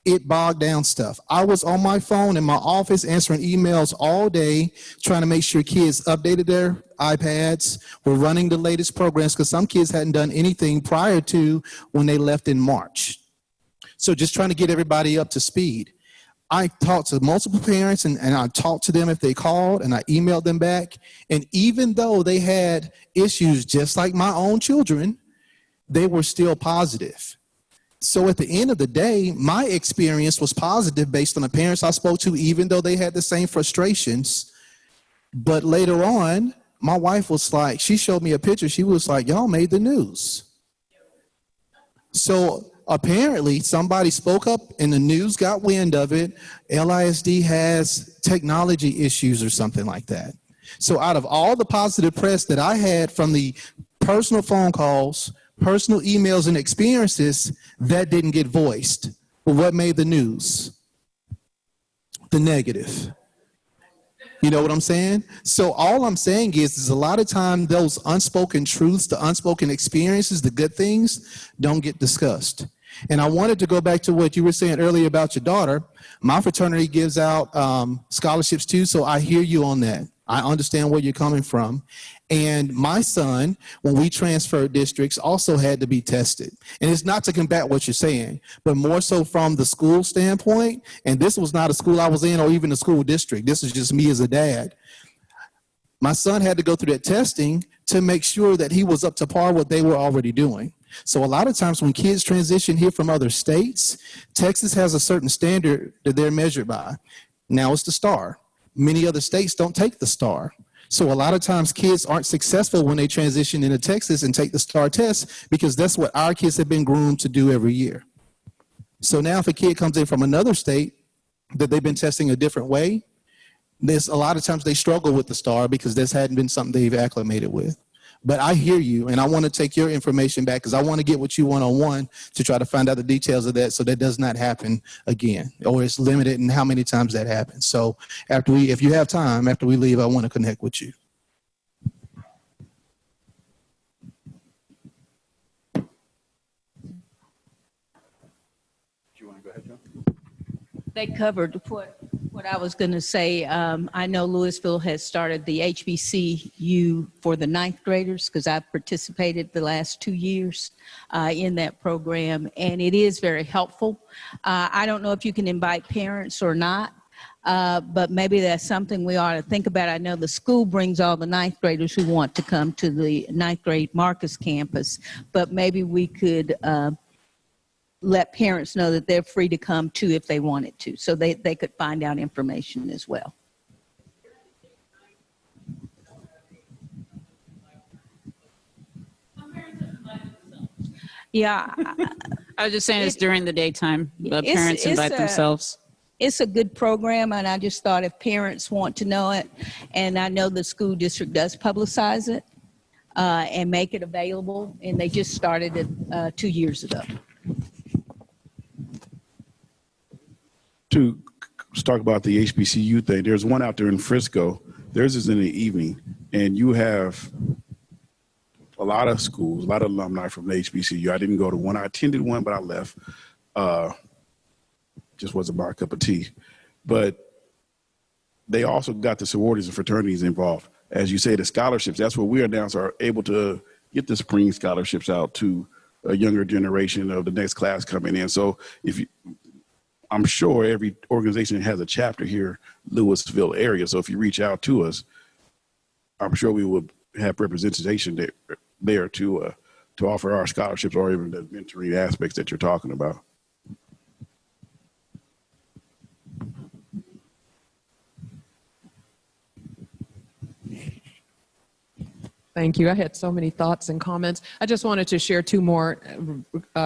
it bogged down stuff. I was on my phone in my office answering emails all day, trying to make sure kids updated their iPads, were running the latest programs, because some kids hadn't done anything prior to when they left in March. So just trying to get everybody up to speed. I talked to multiple parents and I talked to them if they called, and I emailed them back. And even though they had issues just like my own children, they were still positive. So at the end of the day, my experience was positive based on the parents I spoke to, even though they had the same frustrations. But later on, my wife was like, she showed me a picture. She was like, y'all made the news. So apparently somebody spoke up and the news got wind of it. LISD has technology issues or something like that. So out of all the positive press that I had from the personal phone calls, personal emails and experiences, that didn't get voiced. But what made the news? The negative. You know what I'm saying? So all I'm saying is a lot of time those unspoken truths, the unspoken experiences, the good things don't get discussed. And I wanted to go back to what you were saying earlier about your daughter. My fraternity gives out scholarships too, so I hear you on that. I understand where you're coming from. And my son, when we transferred districts, also had to be tested. And it's not to combat what you're saying, but more so from the school standpoint. And this was not a school I was in or even a school district. This is just me as a dad. My son had to go through that testing to make sure that he was up to par what they were already doing. So a lot of times when kids transition here from other states, Texas has a certain standard that they're measured by. Now it's the STAR. Many other states don't take the STAR. So a lot of times kids aren't successful when they transition into Texas and take the STAR test, because that's what our kids have been groomed to do every year. So now if a kid comes in from another state that they've been testing a different way, there's a lot of times they struggle with the STAR because this hadn't been something they've acclimated with. But I hear you, and I want to take your information back because I want to get with you one-on-one to try to find out the details of that so that does not happen again, or it's limited in how many times that happens. So if you have time, after we leave, I want to connect with you. Do you want to go ahead, John? They covered what I was going to say. I know Louisville has started the HBCU for the 9th graders because I've participated the last 2 years in that program, and it is very helpful. I don't know if you can invite parents or not, but maybe that's something we ought to think about. I know the school brings all the ninth graders who want to come to the ninth grade Marcus campus, but maybe we could let parents know that they're free to come too if they wanted to, so they could find out information as well. Yeah, I was just saying it's during the daytime, but parents invite themselves. It's a good program, and I just thought if parents want to know it, and I know the school district does publicize it and make it available, and they just started it 2 years ago. To talk about the HBCU thing, there's one out there in Frisco. Theirs is in the evening, and you have a lot of schools, a lot of alumni from the HBCU. I didn't go to one. I attended one, but I left. Just wasn't my cup of tea. But they also got the sororities and fraternities involved. As you say, the scholarships, that's what we are now, so are able to get the spring scholarships out to a younger generation of the next class coming in. So I'm sure every organization has a chapter here, Louisville area. So if you reach out to us, I'm sure we would have representation there to offer our scholarships or even the mentoring aspects that you're talking about. Thank you. I had so many thoughts and comments. I just wanted to share two more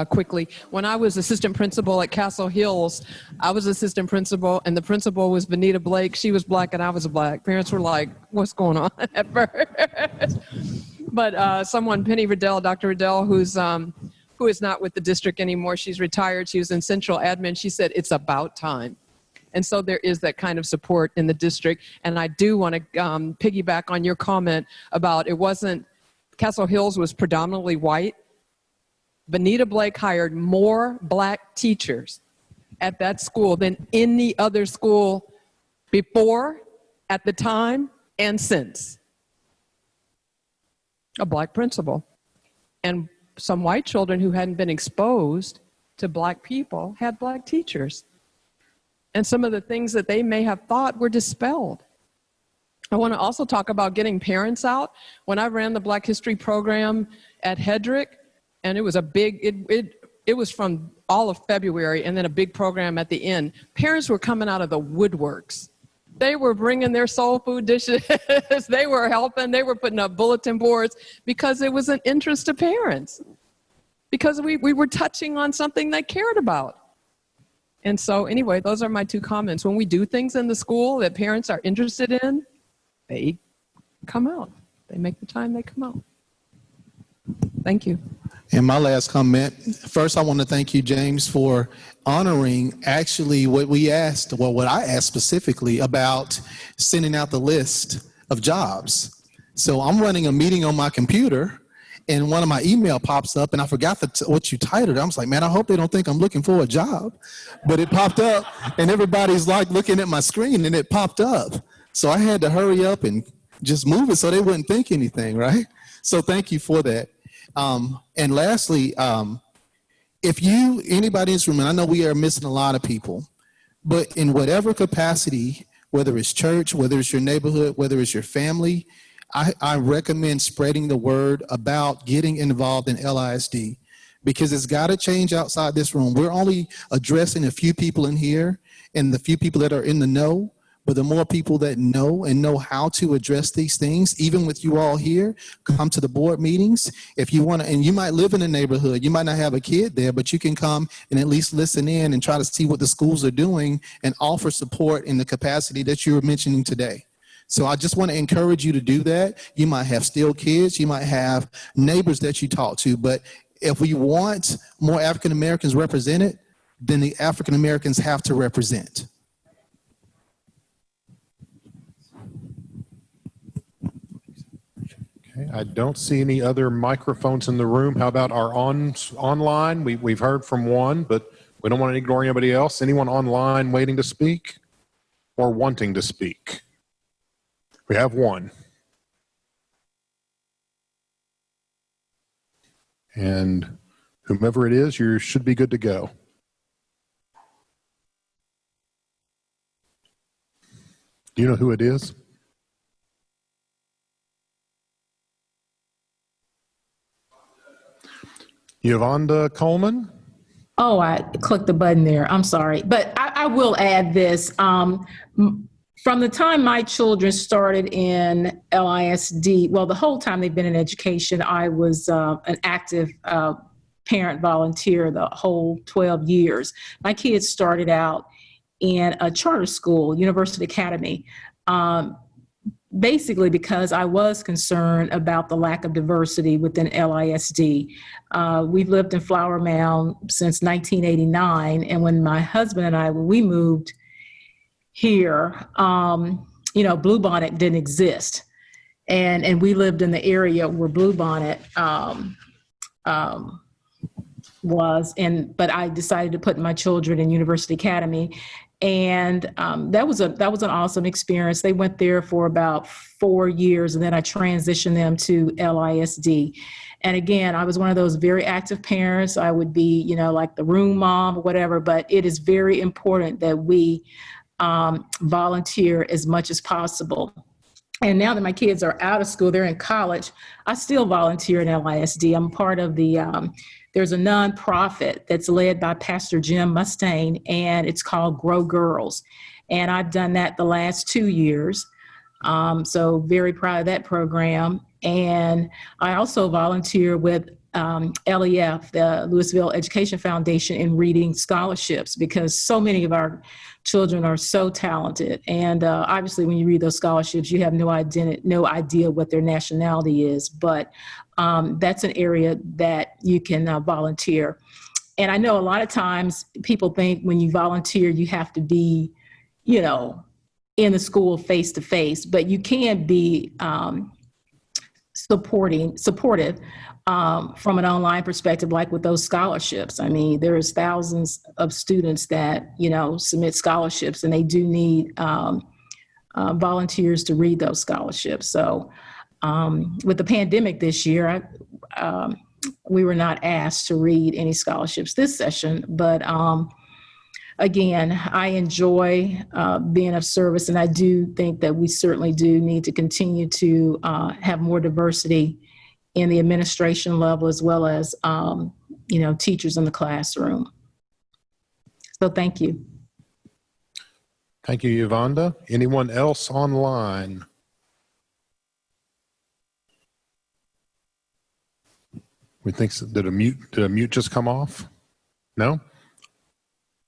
quickly. When I was assistant principal at Castle Hills, I was assistant principal, and the principal was Benita Blake. She was black, and I was black. Parents were like, what's going on at first? But someone, Penny Riddell, Dr. Riddell, who is not with the district anymore, she's retired. She was in central admin. She said, it's about time. And so there is that kind of support in the district. And I do want to piggyback on your comment about Castle Hills was predominantly white. Benita Blake hired more black teachers at that school than any other school before, at the time, and since. A black principal. And some white children who hadn't been exposed to black people had black teachers. And some of the things that they may have thought were dispelled. I want to also talk about getting parents out. When I ran the Black History program at Hedrick, and it was a big, it was from all of February and then a big program at the end. Parents were coming out of the woodworks. They were bringing their soul food dishes. They were helping. They were putting up bulletin boards because it was an interest to parents. Because we were touching on something they cared about. And so anyway, those are my two comments. When we do things in the school that parents are interested in, they come out. They make the time, they come out. Thank you. And my last comment, first I want to thank you, James, for honoring actually what we asked, well, what I asked specifically about sending out the list of jobs. So I'm running a meeting on my computer, and one of my email pops up, and I forgot what you titled. I was like, man, I hope they don't think I'm looking for a job. But it popped up, and everybody's like looking at my screen, and it popped up. So I had to hurry up and just move it so they wouldn't think anything, right? So thank you for that. And lastly, if anybody in this room, and I know we are missing a lot of people, but in whatever capacity, whether it's church, whether it's your neighborhood, whether it's your family, I recommend spreading the word about getting involved in LISD, because it's got to change outside this room. We're only addressing a few people in here and the few people that are in the know, but the more people that know and know how to address these things, even with you all here, come to the board meetings. If you want to, and you might live in a neighborhood, you might not have a kid there, but you can come and at least listen in and try to see what the schools are doing and offer support in the capacity that you were mentioning today. So I just want to encourage you to do that. You might have still kids, you might have neighbors that you talk to, but if we want more African Americans represented, then the African Americans have to represent. Okay, I don't see any other microphones in the room. How about our online? We've heard from one, but we don't want to ignore anybody else. Anyone online waiting to speak or wanting to speak? We have one. And whomever it is, you should be good to go. Do you know who it is? Yvonne Coleman? Oh, I clicked the button there. I'm sorry. But I will add this. From the time my children started in LISD, well, the whole time they've been in education, I was an active parent volunteer the whole 12 years. My kids started out in a charter school, University Academy, basically because I was concerned about the lack of diversity within LISD. We've lived in Flower Mound since 1989, and when my husband and I, when we moved here, Bluebonnet didn't exist. And we lived in the area where Bluebonnet was, but I decided to put my children in University Academy. And that was an awesome experience. They went there for about 4 years, and then I transitioned them to LISD. And again, I was one of those very active parents. I would be, like the room mom or whatever, but it is very important that we volunteer as much as possible. And now that my kids are out of school, they're in college, I still volunteer in LISD. I'm part of there's a nonprofit that's led by Pastor Jim Mustaine, and it's called Grow Girls. And I've done that the last 2 years. So very proud of that program. And I also volunteer with LEF, the Louisville Education Foundation, in reading scholarships, because so many of our children are so talented. And obviously when you read those scholarships, you have no idea what their nationality is, but that's an area that you can volunteer. And I know a lot of times people think when you volunteer, you have to be, in the school face to face, but you can be supportive from an online perspective, like with those scholarships. I mean, there's thousands of students that, submit scholarships, and they do need volunteers to read those scholarships. So with the pandemic this year, we were not asked to read any scholarships this session, but again, I enjoy being of service, and I do think that we certainly do need to continue to have more diversity in the administration level, as well as, teachers in the classroom. So thank you. Thank you, Yvonne. Anyone else online? We think, did a mute just come off? No?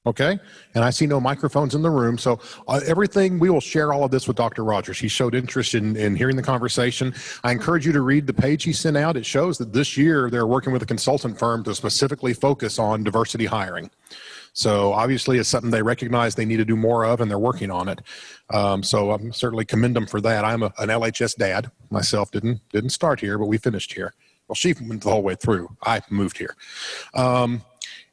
Okay, and I see no microphones in the room, so we will share all of this with Dr. Rogers. He showed interest in hearing the conversation. I encourage you to read the page he sent out. It shows that this year they're working with a consultant firm to specifically focus on diversity hiring. So obviously it's something they recognize they need to do more of, and they're working on it. So I certainly commend them for that. I'm an LHS dad myself. Didn't start here, but we finished here. Well, she went the whole way through. I moved here.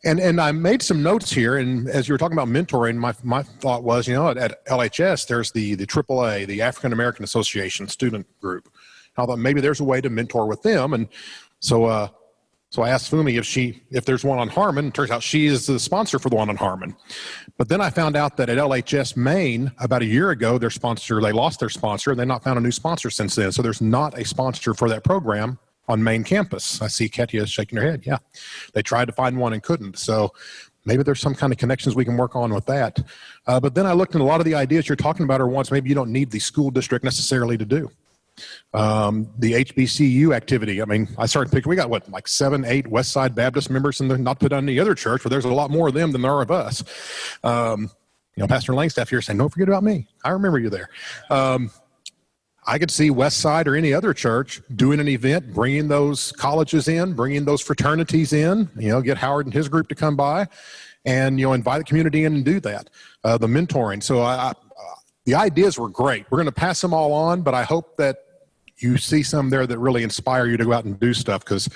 And I made some notes here, and as you were talking about mentoring, my thought was, at LHS, there's the AAA, the African American Association student group. How that maybe there's a way to mentor with them, and so I asked Fumi if there's one on Harmon. Turns out she is the sponsor for the one on Harmon. But then I found out that at LHS Maine, about a year ago, they lost their sponsor, and they've not found a new sponsor since then. So there's not a sponsor for that program on main campus. I see Katia shaking her head. Yeah, they tried to find one and couldn't. So maybe there's some kind of connections we can work on with that. But then I looked at a lot of the ideas you're talking about are ones maybe you don't need the school district necessarily to do. The HBCU activity. I mean, I started picking, we got like 7, 8 West Side Baptist members, and not put on any other church, but there's a lot more of them than there are of us. Pastor Langstaff here saying, don't forget about me. I remember you there. I could see West Side or any other church doing an event, bringing those colleges in, bringing those fraternities in, get Howard and his group to come by and, invite the community in and do that. The mentoring. So the ideas were great. We're going to pass them all on, but I hope that you see some there that really inspire you to go out and do stuff, because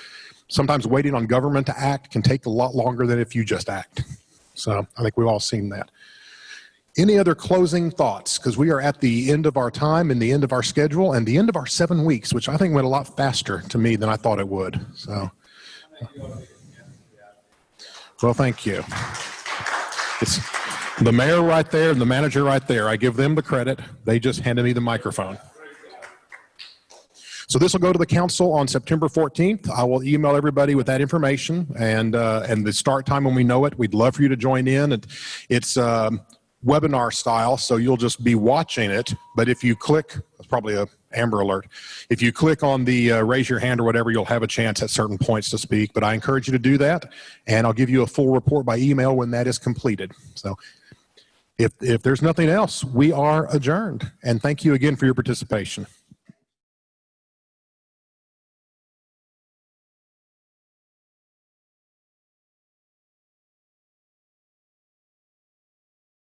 sometimes waiting on government to act can take a lot longer than if you just act. So I think we've all seen that. Any other closing thoughts? Because we are at the end of our time and the end of our schedule and the end of our 7 weeks, which I think went a lot faster to me than I thought it would. So, well, thank you. The mayor right there and the manager right there, I give them the credit. They just handed me the microphone. So this will go to the council on September 14th. I will email everybody with that information and the start time when we know it. We'd love for you to join in. It's webinar style, so you'll just be watching it. But if you click, it's probably a Amber Alert. If you click on the raise your hand or whatever, you'll have a chance at certain points to speak. But I encourage you to do that, and I'll give you a full report by email when that is completed. So if there's nothing else, we are adjourned. And thank you again for your participation.